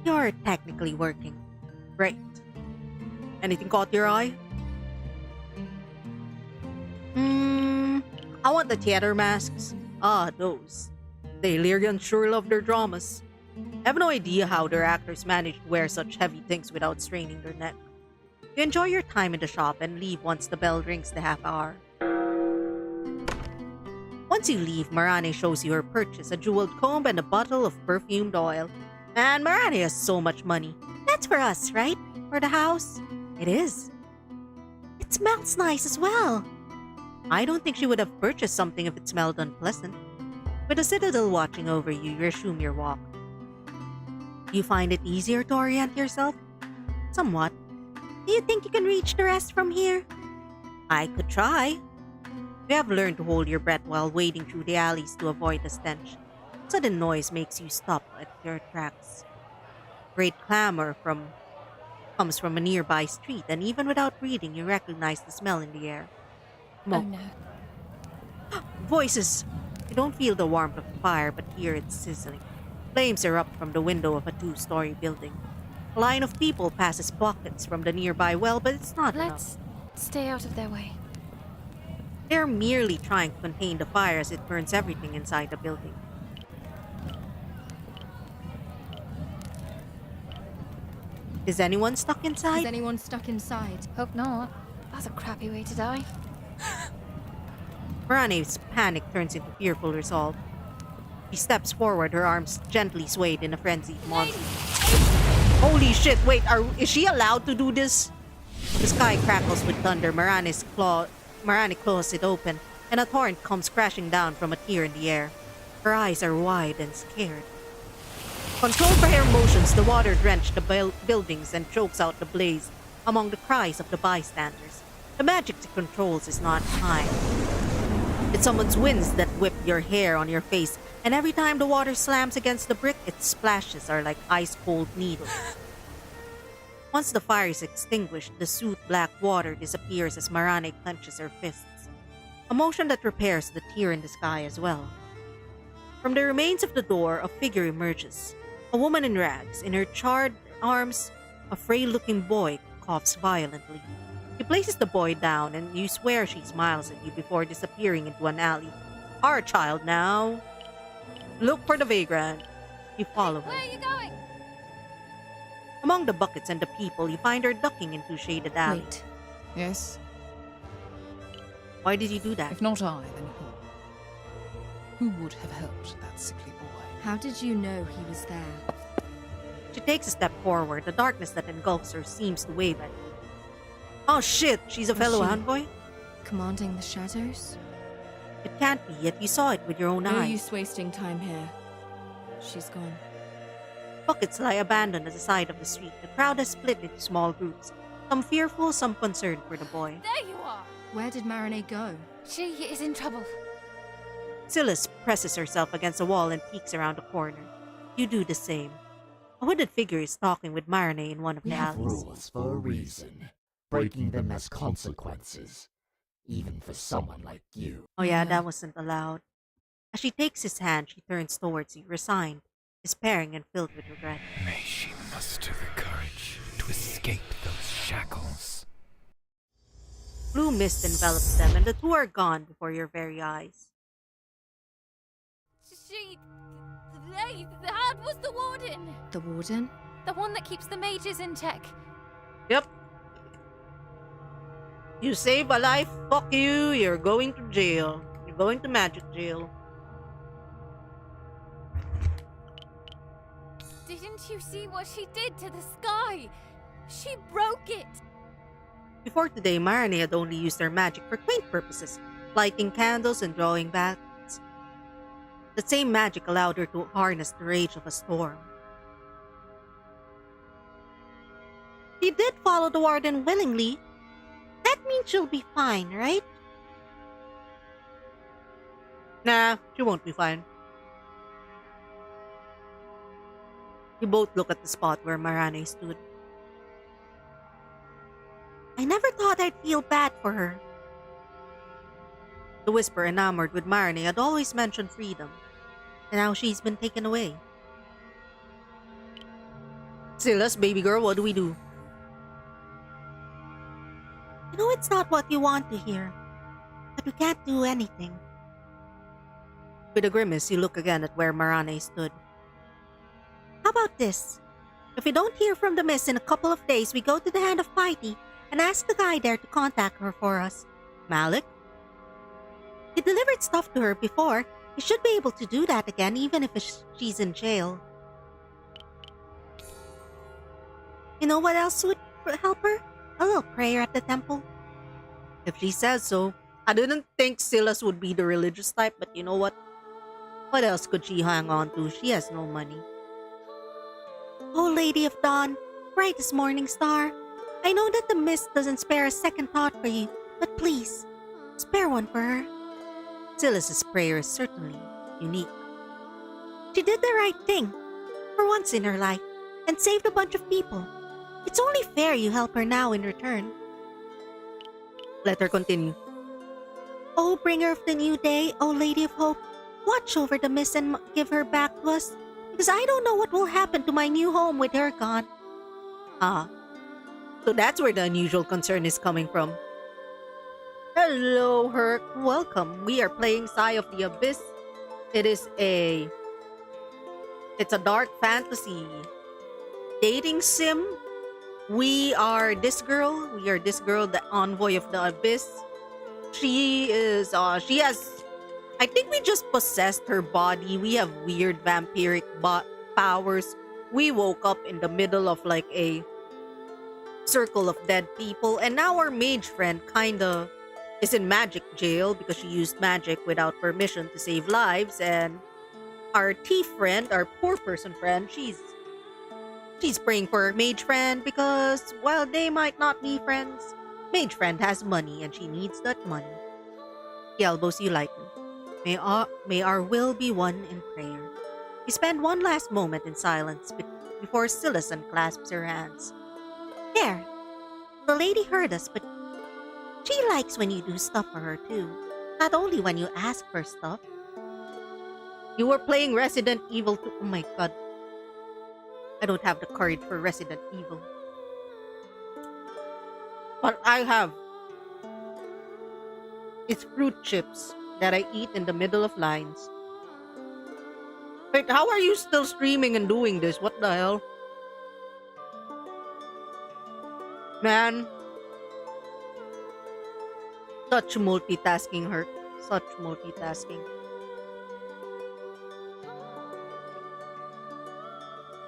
you're technically working. Right. Anything caught your eye? I want the theater masks. Ah, those. The Illyrians sure love their dramas. I have no idea how their actors manage to wear such heavy things without straining their neck. You enjoy your time in the shop and leave once the bell rings the half hour. Once you leave, Marane shows you her purchase, a jeweled comb and a bottle of perfumed oil. And Marane has so much money. That's for us, right? For the house? It is. It smells nice as well. I don't think she would have purchased something if it smelled unpleasant. With the citadel watching over you, you resume your walk. You find it easier to orient yourself? Somewhat. Do you think you can reach the rest from here? I could try. You have learned to hold your breath while wading through the alleys to avoid the stench. Sudden noise makes you stop at your tracks. Great clamor comes from a nearby street, and even without reading, you recognize the smell in the air. Smoke. Oh no. Voices! You don't feel the warmth of the fire, but hear it sizzling. Flames erupt from the window of a 2-story building. A line of people passes buckets from the nearby well, but it's not enough. Let's stay out of their way. They're merely trying to contain the fire as it burns everything inside the building. Is anyone stuck inside? Is anyone stuck inside? Hope not. That's a crappy way to die. Marane's panic turns into fearful resolve. She steps forward, her arms gently swayed in a frenzied monster. Holy shit, wait, is she allowed to do this? The sky crackles with thunder, Marane claws it open, and a torrent comes crashing down from a tier in the air. Her eyes are wide and scared. Controlled by her motions, the water drenched the buildings and chokes out the blaze among the cries of the bystanders. The magic it controls is not time. It summons winds that whip your hair on your face, and every time the water slams against the brick, its splashes are like ice-cold needles. Once the fire is extinguished, the soot black water disappears as Marane clenches her fists, a motion that repairs the tear in the sky as well. From the remains of the door, a figure emerges. A woman in rags. In her charred arms, a frail-looking boy coughs violently. She places the boy down, and you swear she smiles at you before disappearing into an alley. Our child now. Look for the vagrant. You follow her. Where are you going? Among the buckets and the people, you find her ducking into a shaded alley. Wait. Yes? Why did you do that? If not I, then who? Who would have helped that sickly boy? How did you know he was there? She takes a step forward. The darkness that engulfs her seems to wave at you. Oh shit, she's a Was fellow she- envoy? Commanding the shadows? It can't be, yet you saw it with your own No eyes. use wasting time here. She's gone. Buckets lie abandoned at the side of the street. The crowd has split into small groups, some fearful, some concerned for the boy. There you are. Where did Marinette go? She is in trouble. Silas presses herself against a wall and peeks around a corner. You do the same. A hooded figure is talking with Marinette in one of We the have alleys. rules for a reason. Breaking them has consequences. Even for someone like you. Oh yeah, that wasn't allowed. As she takes his hand, she turns towards you, resigned, despairing and filled with regret. May she muster the courage to escape those shackles. Blue mist envelops them, and the two are gone before your very eyes. That was the warden. The warden? The one that keeps the mages in check. Yep. You save a life, fuck you, you're going to jail. You're going to magic jail. Didn't you see what she did to the sky? She broke it. Before today, Marinette had only used her magic for quaint purposes, lighting candles and drawing bats. The same magic allowed her to harness the rage of a storm. She did follow the warden willingly. That means she'll be fine, right? Nah, she won't be fine. You both look at the spot where Marinette stood. I never thought I'd feel bad for her. The Whisper, enamored with Marinette, had always mentioned freedom, and now she's been taken away. Silas, baby girl, what do we do? I know it's not what you want to hear, but we can't do anything. With a grimace, you look again at where Marinette stood. How about this? If we don't hear from the Mist in a couple of days, we go to the Hand of Piety. and ask the guy there to contact her for us. Malik? He delivered stuff to her before. He should be able to do that again even if she's in jail. You know what else would help her? A little prayer at the temple. If she says so. I didn't think Silas would be the religious type, but you know what? What else could she hang on to? She has no money. Oh, Lady of Dawn, brightest morning star. I know that the mist doesn't spare a second thought for you, but please, spare one for her. Silas's prayer is certainly unique. She did the right thing, for once in her life, and saved a bunch of people. It's only fair you help her now in return. Let her continue. O bringer of the new day, O Lady of Hope, watch over the mist and give her back to us, because I don't know what will happen to my new home with her gone. Ah, so that's where the unusual concern is coming from. Hello, Herc. Welcome. We are playing Sigh of the Abyss. It's a dark fantasy dating sim. We are this girl, the envoy of the Abyss. She has, I think we just possessed her body. We have weird vampiric powers. We woke up in the middle of like a circle of dead people, and now our mage friend kinda is in magic jail because she used magic without permission to save lives, and our thief friend, our poor person friend, she's praying for her mage friend because, while they might not be friends, mage friend has money and she needs that money. He elbows you lightly. May our will be one in prayer. We spend one last moment in silence before Silas unclasps her hands. There, the lady heard us, but she likes when you do stuff for her too. Not only when you ask for stuff. You were playing Resident Evil 2. Oh my god. I don't have the courage for Resident Evil. But I have. It's fruit chips that I eat in the middle of lines. Wait, how are you still streaming and doing this? What the hell? Man. Such multitasking, Herc. Such multitasking.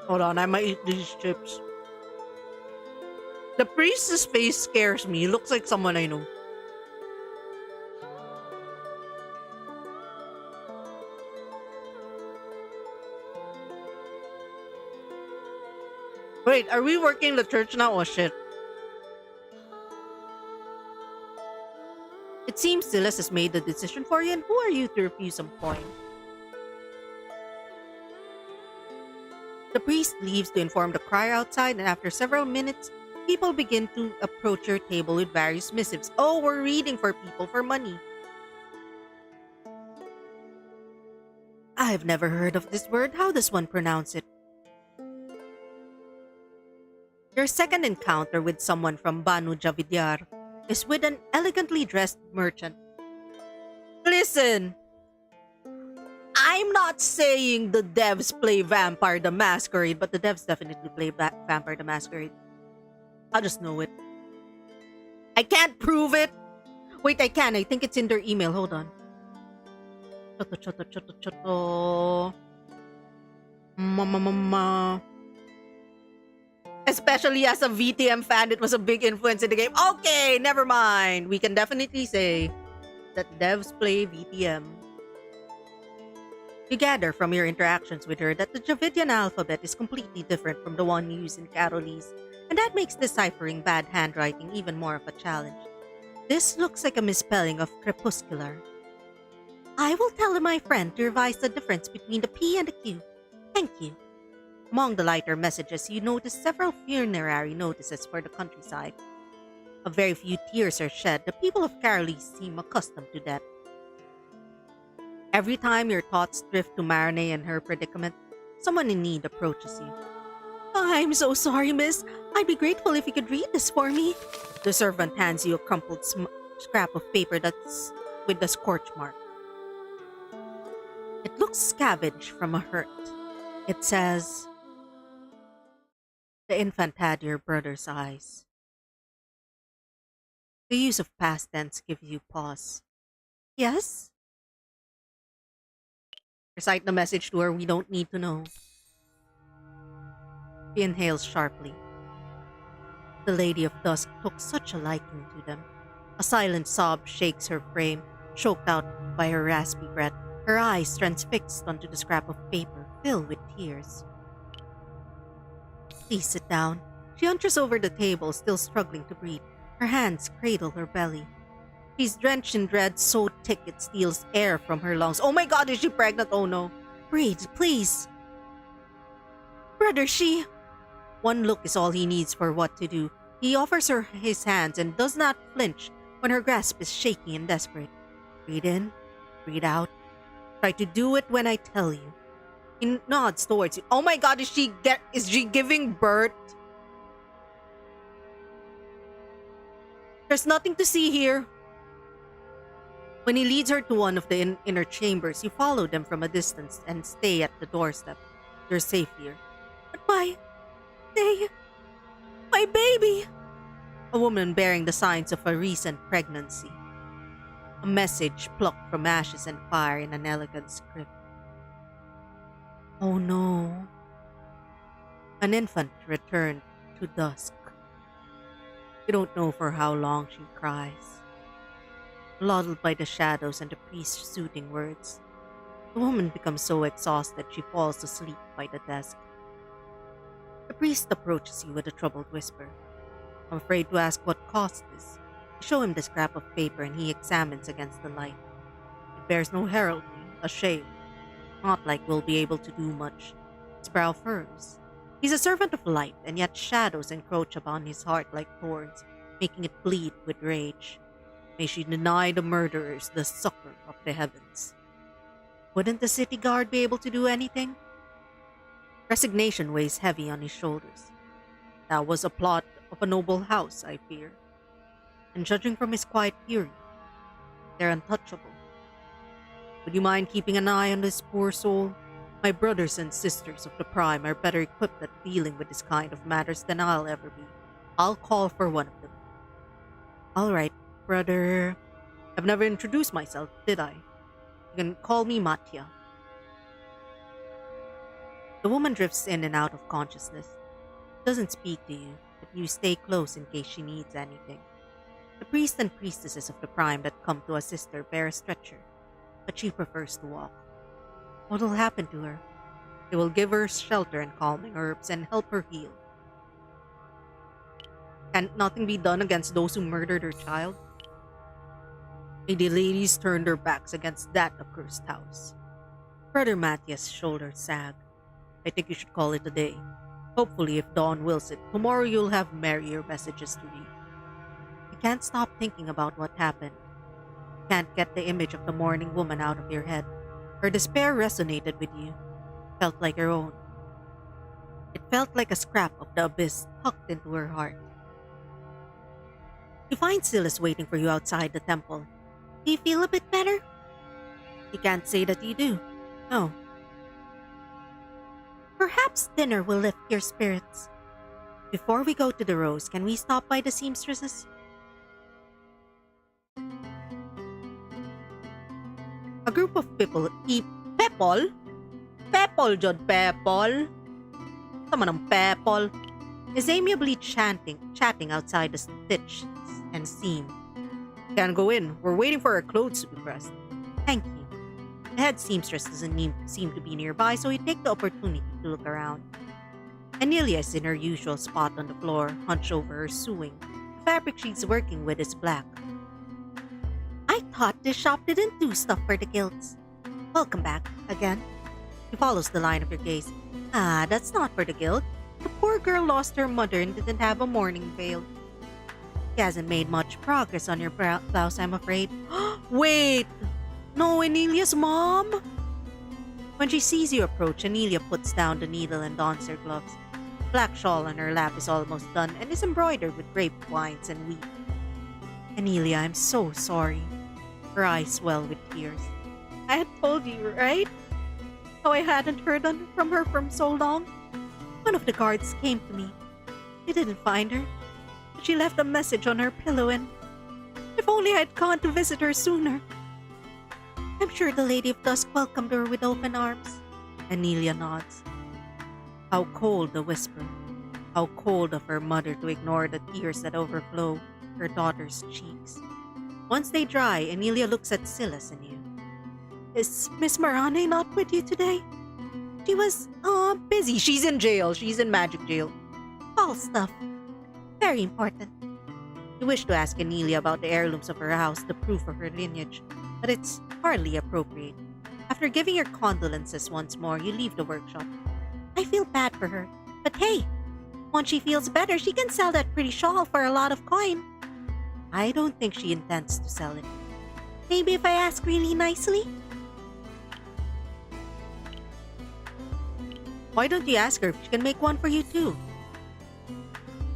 Hold on, I might eat these chips. The priest's face scares me. He looks like someone I know. Wait, are we working the church now? Oh shit. It seems Silas has made the decision for you, and who are you to refuse some coin? The priest leaves to inform the crier outside, and after several minutes, people begin to approach your table with various missives. Oh, we're reading for people for money. I've never heard of this word. How does one pronounce it? Your second encounter with someone from Banu Javidyar is with an elegantly dressed merchant. Listen, I'm not saying the devs play Vampire the Masquerade, but the devs definitely play Vampire the Masquerade. I just know it. I can't prove it. Wait, I can. I think it's in their email. Hold on. Choto. Mama. Especially as a VTM fan, it was a big influence in the game. Okay, never mind. We can definitely say that devs play VTM. You gather from your interactions with her that the Javidian alphabet is completely different from the one used in Carolese, and that makes deciphering bad handwriting even more of a challenge. This looks like a misspelling of crepuscular. I will tell my friend to revise the difference between the P and the Q. Thank you. Among the lighter messages, you notice several funerary notices for the countryside. A very few tears are shed. The people of Carolese seem accustomed to that. Every time your thoughts drift to Marinée and her predicament, someone in need approaches you. I'm so sorry, miss. I'd be grateful if you could read this for me. The servant hands you a crumpled scrap of paper that's with the scorch mark. It looks scavenged from a hurt. It says, "The infant had your brother's eyes." The use of past tense gives you pause. Yes? Recite the message to her we don't need to know. She inhales sharply. The Lady of Dusk took such a liking to them. A silent sob shakes her frame, choked out by her raspy breath, her eyes transfixed onto the scrap of paper filled with tears. Please sit down. She hunches over the table, still struggling to breathe. Her hands cradle her belly. She's drenched in dread so thick it steals air from her lungs. Oh my god, is she pregnant? Oh no. Breathe, please. Brother, she... One look is all he needs for what to do. He offers her his hands and does not flinch when her grasp is shaky and desperate. Breathe in, breathe out. Try to do it when I tell you. He nods towards you. Oh my god, is she giving birth? There's nothing to see here. When he leads her to one of the inner chambers, you follow them from a distance and stay at the doorstep. You're safe here. But my baby! A woman bearing the signs of a recent pregnancy. A message plucked from ashes and fire in an elegant script. Oh no. An infant returned to dusk. You don't know for how long she cries. Lulled by the shadows and the priest's soothing words, the woman becomes so exhausted she falls asleep by the desk. The priest approaches you with a troubled whisper. I'm afraid to ask what caused this. You show him the scrap of paper and he examines against the light. It bears no heraldry, a shade. Not like we'll be able to do much. His brow furrows. He's a servant of light, and yet shadows encroach upon his heart like thorns, making it bleed with rage. May she deny the murderers the succor of the heavens. Wouldn't the city guard be able to do anything? Resignation weighs heavy on his shoulders. That was a plot of a noble house, I fear. And judging from his quiet fury, they're untouchable. Would you mind keeping an eye on this poor soul? My brothers and sisters of the Prime are better equipped at dealing with this kind of matters than I'll ever be. I'll call for one of them. All right, brother. I've never introduced myself, did I? You can call me Matya. The woman drifts in and out of consciousness. Doesn't speak to you, but you stay close in case she needs anything. The priests and priestesses of the Prime that come to assist her bear a stretcher, but she prefers to walk. What'll happen to her? They will give her shelter and calming herbs and help her heal. Can nothing be done against those who murdered her child? May the ladies turn their backs against that accursed house. Brother Matthias' shoulders sag. I think you should call it a day. Hopefully, if Dawn wills it, tomorrow you'll have merrier messages to read. You can't stop thinking about what happened. You can't get the image of the mourning woman out of your head. Her despair resonated with you. Felt like your own. It felt like a scrap of the abyss tucked into her heart. You find Silas waiting for you outside the temple. Do you feel a bit better? You can't say that you do. No. Perhaps dinner will lift your spirits. Before we go to the Rose, can we stop by the seamstresses? A group of people Pepol? Pepol, Jod Pepol. Tama ng Pepol. Is amiably chatting outside the stitch and seam. Can't go in. We're waiting for our clothes to be pressed. Thank you. The head seamstress doesn't seem to be nearby, so you take the opportunity to look around. Anelia is in her usual spot on the floor, hunched over her sewing. The fabric she's working with is black. I thought this shop didn't do stuff for the guilds. Welcome back, again. She follows the line of your gaze. Ah, that's not for the guild. The poor girl lost her mother and didn't have a mourning veil. She hasn't made much progress on your blouse, I'm afraid. Wait! No, Anelia's mom? When she sees you approach, Anelia puts down the needle and dons her gloves. The black shawl on her lap is almost done and is embroidered with grape vines and wheat. Anelia, I'm so sorry. Her eyes swell with tears. I had told you, right? How I hadn't heard from her for so long. One of the guards came to me. They didn't find her. She left a message on her pillow and If only I'd gone to visit her sooner. I'm sure the Lady of Dusk welcomed her with open arms. Anelia nods. How cold the whisper. How cold of her mother to ignore the tears that overflow her daughter's cheeks. Once they dry, Anelia looks at Silas anew. Is Miss Marane not with you today? She was, busy. She's in jail. She's in magic jail. All stuff. Very important. You wish to ask Anelia about the heirlooms of her house, the proof of her lineage, but it's hardly appropriate. After giving your condolences once more, you leave the workshop. I feel bad for her. But hey, once she feels better, she can sell that pretty shawl for a lot of coin. I don't think she intends to sell it. Maybe if I ask really nicely? Why don't you ask her if she can make one for you too?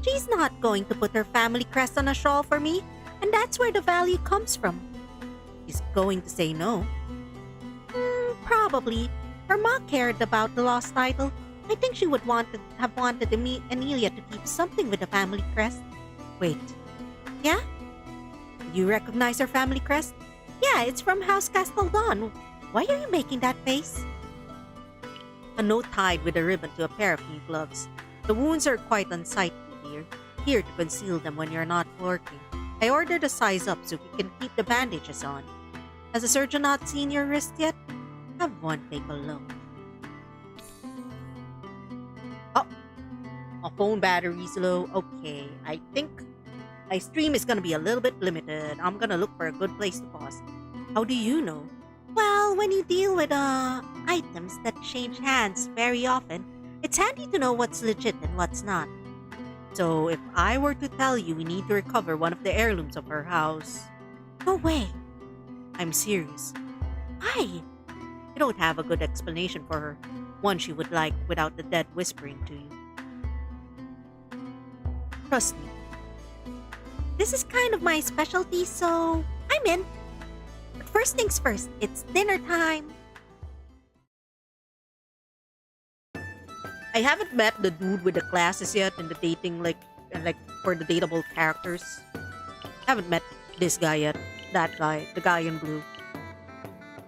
She's not going to put her family crest on a shawl for me, and that's where the value comes from. She's going to say no. Probably. Her ma cared about the lost title. I think she would have wanted Anelia to keep something with the family crest. Wait, Yeah? do you recognize her family crest? Yeah, it's from House Casteldon. Why are you making that face? A note tied with a ribbon to a pair of new gloves. The wounds are quite unsightly here. Here to conceal them when you're not working. I ordered a size up so you can keep the bandages on. Has the surgeon not seen your wrist yet? Have one take a look. Oh, my phone battery's low. Okay, I think my stream is gonna be a little bit limited. I'm gonna look for a good place to pause. How do you know? Well, when you deal with items that change hands very often, it's handy to know what's legit and what's not. So if I were to tell you we need to recover one of the heirlooms of her house, No way. I'm serious. Why? I don't have a good explanation for her. One she would like without the dead whispering to you. Trust me. This is kind of my specialty, so I'm in. But first things first, it's dinner time. I haven't met the dude with the glasses yet and the dating like for the dateable characters. Haven't met this guy yet. That guy, the guy in blue.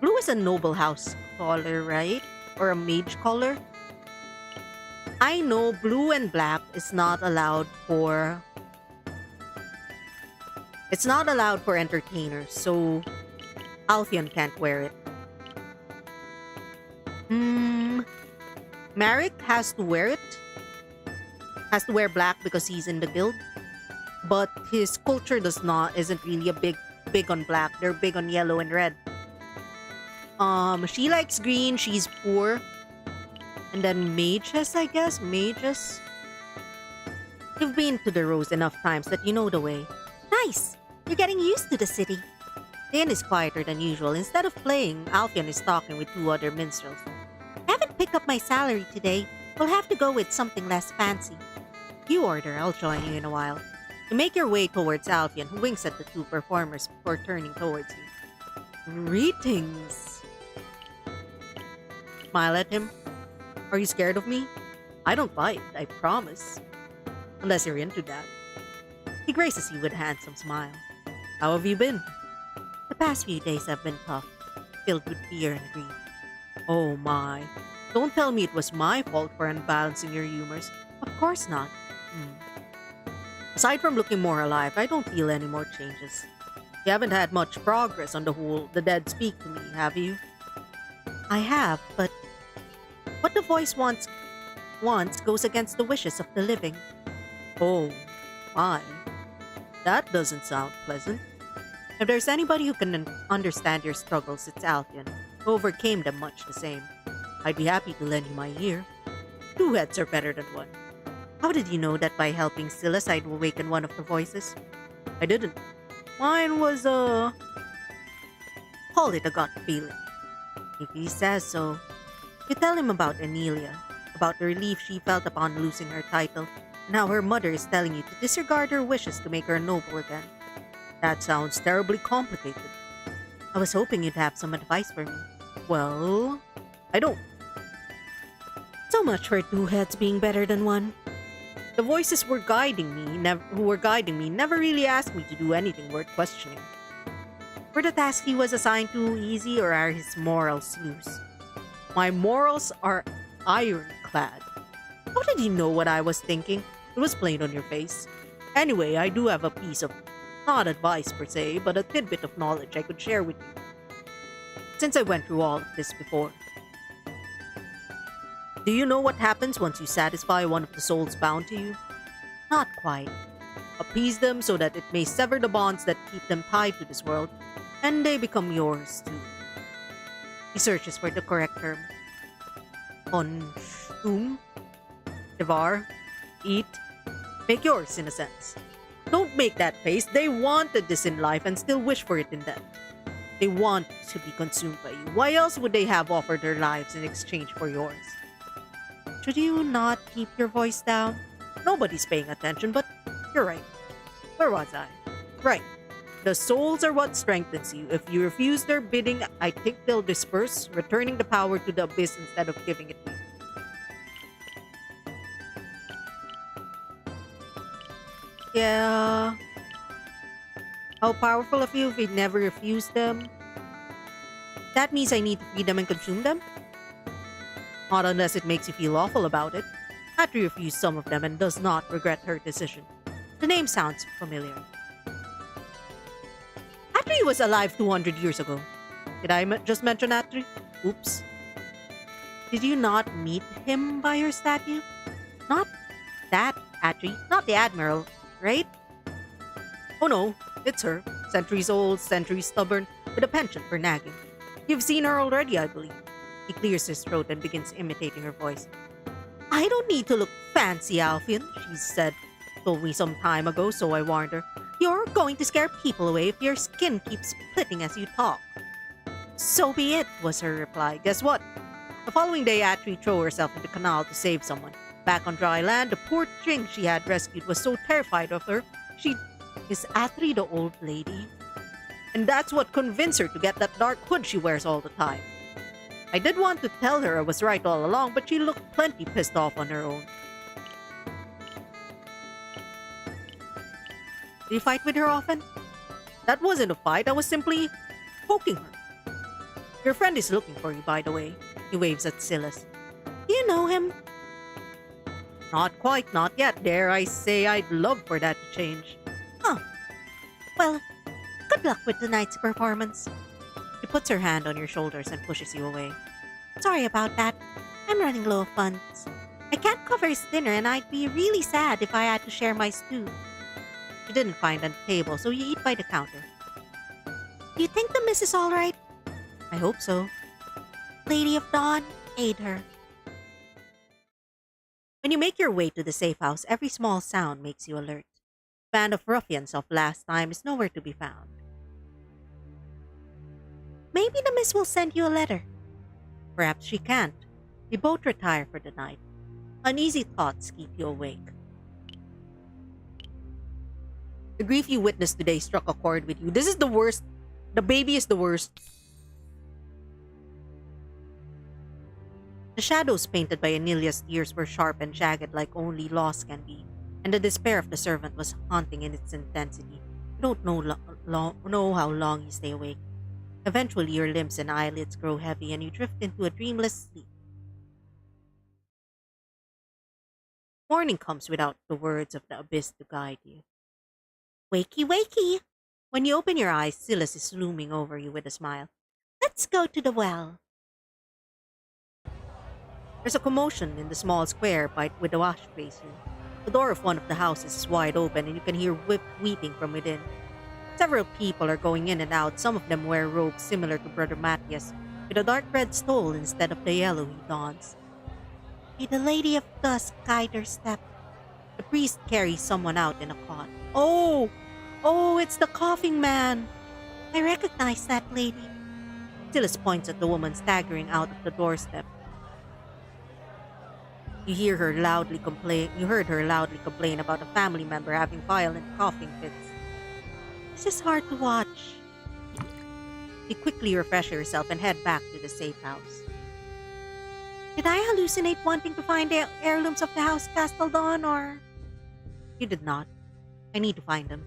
Blue is a noble house color, right? Or a mage color. I know blue and black is not allowed for. It's not allowed for entertainers, so Alfion can't wear it. Marek has to wear it. Has to wear black because he's in the guild. But his culture isn't really big on black. They're big on yellow and red. She likes green, she's poor. And then mages, I guess. Mages. You've been to the Rose enough times that you know the way. Nice. You're getting used to the city. The inn is quieter than usual. Instead of playing, Alfion is talking with two other minstrels. I haven't picked up my salary today. We'll have to go with something less fancy. You order, I'll join you in a while. You make your way towards Alfion, who winks at the two performers before turning towards you. Greetings. Smile at him. Are you scared of me? I don't bite, I promise. Unless you're into that. He graces you with a handsome smile. How have you been? The past few days have been tough, filled with fear and grief. Oh my. Don't tell me it was my fault for unbalancing your humors. Of course not. Aside from looking more alive, I don't feel any more changes. You haven't had much progress on the whole the dead speak to me, have you? I have, but what the voice wants goes against the wishes of the living. Oh, my. That doesn't sound pleasant. If there's anybody who can understand your struggles, it's Alfion, who overcame them much the same. I'd be happy to lend you my ear. Two heads are better than one. How did you know that by helping Silas I'd awaken one of the voices? I didn't. Mine was, call it a gut feeling. If he says so, you tell him about Anelia, about the relief she felt upon losing her title, and how her mother is telling you to disregard her wishes to make her noble again. That sounds terribly complicated. I was hoping you'd have some advice for me. Well, I don't. So much for two heads being better than one. The voices who were guiding me never really asked me to do anything worth questioning. Were the tasks he was assigned too easy, or are his morals loose? My morals are ironclad. How did he know what I was thinking? It was plain on your face. Anyway, I do have a piece of, not advice per se, but a tidbit of knowledge I could share with you, since I went through all of this before. Do you know what happens once you satisfy one of the souls bound to you? Not quite. Appease them so that it may sever the bonds that keep them tied to this world, and they become yours too. He searches for the correct term. Consume, devour, eat, make yours in a sense. Don't make that face. They wanted this in life and still wish for it in death. They want to be consumed by you. Why else would they have offered their lives in exchange for yours? Should you not keep your voice down? Nobody's paying attention, but you're right. Where was I? Right. The souls are what strengthens you. If you refuse their bidding, I think they'll disperse, returning the power to the abyss instead of giving it to you. Yeah. How powerful of you if we never refuse them? That means I need to feed them and consume them? Not unless it makes you feel awful about it. Atri refused some of them and does not regret her decision. The name sounds familiar. Atri was alive 200 years ago. Did I just mention Atri? Oops. Did you not meet him by your statue? Not that Atri, not the Admiral, right? Oh no, it's her. Centuries old, centuries stubborn, with a penchant for nagging. You've seen her already, I believe. He clears his throat and begins imitating her voice. I don't need to look fancy, Alfian, told me some time ago, so I warned her. You're going to scare people away if your skin keeps splitting as you talk. So be it, was her reply. Guess what? The following day, Atri threw herself in the canal to save someone. Back on dry land, the poor thing she had rescued was so terrified of her, Is Atri the old lady? And that's what convinced her to get that dark hood she wears all the time. I did want to tell her I was right all along, but she looked plenty pissed off on her own. Did you fight with her often? That wasn't a fight, I was simply poking her. Your friend is looking for you, by the way. He waves at Silas. Do you know him? Not quite, not yet. Dare I say I'd love for that to change. Oh. Well, good luck with tonight's performance. She puts her hand on your shoulders and pushes you away. Sorry about that. I'm running low of funds. I can't cover his dinner, and I'd be really sad if I had to share my stew. You didn't find a table, so you eat by the counter. Do you think the miss is all right? I hope so. Lady of Dawn, aid her. When you make your way to the safe house, every small sound makes you alert. The band of ruffians of last time is nowhere to be found. Maybe the miss will send you a letter. Perhaps she can't. We both retire for the night. Uneasy thoughts keep you awake. The grief you witnessed today struck a chord with you. This is the worst. The baby is the worst. The shadows painted by Anilia's tears were sharp and jagged like only loss can be, and the despair of the servant was haunting in its intensity. You don't know how long you stay awake. Eventually, your limbs and eyelids grow heavy and you drift into a dreamless sleep. Morning comes without the words of the abyss to guide you. Wakey, wakey! When you open your eyes, Silas is looming over you with a smile. Let's go to the well. There's a commotion in the small square with the wash basin. The door of one of the houses is wide open and you can hear weeping from within. Several people are going in and out. Some of them wear robes similar to Brother Matthias, with a dark red stole instead of the yellow he dons. May the Lady of Dusk guide her step. The priest carries someone out in a cot. Oh, it's the coughing man. I recognize that lady. Silas points at the woman staggering out of the doorstep. You heard her loudly complain about a family member having violent coughing fits. This is hard to watch. You quickly refresh yourself and head back to the safe house. Did I hallucinate wanting to find the heirlooms of the House Casteldon, or He did not. I need to find him.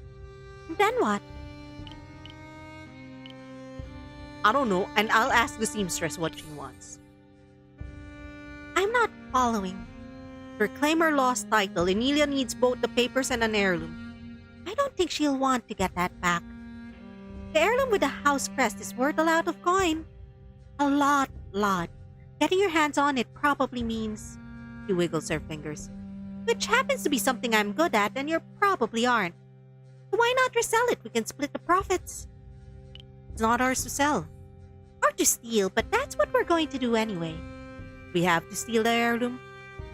Then what? I don't know, and I'll ask the seamstress what she wants. I'm not following. To reclaim her lost title, Emilia needs both the papers and an heirloom. I don't think she'll want to get that back. The heirloom with the house crest is worth a lot of coin. A lot. Getting your hands on it probably means... She wiggles her fingers. Which happens to be something I'm good at and you probably aren't. So why not resell it? We can split the profits. It's not ours to sell. Or to steal, but that's what we're going to do anyway. We have to steal the heirloom.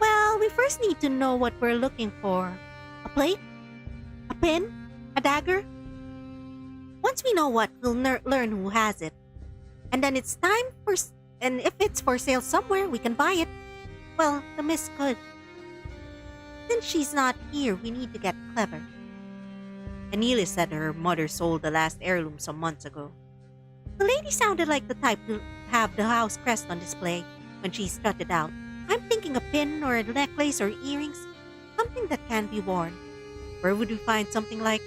Well, we first need to know what we're looking for. A plate? A pin? A dagger? Once we know what, we'll learn who has it. And then it's time for... And if it's for sale somewhere, we can buy it. Well, the miss could. Since she's not here, we need to get clever. Anelia said her mother sold the last heirloom some months ago. The lady sounded like the type to have the house crest on display when she strutted out. I'm thinking a pin or a necklace or earrings. Something that can be worn. Where would we find something like...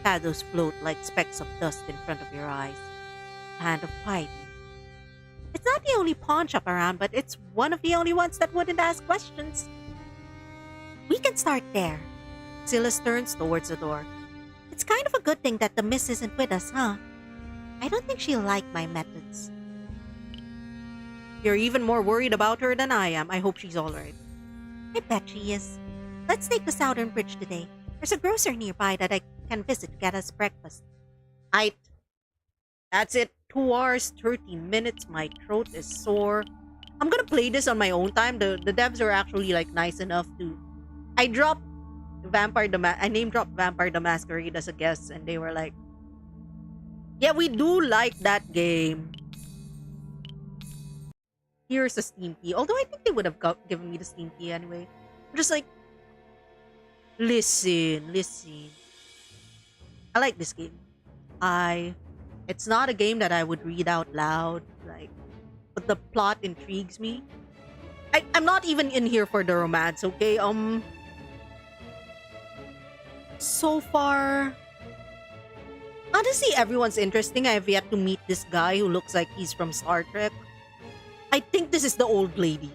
Shadows float like specks of dust in front of your eyes. Hand of piety. It's not the only pawn shop around, but it's one of the only ones that wouldn't ask questions. We can start there. Silas turns towards the door. It's kind of a good thing that the miss isn't with us, huh? I don't think she'll like my methods. You're even more worried about her than I am. I hope she's alright. I bet she is. Let's take the Southern Bridge today. There's a grocer nearby that I can visit to get us breakfast. That's it. 2 hours, 30 minutes. My throat is sore. I'm gonna play this on my own time. The devs are actually like nice enough to... I name dropped Vampire the Masquerade as a guest, and they were like, yeah, we do like that game. Here's a Steam key. Although I think they would have given me the Steam key anyway. I'm just like, listen. I like this game. It's not a game that I would read out loud, like, but the plot intrigues me. I'm not even in here for the romance, okay? So far, honestly, everyone's interesting. I have yet to meet this guy who looks like he's from Star Trek. I think this is the old lady.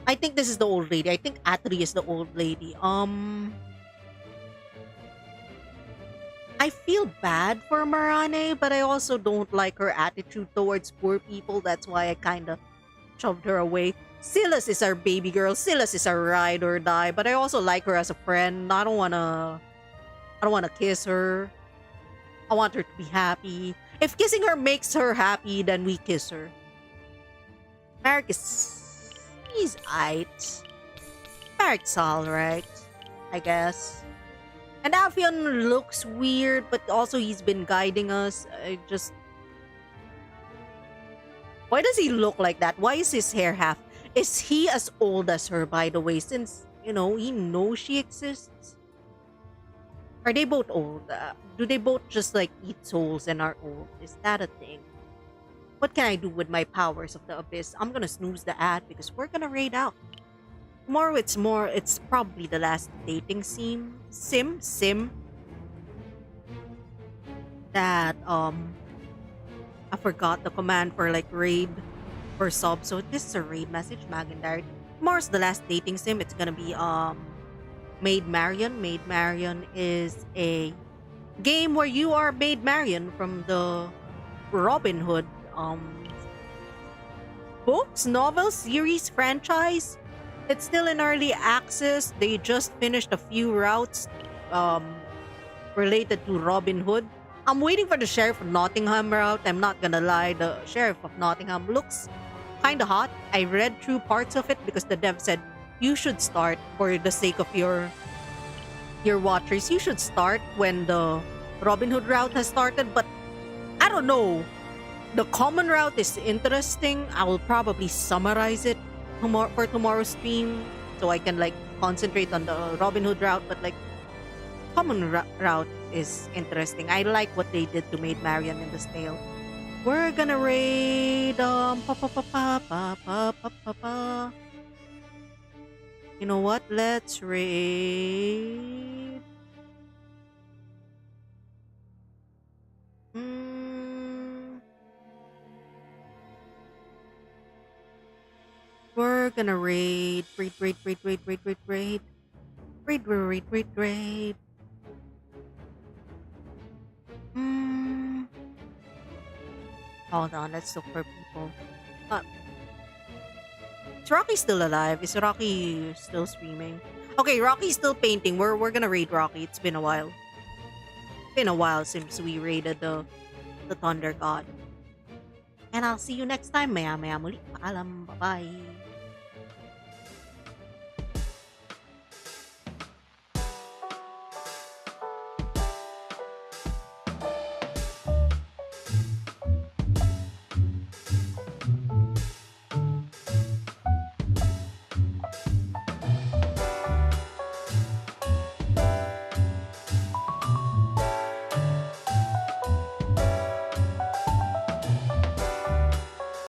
I think Atri is the old lady. I feel bad for Marane, but I also don't like her attitude towards poor people. That's why I kind of shoved her away. Silas is our baby girl. Silas is our ride or die, but I also like her as a friend. I don't wanna kiss her. I want her to be happy. If kissing her makes her happy, then we kiss her. Merrick he's aight. Merrick's alright, I guess. And Alfion looks weird, but also he's been guiding us. Why does he look like that? Why is his hair half? Is he as old as her, by the way, since, he knows she exists? Are they both old? Do they both just, like, eat souls and are old? Is that a thing? What can I do with my powers of the abyss? I'm gonna snooze the ad because we're gonna raid out. Tomorrow it's probably the last dating sim that I forgot the command for like raid or sub. So this is a raid message, Magandar. Tomorrow's the last dating sim. It's gonna be Maid Marian. Maid Marian is a game where you are Maid Marian from the Robin Hood books, novels, series, franchise. It's still in early access. They just finished a few routes related to Robin Hood. I'm waiting for the Sheriff of Nottingham route. I'm not gonna lie, the Sheriff of Nottingham looks kinda hot. I read through parts of it because the dev said you should start, for the sake of your watchers, you should start when the Robin Hood route has started, but I don't know. The common route is interesting. I will probably summarize it for tomorrow's stream so I can like concentrate on the Robin Hood route, but like common route is interesting. I like what they did to Maid Marian in this tale. We're gonna raid You know what? Let's raid. We're gonna raid. Raid. Hold on, let's look for people. Is Rocky still alive? Is Rocky still streaming? Okay, Rocky's still painting. We're gonna raid Rocky. It's been a while. It's been a while since we raided the Thunder God. And I'll see you next time. Maya muli. Paalam. Bye-bye.